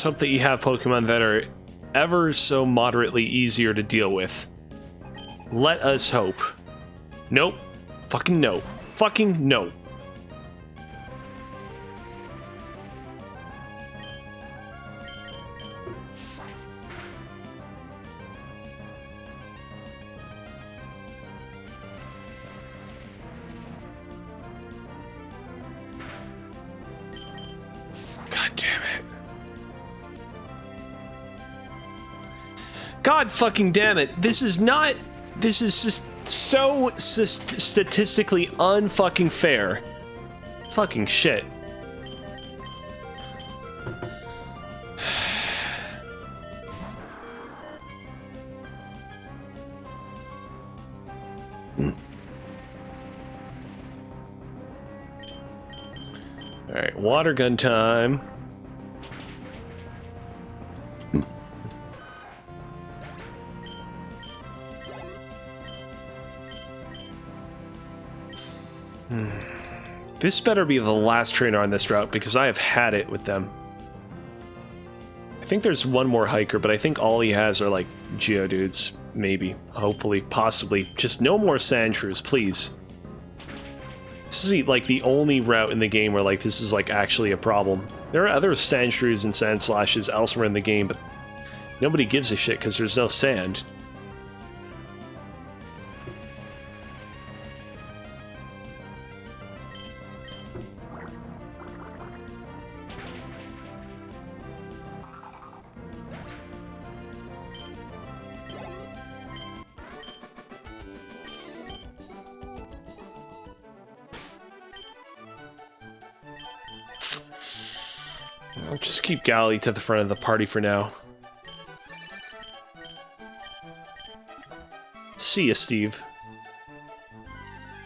Let's hope that you have Pokemon that are ever so moderately easier to deal with. Let us hope. Nope. Fucking no. Fucking no. God fucking damn it. This is just so statistically unfucking fair. Fucking shit. Alright, water gun time. This better be the last trainer on this route, because I have had it with them. I think there's one more hiker, but I think all he has are, like, Geodudes. Maybe. Hopefully. Possibly. Just no more Sandshrews, please. This is, like, the only route in the game where, like, this is, like, actually a problem. There are other Sandshrews and Sandslashes elsewhere in the game, but nobody gives a shit because there's no sand. I'll just keep Gally to the front of the party for now. See ya, Steve.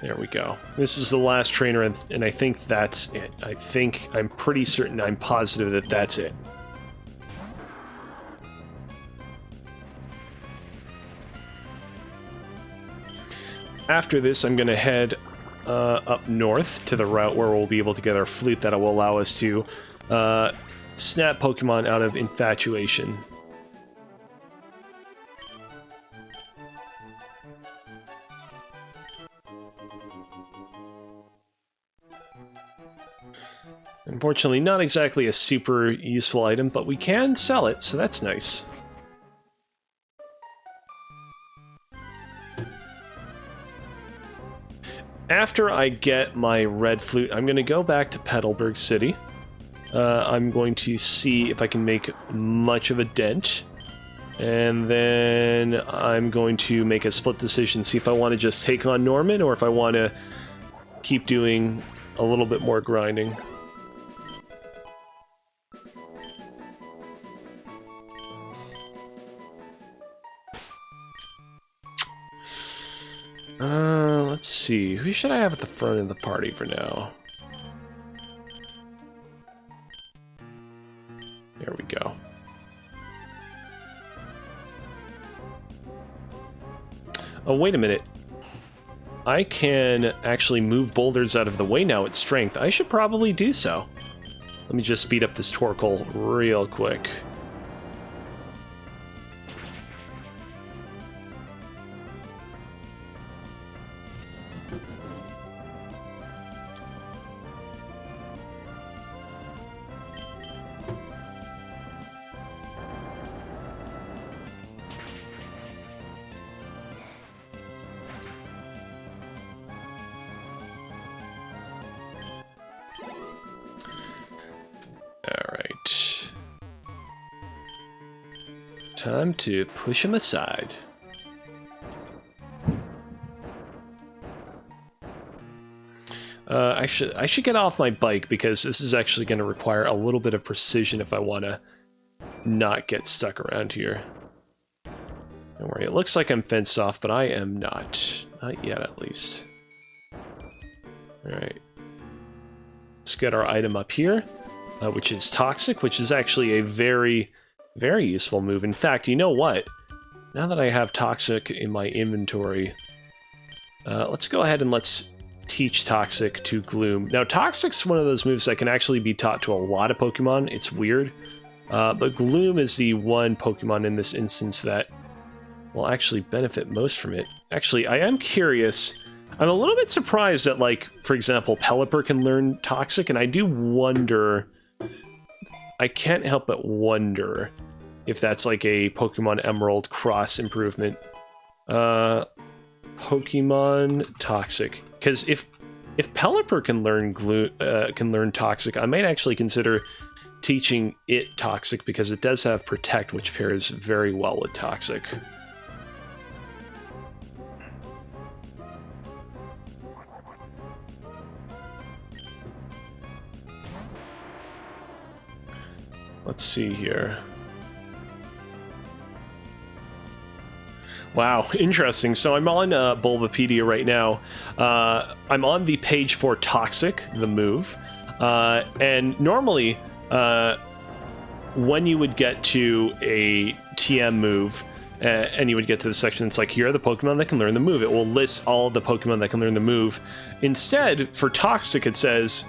There we go. This is the last trainer, and I think that's it. I'm pretty certain, I'm positive that that's it. After this, I'm going to head up north to the route where we'll be able to get our flute that will allow us to snap Pokemon out of infatuation. Unfortunately, not exactly a super useful item, but we can sell it, so that's nice. After I get my red flute, I'm going to go back to Petalburg City. I'm going to see if I can make much of a dent. And then I'm going to make a split decision, see if I want to just take on Norman or if I want to keep doing a little bit more grinding. Let's see. Who should I have at the front of the party for now? There we go. Oh, wait a minute. I can actually move boulders out of the way now at strength. I should probably do so. Let me just speed up this Torkoal real quick. Alright. Time to push him aside. I should get off my bike because this is actually going to require a little bit of precision if I want to not get stuck around here. Don't worry, it looks like I'm fenced off, but I am not. Not yet, at least. Alright. Let's get our item up here. Which is Toxic, which is actually a very, very useful move. In fact, you know what? Now that I have Toxic in my inventory, let's go ahead and let's teach Toxic to Gloom. Now, Toxic's one of those moves that can actually be taught to a lot of Pokemon. It's weird. But Gloom is the one Pokemon in this instance that will actually benefit most from it. Actually, I am curious. I'm a little bit surprised that, like, for example, Pelipper can learn Toxic, and I do wonder... I can't help but wonder if that's like a Pokemon Emerald cross improvement. Pokemon Toxic, because if Pelipper can learn Toxic, I might actually consider teaching it Toxic because it does have Protect, which pairs very well with Toxic. Let's see here. Wow, interesting. So I'm on Bulbapedia right now. I'm on the page for Toxic, the move. And normally, when you would get to a TM move, and you would get to the section that's like, here are the Pokemon that can learn the move. It will list all of the Pokemon that can learn the move. Instead, for Toxic, it says...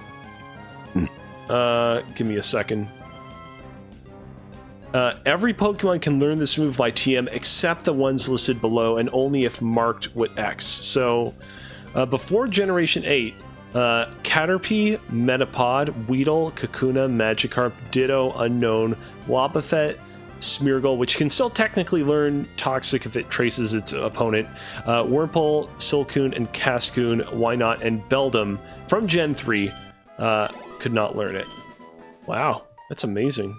give me a second. Every Pokemon can learn this move by TM except the ones listed below and only if marked with X. So, before Generation 8, Caterpie, Metapod, Weedle, Kakuna, Magikarp, Ditto, Unknown, Wobbuffet, Smeargle, which can still technically learn Toxic if it traces its opponent, Wurmple, Silcoon, and Cascoon, Wynot, and Beldum from Gen 3 could not learn it. Wow, that's amazing.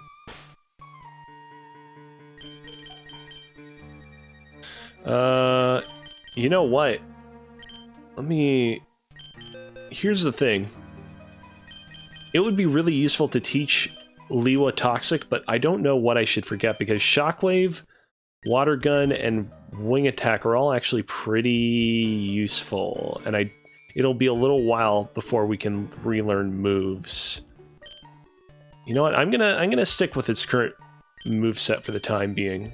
You know what? Here's the thing. It would be really useful to teach Liwa Toxic, but I don't know what I should forget because Shockwave, Water Gun, and Wing Attack are all actually pretty useful, and it'll be a little while before we can relearn moves. You know what? I'm gonna stick with its current moveset for the time being.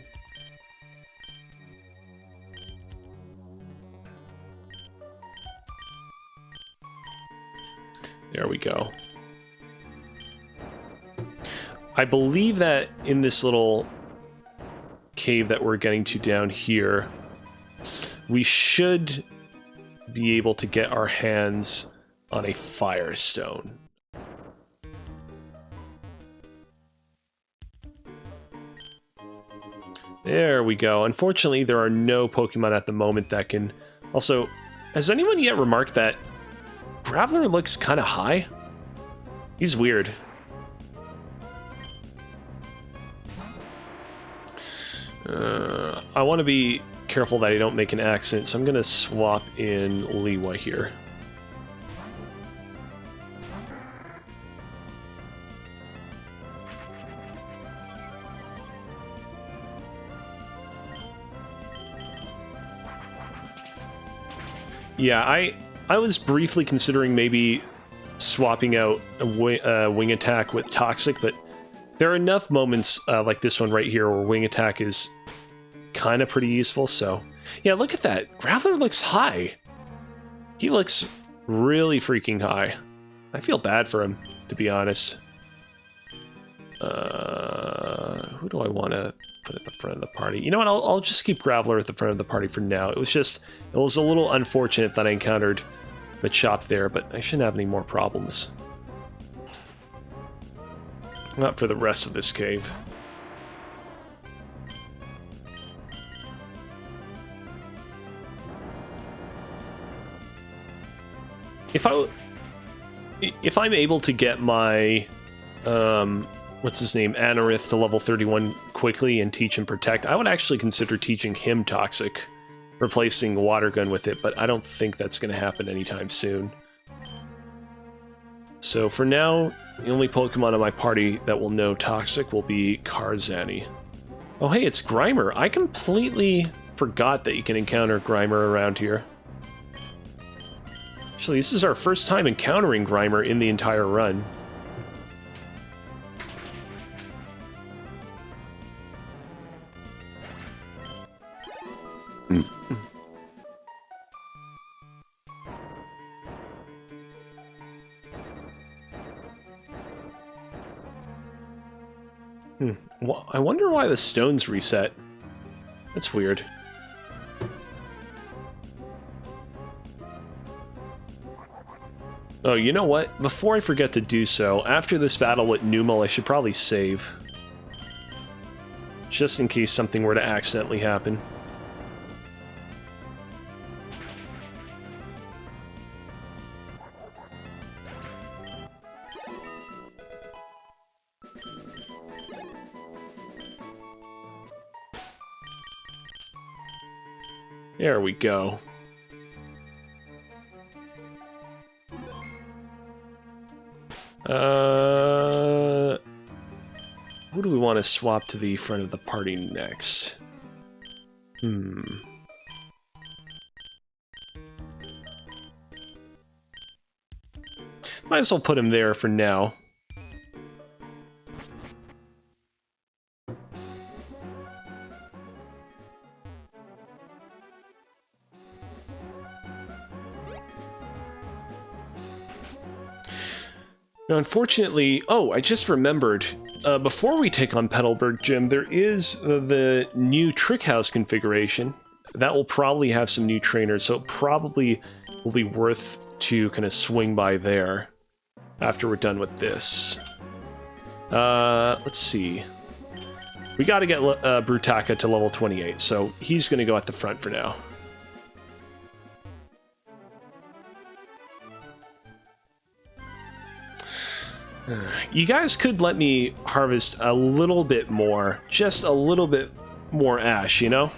There we go. I believe that in this little cave that we're getting to down here, we should be able to get our hands on a Firestone. There we go. Unfortunately, there are no Pokemon at the moment that can... Also, has anyone yet remarked that Graveler looks kind of high? He's weird. I want to be careful that I don't make an accident, so I'm going to swap in Liwa here. Yeah, I was briefly considering maybe swapping out a Wing Attack with Toxic, but there are enough moments like this one right here where Wing Attack is kind of pretty useful, so Yeah, look at that. Graveler looks high. He looks really freaking high. I feel bad for him, to be honest. Who do I want to put at the front of the party? You know what? I'll just keep Graveler at the front of the party for now. It was a little unfortunate that I encountered the chop there, but I shouldn't have any more problems. Not for the rest of this cave. If I'm able to get my what's his name, Anorith, to level 31 quickly and teach him Protect, I would actually consider teaching him Toxic, replacing Water Gun with it, but I don't think that's going to happen anytime soon. So for now, the only Pokemon in my party that will know Toxic will be Karzani. Oh hey, it's Grimer. I completely forgot that you can encounter Grimer around here. Actually, this is our first time encountering Grimer in the entire run. Well, I wonder why the stones reset. That's weird. Oh, you know what? Before I forget to do so, after this battle with Numel, I should probably save. Just in case something were to accidentally happen. There we go. Who do we want to swap to the front of the party next? Might as well put him there for now. Now, unfortunately, oh, I just remembered, before we take on Petalburg Gym, there is the new Trick House configuration. That will probably have some new trainers, so it probably will be worth to kind of swing by there after we're done with this. Let's see. We got to get Brutaka to level 28, so he's going to go at the front for now. You guys could let me harvest a little bit more, just a little bit more ash, you know?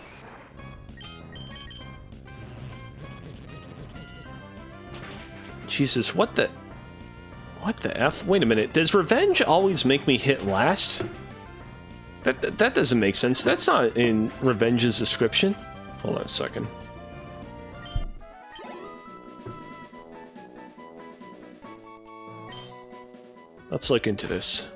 Jesus, what the F? Wait a minute, does Revenge always make me hit last? That doesn't make sense. That's not in Revenge's description. Hold on a second. Let's look into this.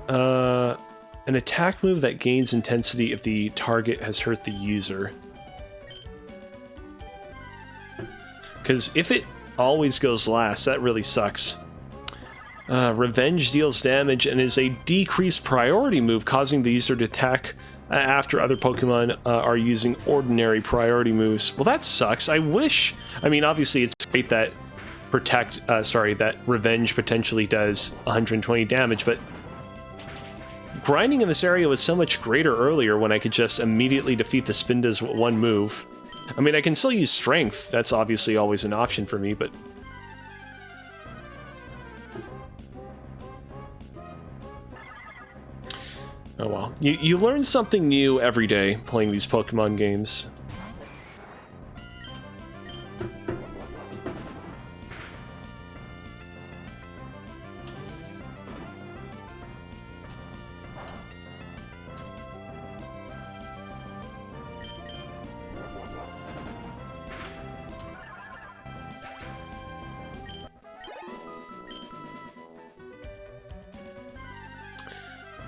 An attack move that gains intensity if the target has hurt the user. Because if it always goes last, that really sucks. Revenge deals damage and is a decreased priority move, causing the user to attack after other Pokemon are using ordinary priority moves. Well, that sucks. I mean, obviously it's great that that Revenge potentially does 120 damage, but grinding in this area was so much greater earlier when I could just immediately defeat the Spindas with one move. I mean, I can still use Strength. That's obviously always an option for me, but... oh well. You learn something new every day playing these Pokemon games.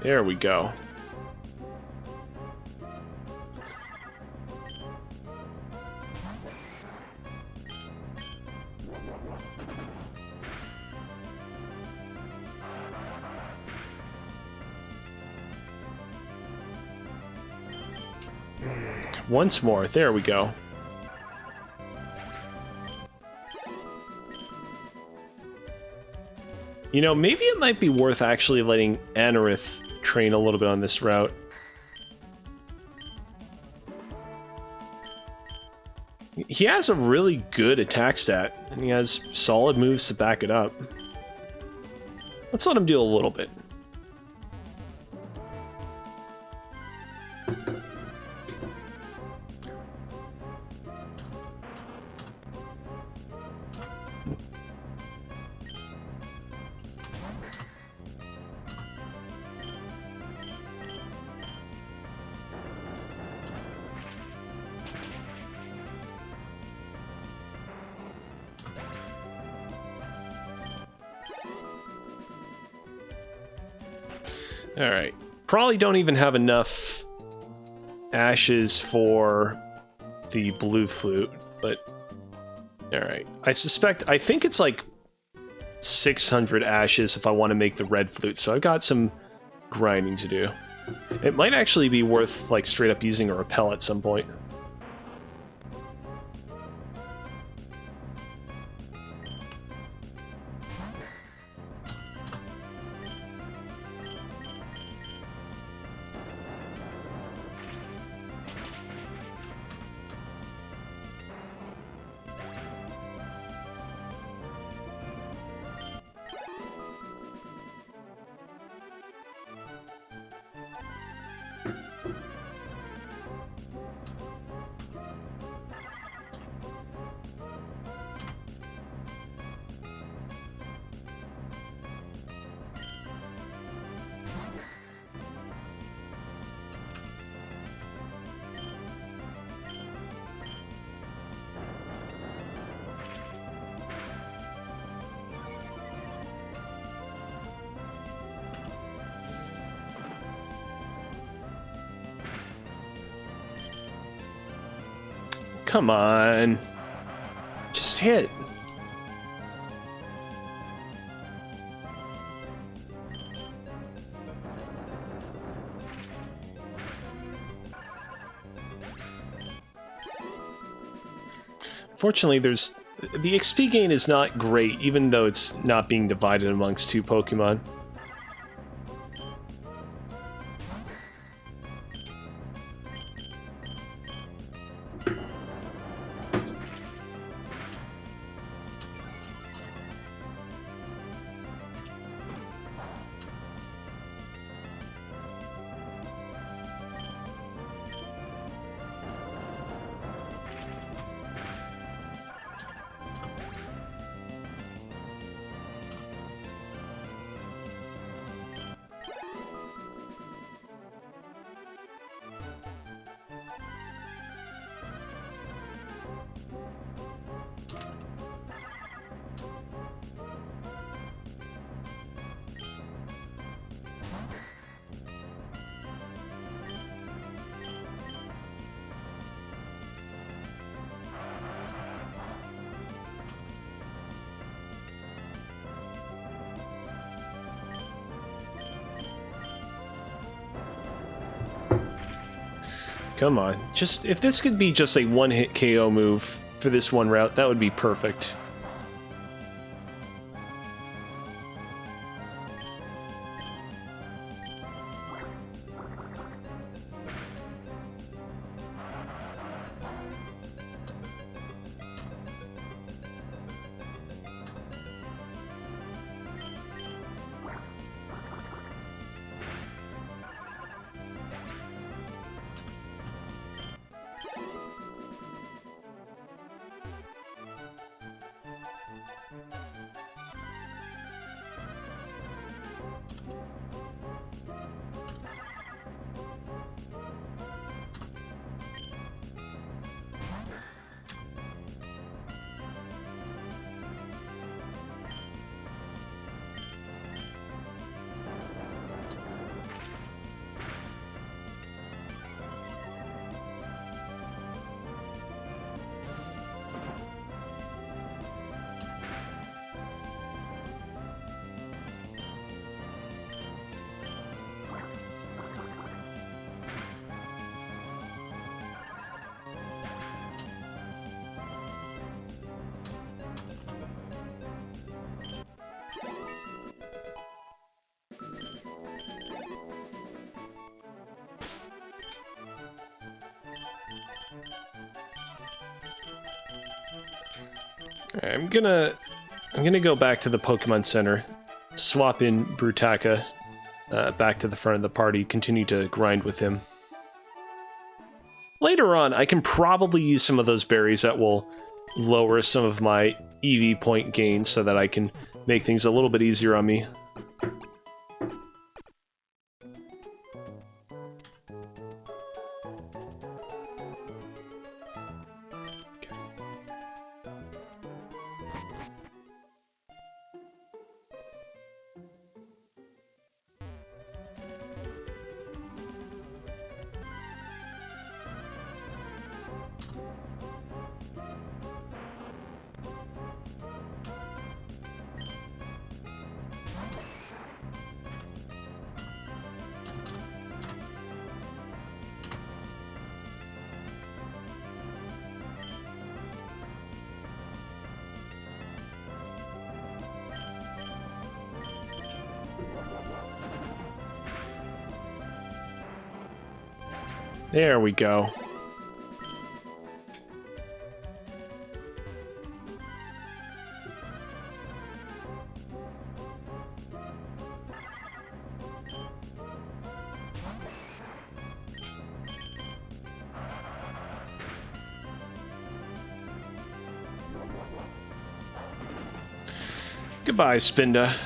There we go. Once more. There we go. You know, maybe it might be worth actually letting Anorith train a little bit on this route. He has a really good attack stat, and he has solid moves to back it up. Let's let him do a little bit. Alright. Probably don't even have enough ashes for the blue flute, but... Alright. I think it's like 600 ashes if I want to make the red flute, so I've got some grinding to do. It might actually be worth, like, straight up using a repel at some point. Come on. Just hit. Fortunately, the XP gain is not great, even though it's not being divided amongst two Pokemon. Come on. Just, if this could be just a one-hit KO move for this one route, that would be perfect. Alright, I'm gonna go back to the Pokemon Center, swap in Brutaka back to the front of the party, continue to grind with him. Later on, I can probably use some of those berries that will lower some of my EV point gain so that I can make things a little bit easier on me. There we go. Goodbye, Spinda.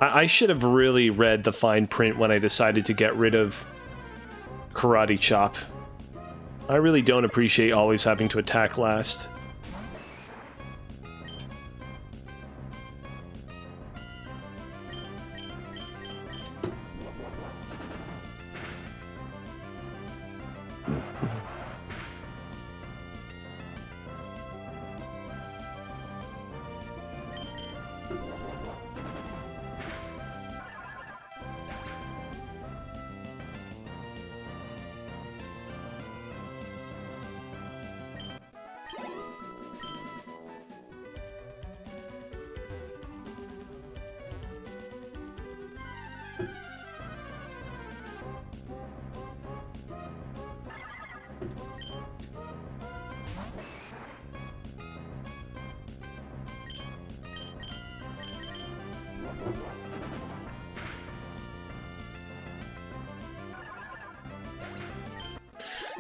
I should have really read the fine print when I decided to get rid of Karate Chop. I really don't appreciate always having to attack last.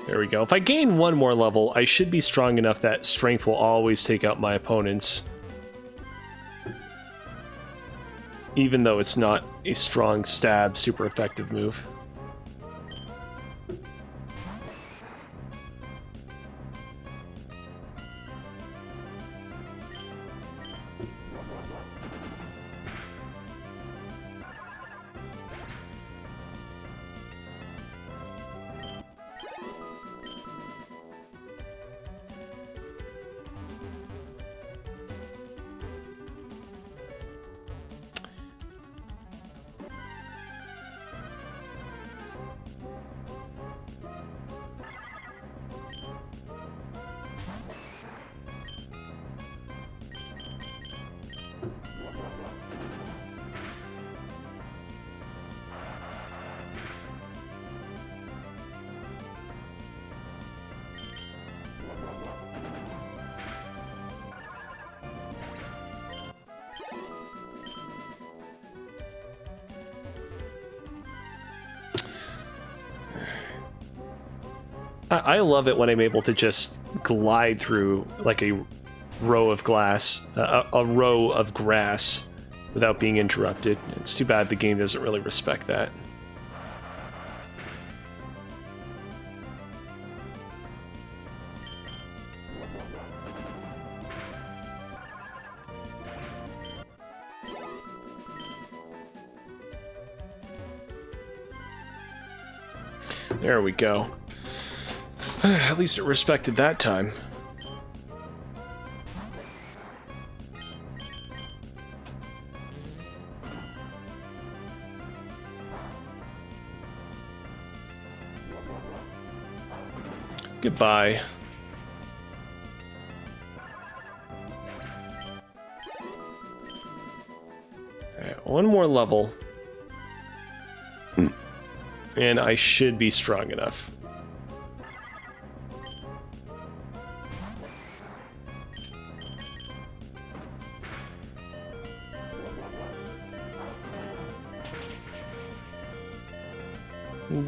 There we go. If I gain one more level, I should be strong enough that strength will always take out my opponents. Even though it's not a strong stab, super effective move. I love it when I'm able to just glide through like a row of glass, a row of grass without being interrupted. It's too bad the game doesn't really respect that. There we go. At least it respected that time. Goodbye. Alright, one more level. And I should be strong enough.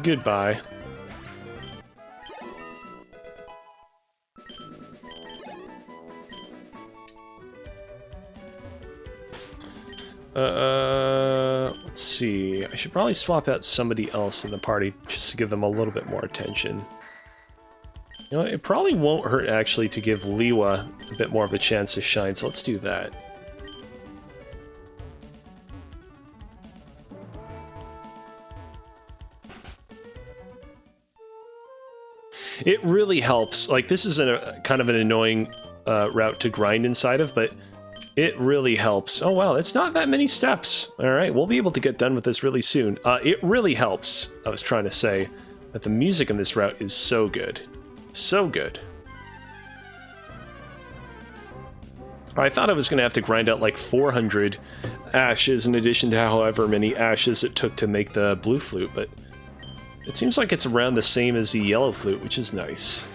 Goodbye. Let's see. I should probably swap out somebody else in the party just to give them a little bit more attention. You know, it probably won't hurt actually to give Liwa a bit more of a chance to shine, so let's do that. It really helps. Like, this is a kind of an annoying route to grind inside of, but it really helps. Oh, wow, it's not that many steps. All right, we'll be able to get done with this really soon. It really helps, I was trying to say, that the music in this route is so good. So good. I thought I was going to have to grind out like 400 ashes in addition to however many ashes it took to make the blue flute, but it seems like it's around the same as the yellow flute, which is nice.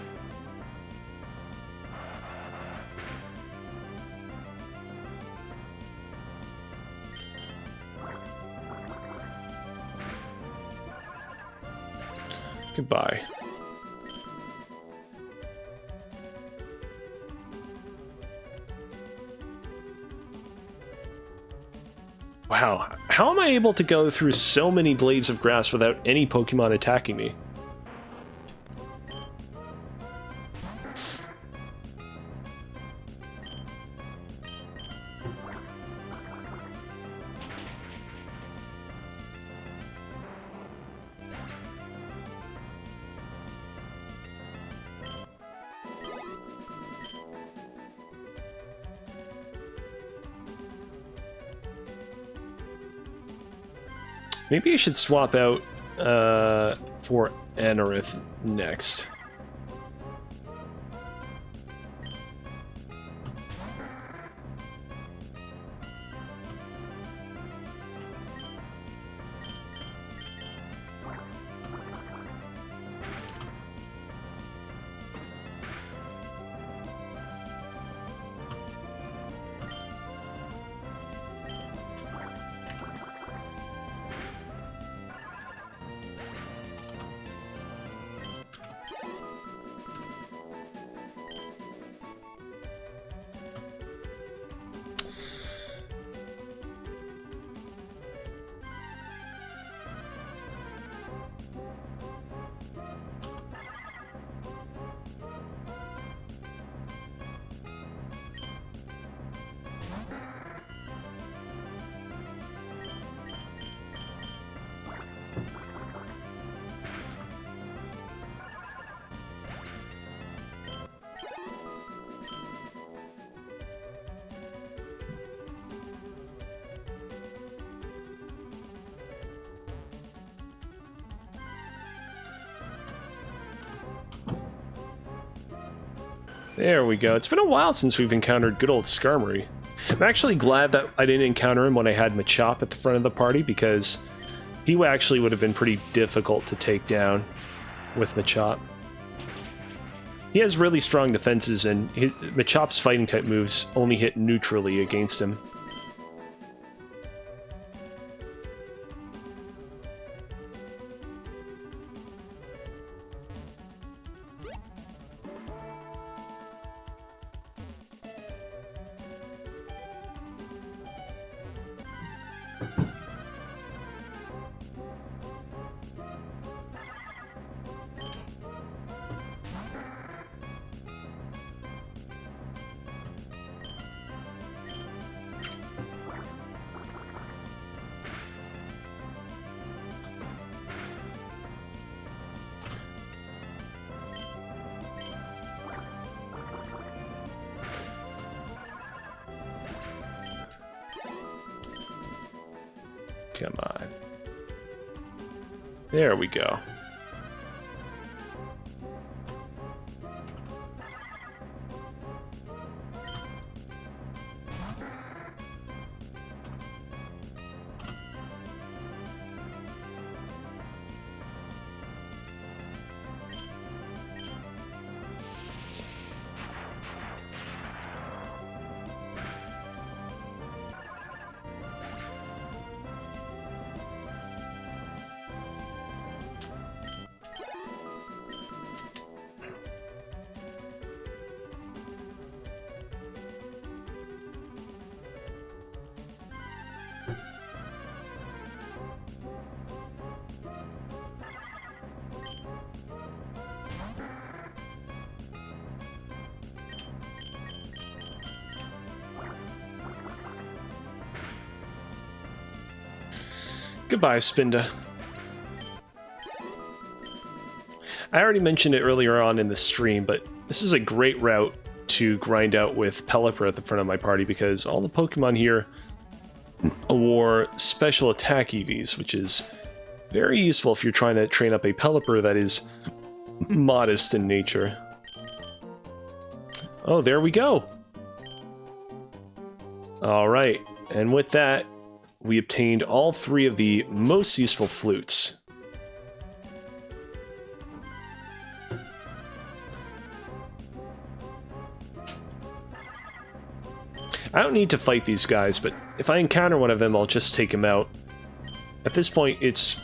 Goodbye. Wow, how am I able to go through so many blades of grass without any Pokemon attacking me? Maybe I should swap out for Anorith next. There we go. It's been a while since we've encountered good old Skarmory. I'm actually glad that I didn't encounter him when I had Machop at the front of the party, because he actually would have been pretty difficult to take down with Machop. He has really strong defenses, and Machop's fighting type moves only hit neutrally against him. Come on. There we go. Goodbye, Spinda. I already mentioned it earlier on in the stream, but this is a great route to grind out with Pelipper at the front of my party because all the Pokemon here wore special attack EVs, which is very useful if you're trying to train up a Pelipper that is modest in nature. Oh, there we go! Alright, and with that, we obtained all 3 of the most useful flutes. I don't need to fight these guys, but if I encounter one of them, I'll just take him out. At this point, it's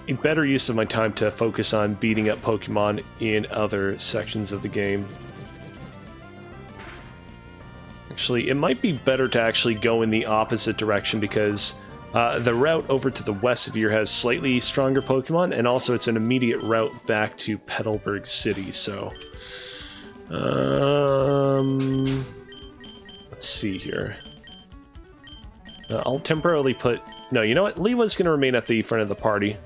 a better use of my time to focus on beating up Pokemon in other sections of the game. Actually, it might be better to actually go in the opposite direction because the route over to the west of here has slightly stronger Pokemon, and also it's an immediate route back to Petalburg City, so... let's see here. I'll temporarily put... No, you know what? Lewa's going to remain at the front of the party.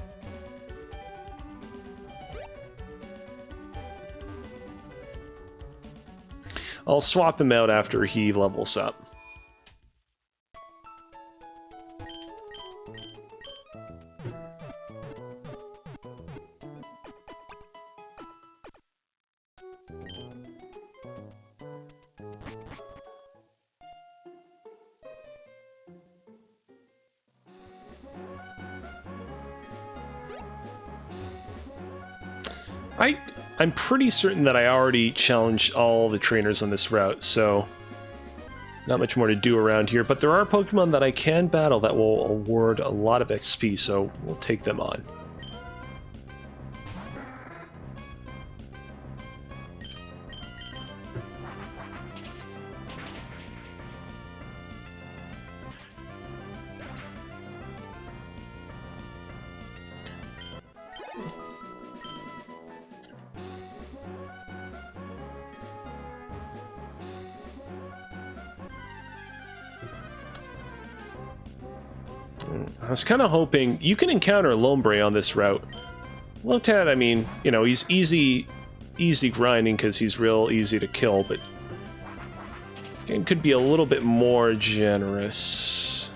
I'll swap him out after he levels up. I'm pretty certain that I already challenged all the trainers on this route, so not much more to do around here, but there are Pokemon that I can battle that will award a lot of XP, so we'll take them on. I was kind of hoping... You can encounter Lombre on this route. Looked at, I mean, you know, he's easy grinding because he's real easy to kill, but... Game could be a little bit more generous.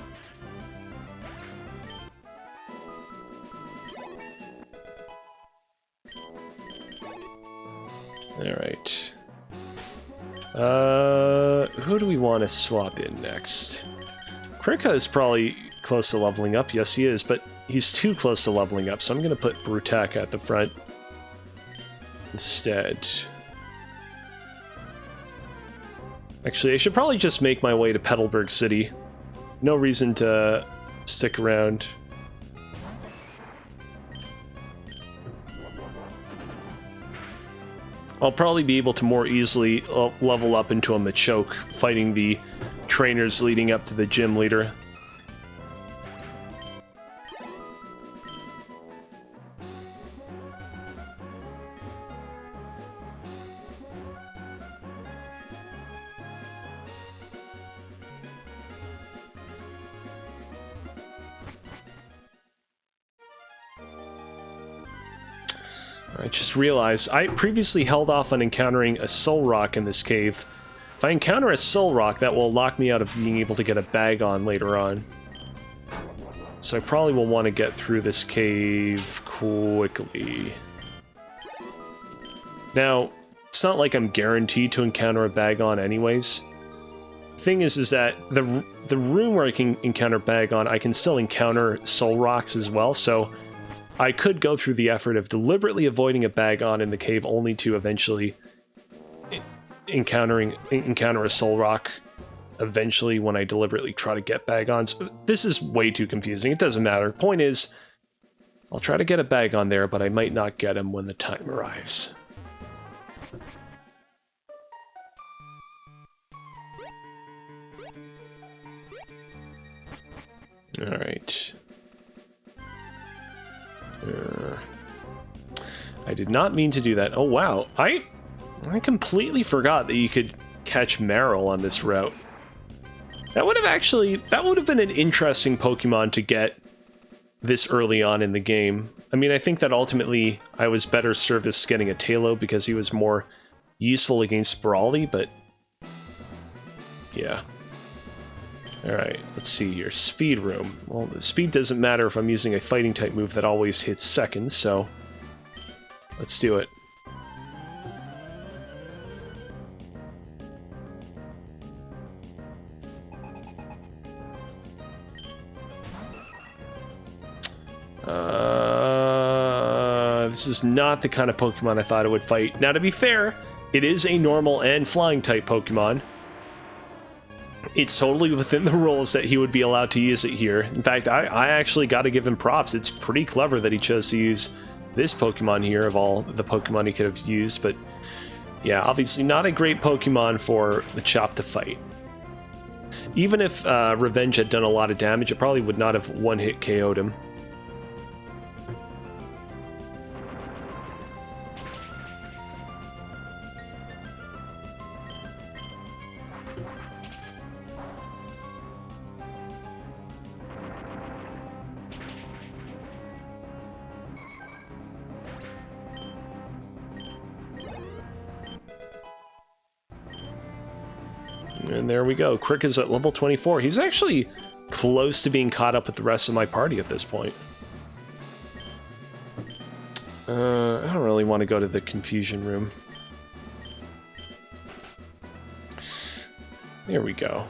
Alright. Who do we want to swap in next? Krika is probably close to leveling up. Yes, he is, but he's too close to leveling up, so I'm going to put Brutak at the front instead. Actually, I should probably just make my way to Petalburg City. No reason to stick around. I'll probably be able to more easily level up into a Machoke, fighting the trainers leading up to the gym leader. I just realized I previously held off on encountering a Soul Rock in this cave. If I encounter a Soul Rock, that will lock me out of being able to get a bag on later on. So I probably will want to get through this cave quickly. Now, it's not like I'm guaranteed to encounter a Bagon anyways. Thing is that the room where I can encounter Bagon, I can still encounter Soul Rocks as well, so I could go through the effort of deliberately avoiding a Bagon in the cave only to eventually encounter a Soul Rock eventually when I deliberately try to get Bagons. This is way too confusing. It doesn't matter. Point is, I'll try to get a Bagon there, but I might not get him when the time arrives. Alright. I did not mean to do that. Oh wow, I completely forgot that you could catch Marill on this route. That would have been an interesting Pokemon to get this early on in the game. I mean, I think that ultimately I was better served as getting a Tailo because he was more useful against Brawly, but yeah. Alright, let's see here. Speed Room. Well, the speed doesn't matter if I'm using a fighting type move that always hits second, so let's do it. This is not the kind of Pokemon I thought it would fight. Now, to be fair, it is a normal and flying type Pokemon. It's totally within the rules that he would be allowed to use it here. In fact, I actually got to give him props. It's pretty clever that he chose to use this Pokemon here of all the Pokemon he could have used. But yeah, obviously not a great Pokemon for the Chop to fight. Even if Revenge had done a lot of damage, it probably would not have one-hit KO'd him. And there we go. Crick is at level 24. He's actually close to being caught up with the rest of my party at this point. I don't really want to go to the confusion room. There we go.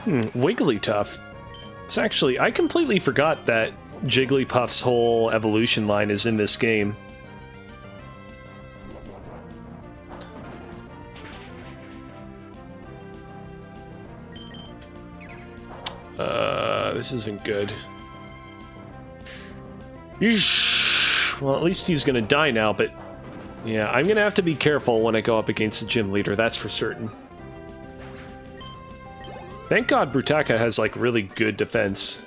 Wigglytuff. It's actually, I completely forgot that Jigglypuff's whole evolution line is in this game. This isn't good. Yeesh. Well, at least he's gonna die now, but yeah, I'm gonna have to be careful when I go up against the gym leader, that's for certain. Thank God Brutaka has, like, really good defense.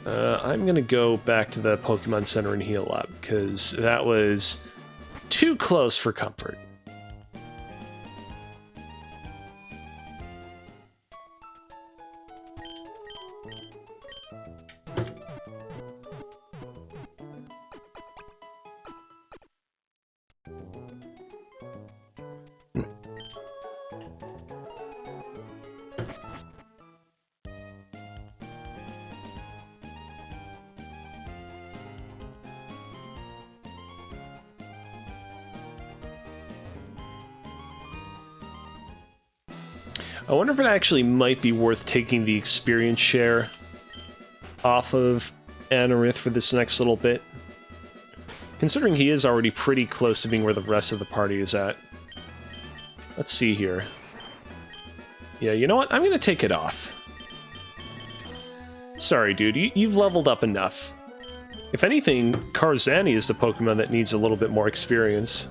I'm gonna go back to the Pokemon Center and heal up, because that was too close for comfort. I wonder if it actually might be worth taking the experience share off of Anorith for this next little bit. Considering he is already pretty close to being where the rest of the party is at. Let's see here. Yeah, you know what? I'm going to take it off. Sorry, dude. You've leveled up enough. If anything, Karzani is the Pokemon that needs a little bit more experience.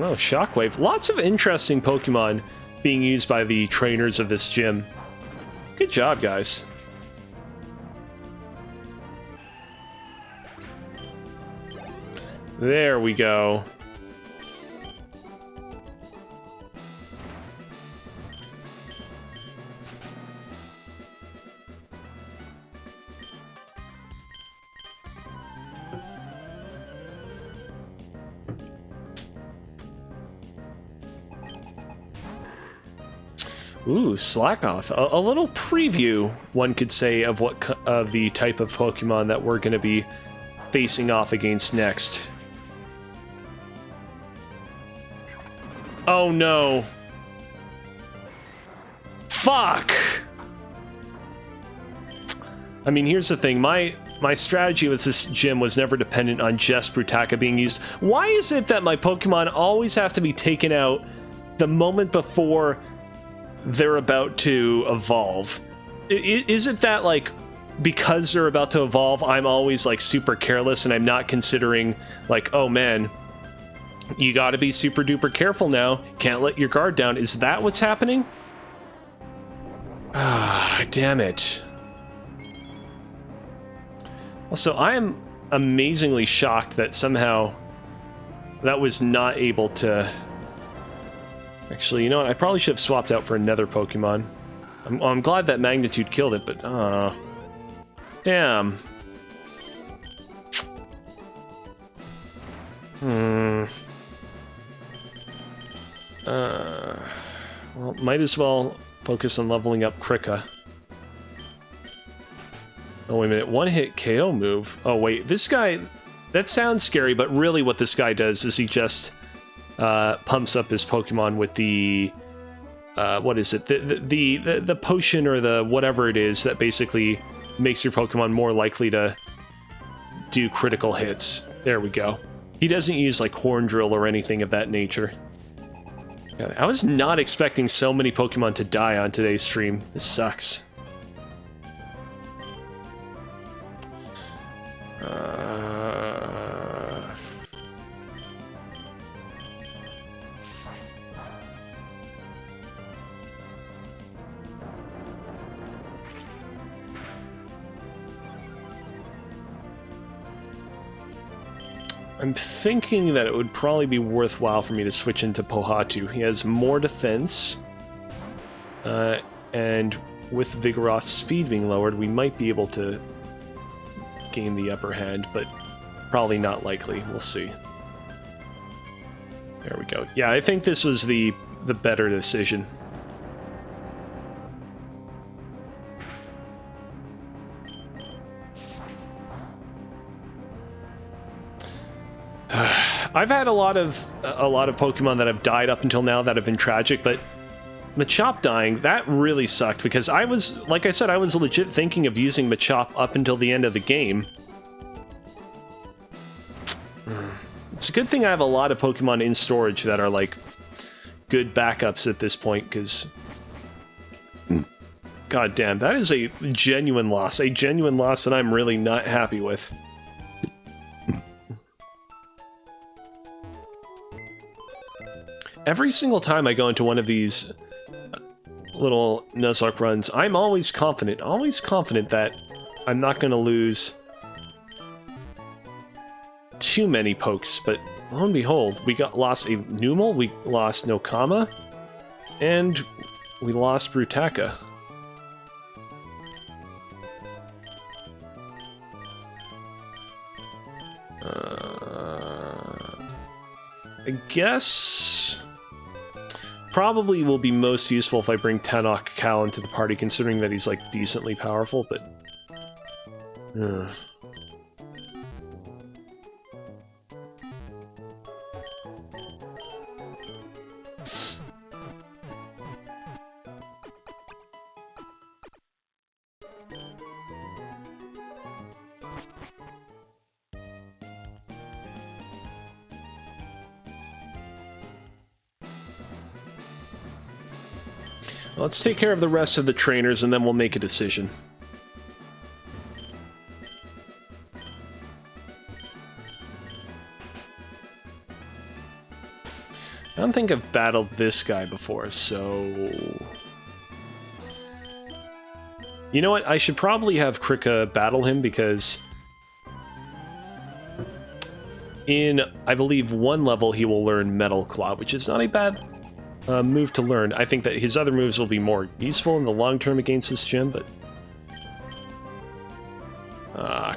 Oh, Shockwave. Lots of interesting Pokemon being used by the trainers of this gym. Good job, guys. There we go. Ooh, slack off. A little preview, one could say, of what of the type of Pokemon that we're going to be facing off against next. Oh no. Fuck! I mean, here's the thing. My strategy with this gym was never dependent on just Brutaka being used. Why is it that my Pokemon always have to be taken out the moment before they're about to evolve? Is it that, like, because they're about to evolve, I'm always, like, super careless and I'm not considering, like, oh man, you gotta be super duper careful now. Can't let your guard down. Is that what's happening? Ah, damn it. Also, I am amazingly shocked that somehow that was not able to... Actually, you know what? I probably should have swapped out for another Pokemon. I'm glad that Magnitude killed it, but... damn. Well, might as well focus on leveling up Krika. Oh, wait a minute. One-hit KO move. Oh, wait. This guy... That sounds scary, but really what this guy does is he just pumps up his Pokemon with the... what is it? The potion or the whatever it is that basically makes your Pokemon more likely to do critical hits. There we go. He doesn't use, like, Horn Drill or anything of that nature. God, I was not expecting so many Pokemon to die on today's stream. This sucks. I'm thinking that it would probably be worthwhile for me to switch into Pohatu. He has more defense, and with Vigoroth's speed being lowered, we might be able to gain the upper hand, but probably not likely. We'll see. There we go. Yeah, I think this was the better decision. I've had a lot of Pokemon that have died up until now that have been tragic, but Machop dying, that really sucked because I was, like I said, I was legit thinking of using Machop up until the end of the game. It's a good thing I have a lot of Pokemon in storage that are, like, good backups at this point, because... God damn, that is a genuine loss that I'm really not happy with. Every single time I go into one of these little Nuzlocke runs, I'm always confident that I'm not going to lose too many pokes, but lo and behold, we lost a Numel, we lost Nokama, and we lost Brutaka. I guess... probably will be most useful if I bring Tanok Cal into the party, considering that he's, like, decently powerful, but... Let's take care of the rest of the trainers, and then we'll make a decision. I don't think I've battled this guy before, so... You know what? I should probably have Krika battle him because in, I believe, one level he will learn Metal Claw, which is not a bad move to learn. I think that his other moves will be more useful in the long term against this gym, but...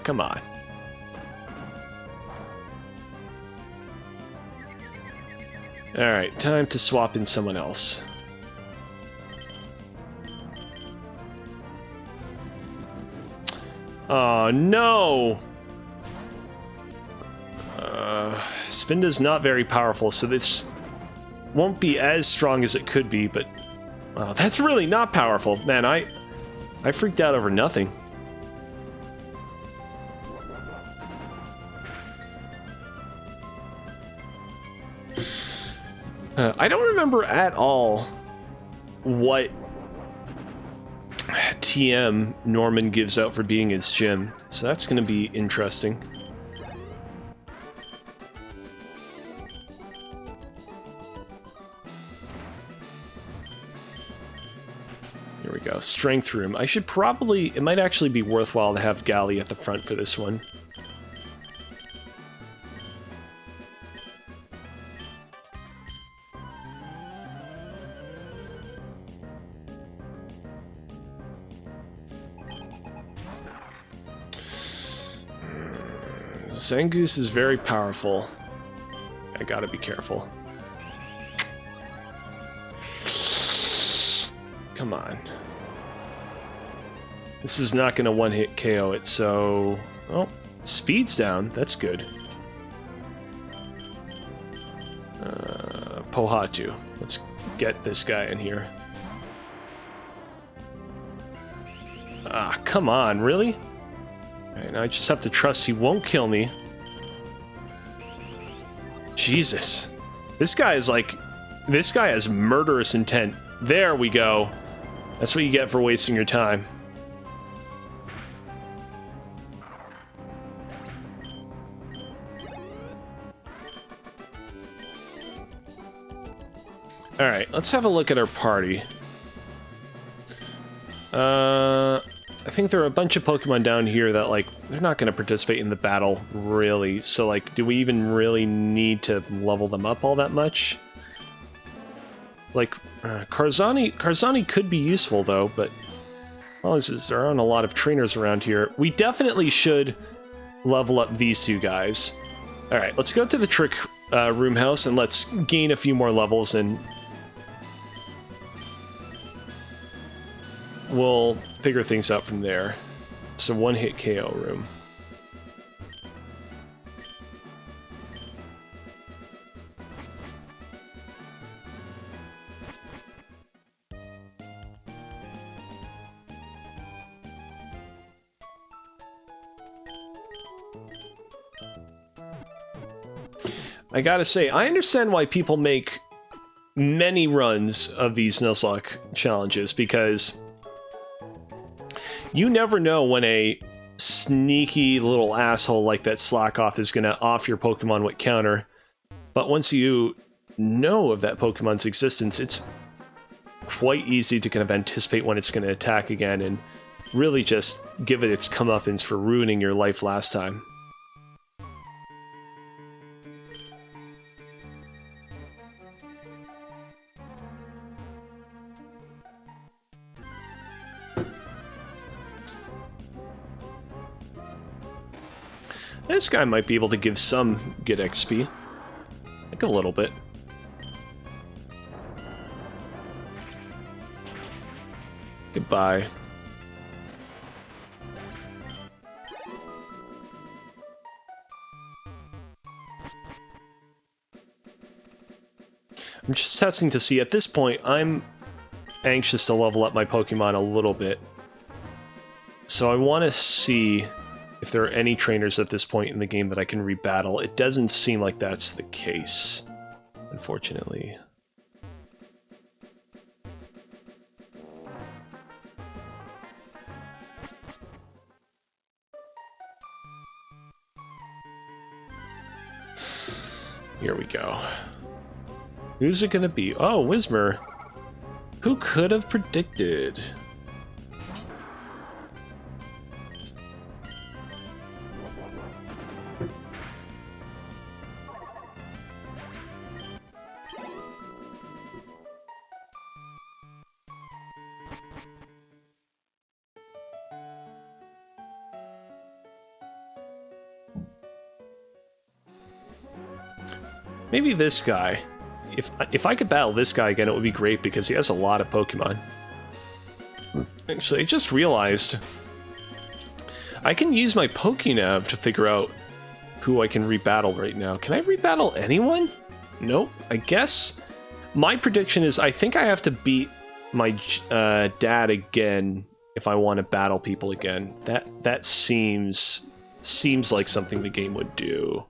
come on. Alright, time to swap in someone else. Oh, no! Spinda's not very powerful, so this won't be as strong as it could be, but... Wow, that's really not powerful. Man, I freaked out over nothing. I don't remember at all what TM Norman gives out for being his gym, so that's going to be interesting. Here we go, strength room. I should probably, it might actually be worthwhile to have Galley at the front for this one. Zangoose is very powerful. I gotta be careful. Come on. This is not gonna one-hit KO it, so... Oh, speed's down. That's good. Pohatu. Let's get this guy in here. Ah, come on, really? Alright, now I just have to trust he won't kill me. Jesus. This guy is like... This guy has murderous intent. There we go. That's what you get for wasting your time. Alright, let's have a look at our party. I think there are a bunch of Pokemon down here that, like, they're not going to participate in the battle, really. So, like, do we even really need to level them up all that much? Like, Karzani could be useful, though, but... Well, there aren't a lot of trainers around here. We definitely should level up these two guys. Alright, let's go to the Trick Room House, and let's gain a few more levels, and... we'll figure things out from there. It's a one-hit KO room. I gotta say, I understand why people make many runs of these Nuzlocke challenges, because you never know when a sneaky little asshole like that Slackoff is going to off your Pokemon with counter. But once you know of that Pokemon's existence, it's quite easy to kind of anticipate when it's going to attack again and really just give it its comeuppance for ruining your life last time. This guy might be able to give some good XP. Like a little bit. Goodbye. I'm just testing to see. At this point, I'm anxious to level up my Pokemon a little bit. So I want to see if there are any trainers at this point in the game that I can rebattle. It doesn't seem like that's the case, unfortunately. Here we go. Who's it gonna be? Oh, Whismur. Who could have predicted? Maybe this guy. If I could battle this guy again, it would be great because he has a lot of Pokemon. Actually, I just realized I can use my Pokénav to figure out who I can rebattle right now. Can I rebattle anyone? Nope. I guess my prediction is I think I have to beat my dad again if I want to battle people again. That seems like something the game would do.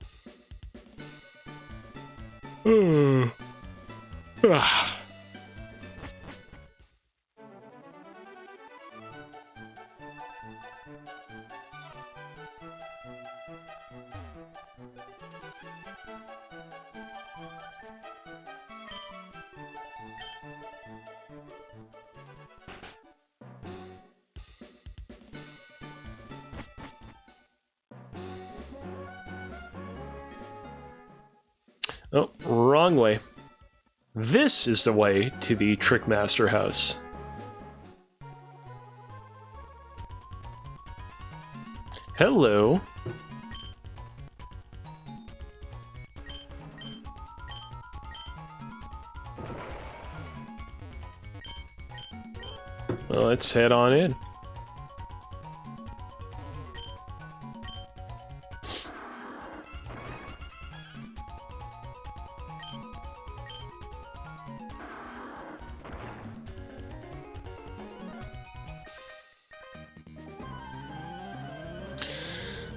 Oh, wrong way. This is the way to the Trickmaster house. Hello. Well, let's head on in.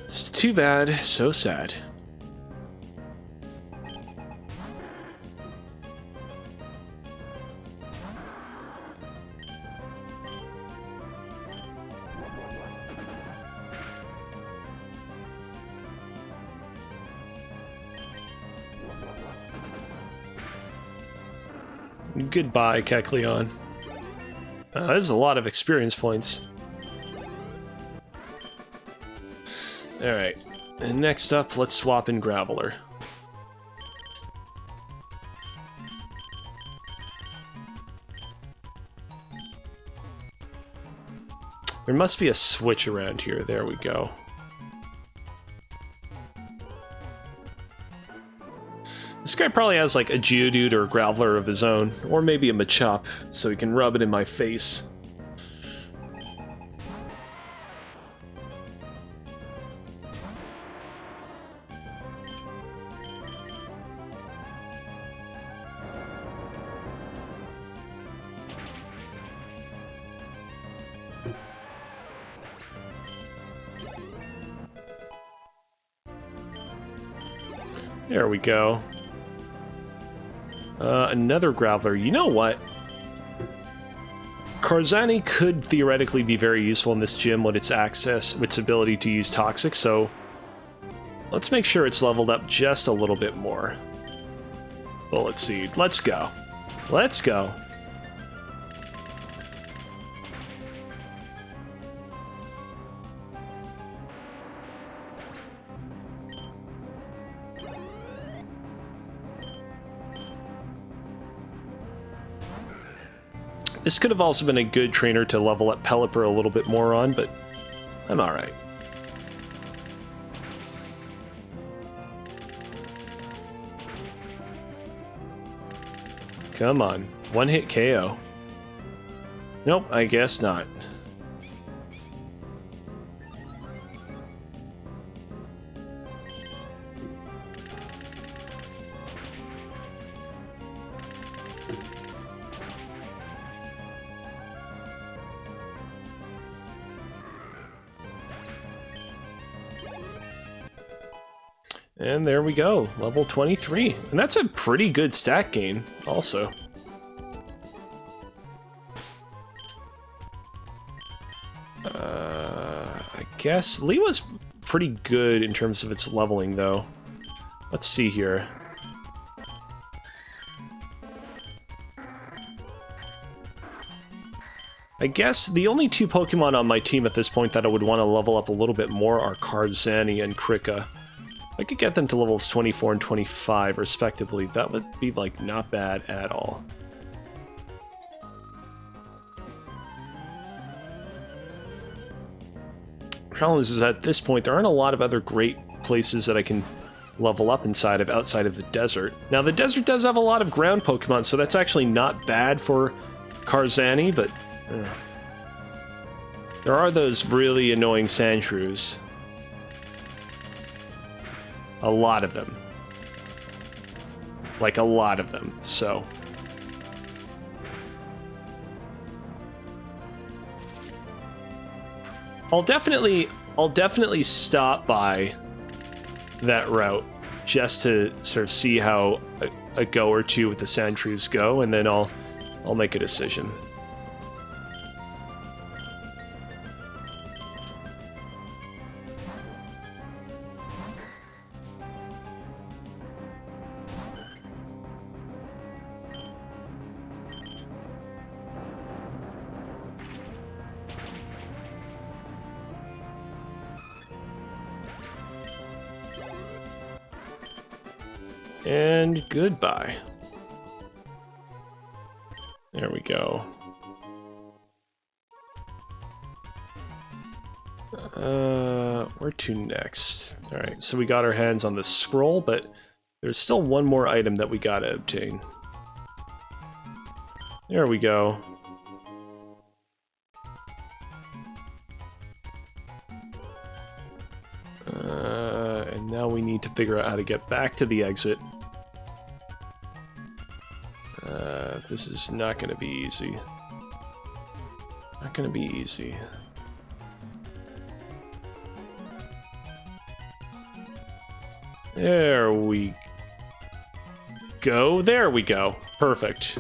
It's too bad, so sad. Goodbye, Kecleon. There's a lot of experience points. Alright, and next up, let's swap in Graveler. There must be a switch around here. There we go. This guy probably has like a Geodude or a Graveler of his own, or maybe a Machop, so he can rub it in my face. There we go. Another Graveler. You know what? Karzani could theoretically be very useful in this gym with its ability to use Toxic, so let's make sure it's leveled up just a little bit more. Bullet Seed. Let's go. Let's go. This could have also been a good trainer to level up Pelipper a little bit more on, but I'm alright. Come on. One-hit KO. Nope, I guess not. And there we go, level 23. And that's a pretty good stat gain, also. I guess Lewa's pretty good in terms of its leveling, though. Let's see here. I guess the only two Pokemon on my team at this point that I would want to level up a little bit more are Karzani and Krika. I could get them to levels 24 and 25, respectively. That would be, like, not bad at all. Problem is at this point, there aren't a lot of other great places that I can level up inside of outside of the desert. Now, the desert does have a lot of ground Pokemon, so that's actually not bad for Karzani, but there are those really annoying Sandshrews. A lot of them. Like, a lot of them, so... I'll definitely stop by that route just to sort of see how a go or two with the Sandshrews go, and then I'll make a decision. And goodbye. There we go. Where to next? Alright, so we got our hands on the scroll, but there's still one more item that we gotta obtain. There we go. And now we need to figure out how to get back to the exit. This is not going to be easy. Not going to be easy. There we go. There we go. Perfect.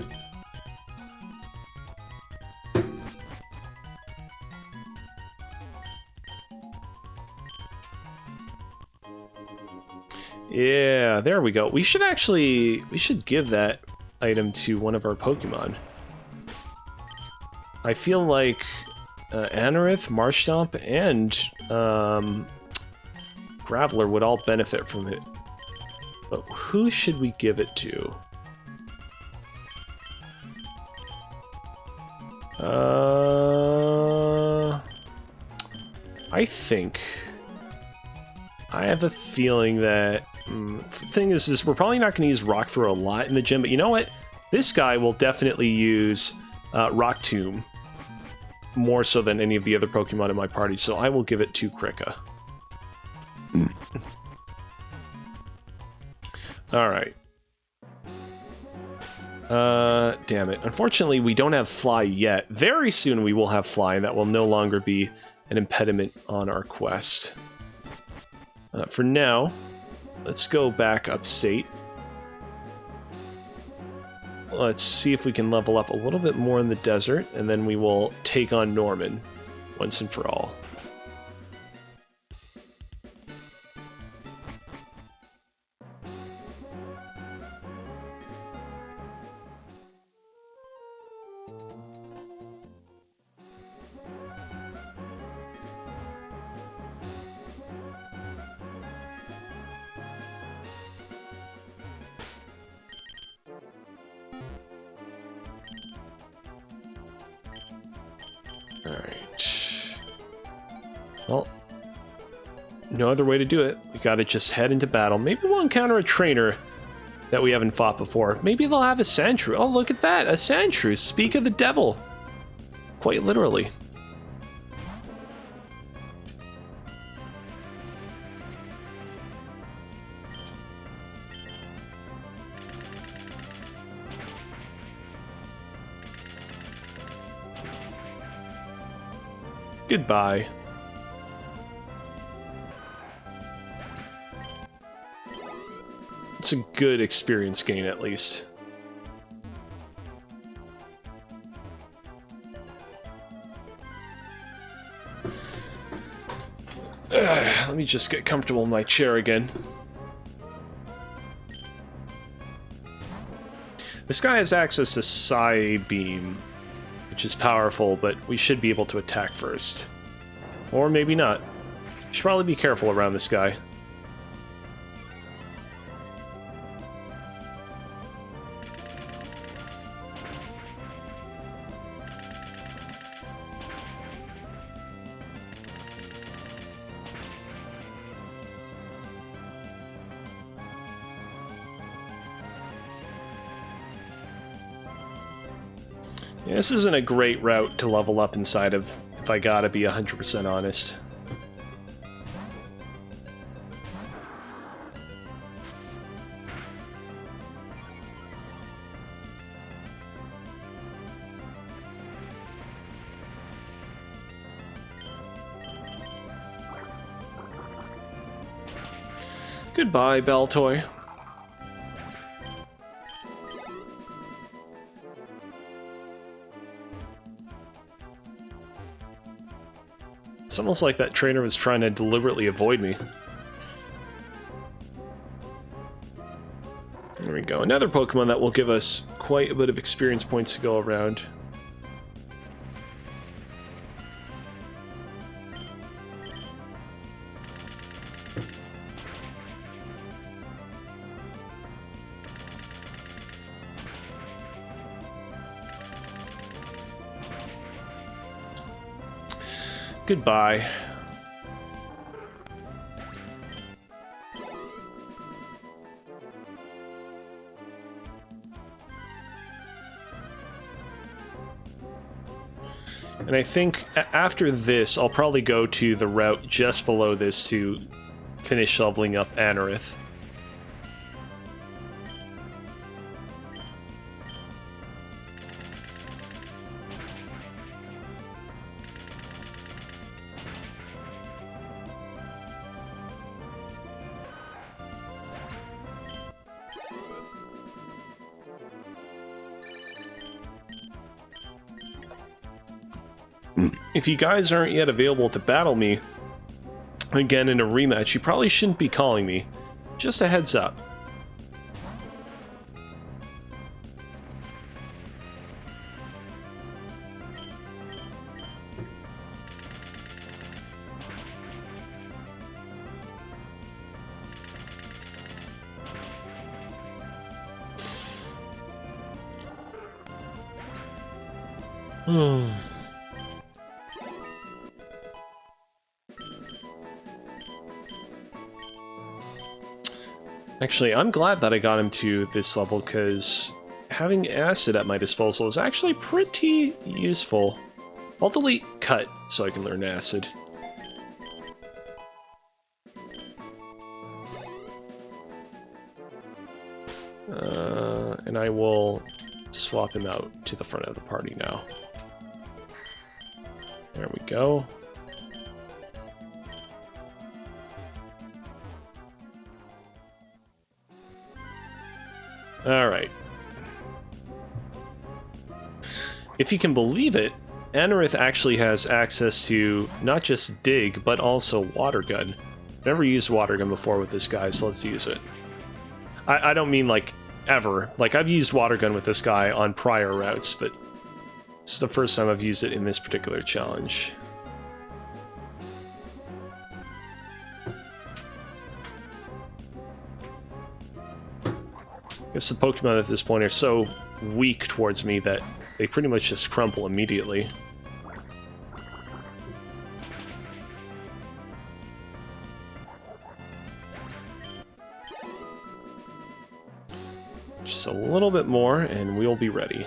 Yeah, there we go. We should give that item to one of our Pokemon. I feel like Anorith, Marshtomp, and Graveler would all benefit from it. But who should we give it to? I have a feeling that... the thing is we're probably not going to use Rock Throw a lot in the gym, but you know what? This guy will definitely use Rock Tomb more so than any of the other Pokemon in my party, so I will give it to Krika. Alright. Damn it. Unfortunately, we don't have Fly yet. Very soon we will have Fly, and that will no longer be an impediment on our quest. For now, let's go back upstate. Let's see if we can level up a little bit more in the desert, and then we will take on Norman once and for all. Alright. Well, no other way to do it. We gotta just head into battle. Maybe we'll encounter a trainer that we haven't fought before. Maybe they'll have a Sandshrew. Oh, look at that! A Sandshrew! Speak of the devil! Quite literally. Goodbye. It's a good experience gain, at least. Let me just get comfortable in my chair again. This guy has access to Psy Beam, which is powerful, but we should be able to attack first. Or maybe not. Should probably be careful around this guy. Yeah, this isn't a great route to level up inside of, if I gotta be 100% honest. Goodbye, Baltoy. It's almost like that trainer was trying to deliberately avoid me. There we go. Another Pokemon that will give us quite a bit of experience points to go around. Goodbye. And I think after this, I'll probably go to the route just below this to finish leveling up Anorith. If you guys aren't yet available to battle me again in a rematch, you probably shouldn't be calling me. Just a heads up. Actually, I'm glad that I got him to this level, because having acid at my disposal is actually pretty useful. I'll delete cut so I can learn acid. And I will swap him out to the front of the party now. There we go. Alright. If you can believe it, Anorith actually has access to not just Dig, but also Water Gun. Never used Water Gun before with this guy, so let's use it. I don't mean, like, ever. Like, I've used Water Gun with this guy on prior routes, but this is the first time I've used it in this particular challenge. I guess the Pokemon at this point are so weak towards me that they pretty much just crumple immediately. Just a little bit more and we'll be ready.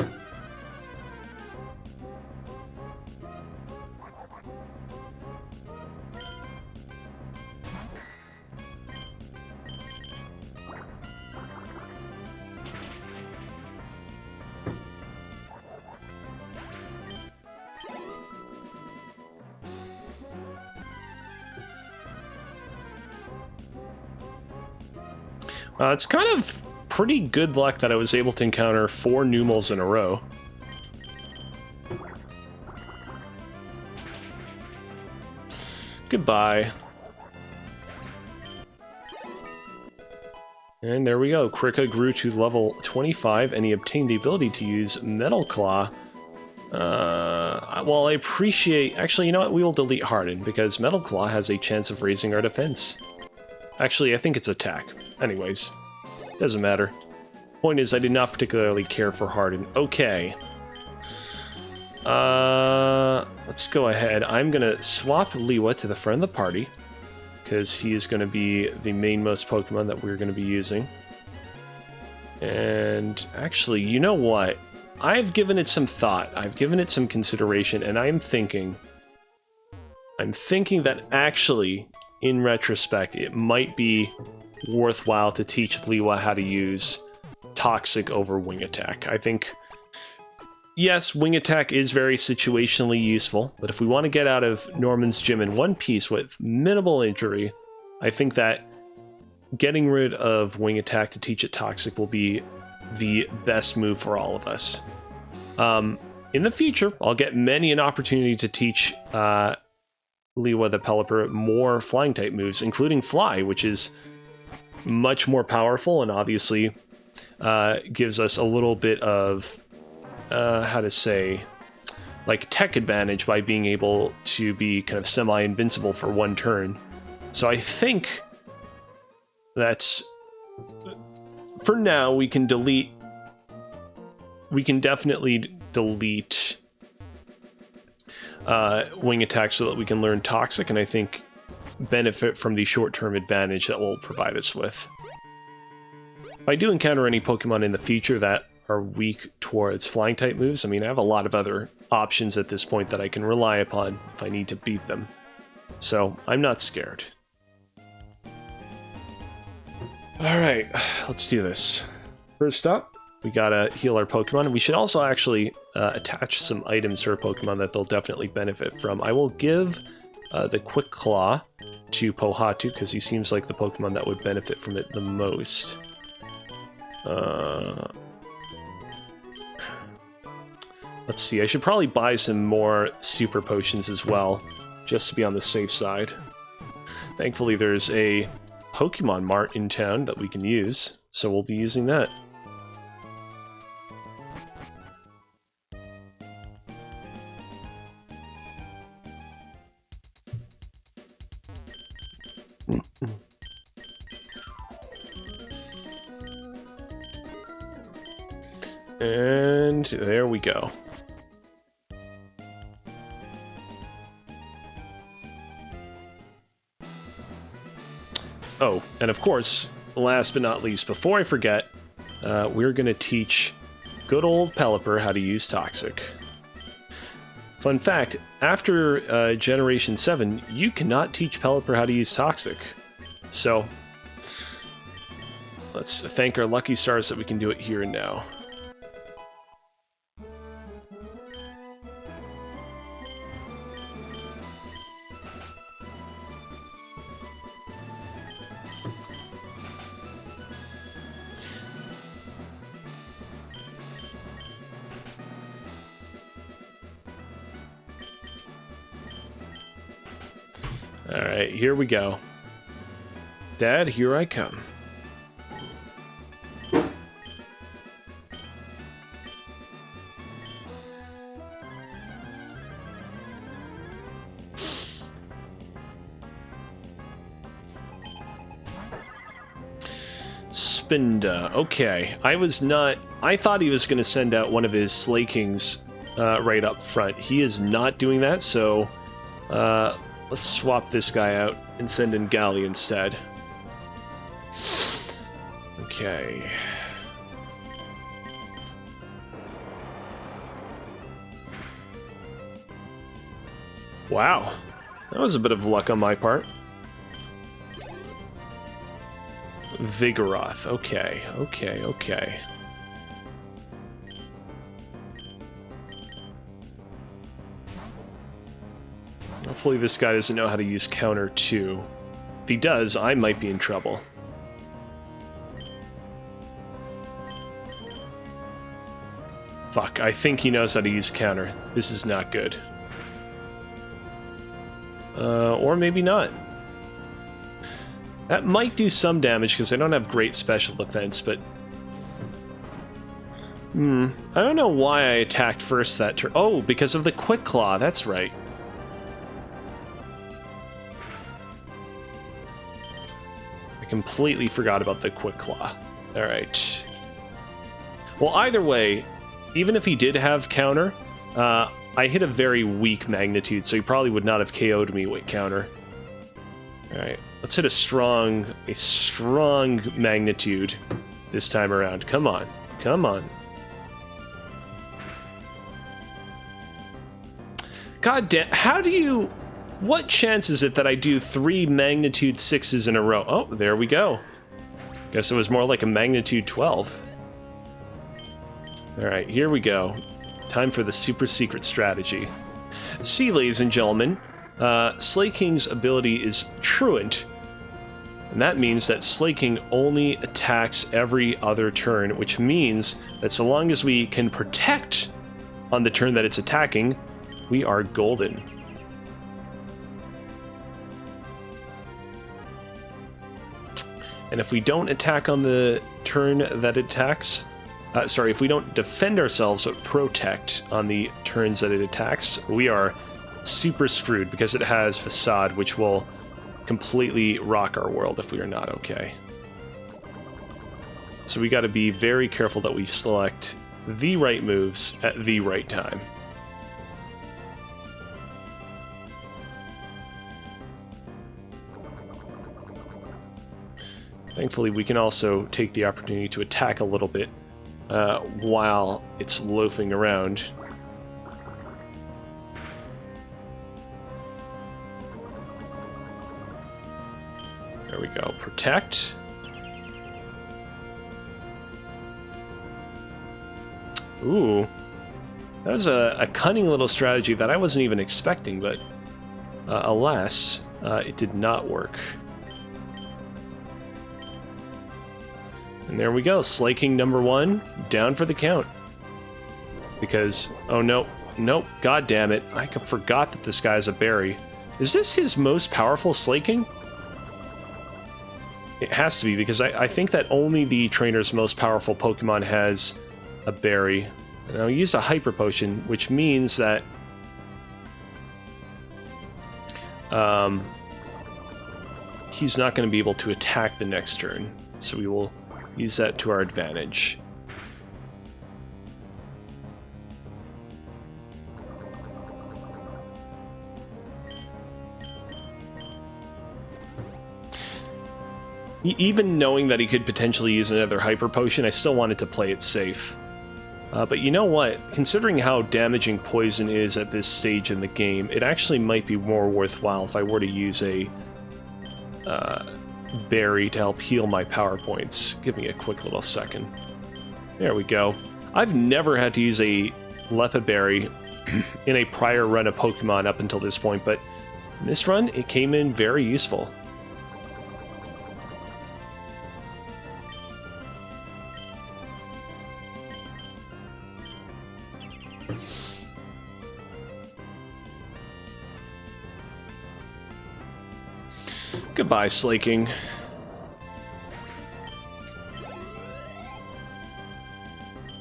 It's kind of pretty good luck that I was able to encounter 4 Numels in a row. Goodbye. And there we go. Krika grew to level 25, and he obtained the ability to use Metal Claw. Well, I appreciate... Actually, you know what? We will delete Harden, because Metal Claw has a chance of raising our defense. Actually, I think it's attack. Anyways, doesn't matter. Point is, I did not particularly care for Harden. Okay. Let's go ahead. I'm gonna swap Liwa to the front of the party, because he is going to be the mainmost Pokemon that we're going to be using. And actually, you know what? I've given it some thought. I've given it some consideration, and I'm thinking that actually, in retrospect, it might be worthwhile to teach Liwa how to use Toxic over Wing Attack. I think, yes, Wing Attack is very situationally useful, but if we want to get out of Norman's gym in one piece with minimal injury, I think that getting rid of Wing Attack to teach it Toxic will be the best move for all of us. In the future, I'll get many an opportunity to teach Liwa the Pelipper more flying type moves, including Fly, which is much more powerful and obviously gives us a little bit of, how to say, like tech advantage by being able to be kind of semi-invincible for one turn. So I think that's, for now, we can definitely delete Wing Attack so that we can learn Toxic, and I think benefit from the short-term advantage that will provide us with. If I do encounter any Pokemon in the future that are weak towards flying type moves, I mean, I have a lot of other options at this point that I can rely upon if I need to beat them. So I'm not scared. Alright, let's do this. First up, we gotta heal our Pokemon, and we should also actually attach some items to our Pokemon that they'll definitely benefit from. I will give the Quick Claw to Pohatu, because he seems like the Pokemon that would benefit from it the most. Let's see, I should probably buy some more Super Potions as well, just to be on the safe side. Thankfully, there's a Pokemon Mart in town that we can use, so we'll be using that. And there we go. Oh, and of course, last but not least, before I forget, we're going to teach good old Pelipper how to use Toxic. Fun fact, after Generation 7, you cannot teach Pelipper how to use Toxic. So, let's thank our lucky stars that we can do it here and now. Alright, here we go. Dad, here I come. Spinda. Okay. I thought he was going to send out one of his Slakings right up front. He is not doing that, so let's swap this guy out and send in Gally instead. Okay. Wow. That was a bit of luck on my part. Vigoroth. Okay, okay, okay. Hopefully this guy doesn't know how to use Counter 2. If he does, I might be in trouble. Fuck, I think he knows how to use Counter. This is not good. Or maybe not. That might do some damage, because I don't have great special defense, but... I don't know why I attacked first that turn. Oh, because of the Quick Claw, that's right. I completely forgot about the Quick Claw. Alright. Well, either way, even if he did have Counter, I hit a very weak magnitude, so he probably would not have KO'd me with Counter. Alright, let's hit a strong magnitude this time around. Come on, come on. God damn, how do you... What chance is it that I do 3 magnitude 6s in a row? Oh, there we go. Guess it was more like a magnitude 12. Alright, here we go. Time for the super secret strategy. See, ladies and gentlemen, Slaking's ability is truant. And that means that Slaking only attacks every other turn, which means that so long as we can protect on the turn that it's attacking, we are golden. And if we don't attack on the turn that it attacks, if we don't defend ourselves but protect on the turns that it attacks, we are super screwed because it has Facade, which will completely rock our world if we are not okay. So we got to be very careful that we select the right moves at the right time. Thankfully, we can also take the opportunity to attack a little bit while it's loafing around. There we go. Protect. Ooh. That was a cunning little strategy that I wasn't even expecting, but alas, it did not work. And there we go, Slaking number 1, down for the count. Because, oh no, nope, god damn it, I forgot that this guy's a berry. Is this his most powerful Slaking? It has to be, because I think that only the trainer's most powerful Pokemon has a berry. Now, he used a Hyper Potion, which means that he's not going to be able to attack the next turn. So we will use that to our advantage. Even knowing that he could potentially use another Hyper Potion, I still wanted to play it safe. But you know what? Considering how damaging poison is at this stage in the game, it actually might be more worthwhile if I were to use a berry to help heal my power points. Give me a quick little second. There we go. I've never had to use a Lepa Berry in a prior run of Pokemon up until this point, but in this run, it came in very useful. Goodbye, Slaking.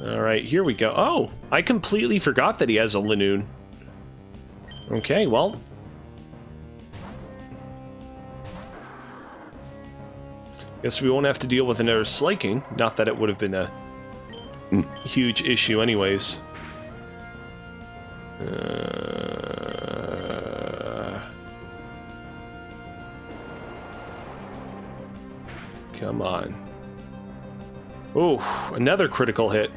Alright, here we go. Oh, I completely forgot that he has a Linoone. Okay, well. Guess we won't have to deal with another Slaking. Not that it would have been a huge issue anyways. Come on. Oh, another critical hit.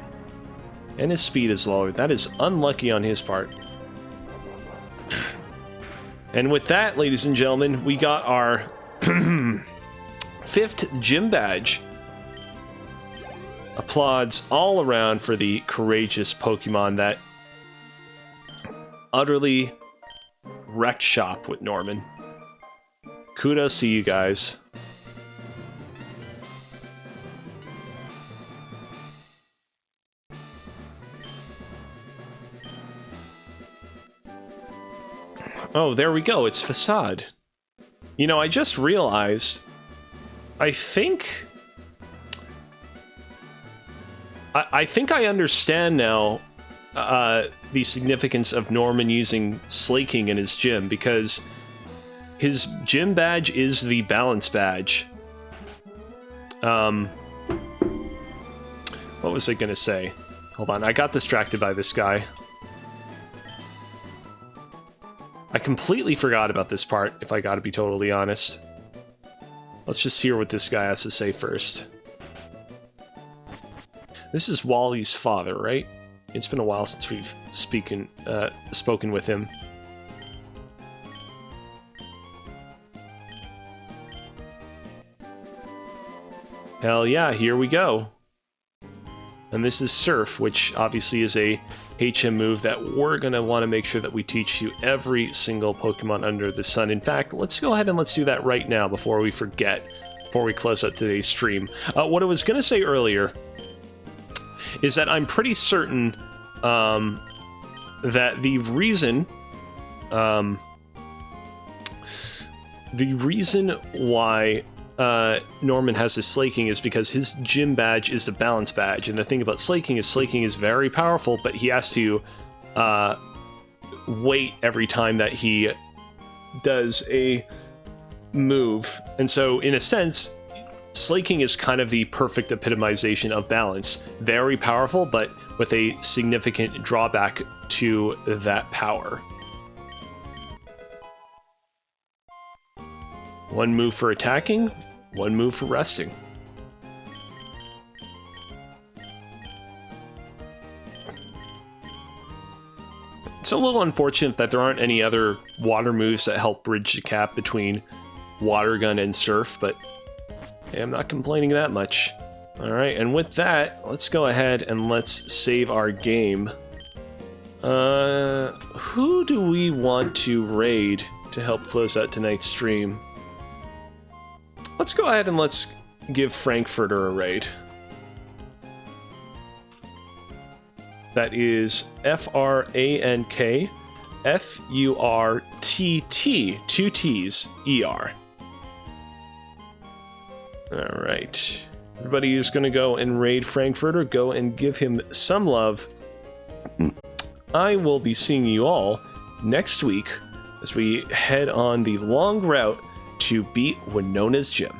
And his speed is lower. That is unlucky on his part. And with that, ladies and gentlemen, we got our 5th gym badge. Applauds all around for the courageous Pokemon that utterly wrecked shop with Norman. Kudos to you guys. Oh, there we go. It's Facade. You know, I just realized, I think I understand now the significance of Norman using Slaking in his gym, because his gym badge is the balance badge. What was I gonna say? Hold on, I got distracted by this guy. I completely forgot about this part, if I gotta be totally honest. Let's just hear what this guy has to say first. This is Wally's father, right? It's been a while since we've spoken with him. Hell yeah, here we go. And this is Surf, which obviously is a HM move that we're going to want to make sure that we teach you every single Pokemon under the sun. In fact, let's go ahead and let's do that right now before we forget, before we close out today's stream. What I was going to say earlier is that I'm pretty certain that the reason why Norman has this Slaking is because his gym badge is the balance badge, and the thing about Slaking is very powerful, but he has to wait every time that he does a move, and so in a sense Slaking is kind of the perfect epitomization of balance. Very powerful, but with a significant drawback to that power. One move for attacking, one move for resting. It's a little unfortunate that there aren't any other water moves that help bridge the gap between Water Gun and Surf, but hey, I'm not complaining that much. Alright, and with that, let's go ahead and let's save our game. Who do we want to raid to help close out tonight's stream? Let's go ahead and let's give Frankfurter a raid. That is Frankfurtt, 2 T's, ER. Alright. Everybody who's going to go and raid Frankfurter, go and give him some love. I will be seeing you all next week as we head on the long route to beat Winona's Gym.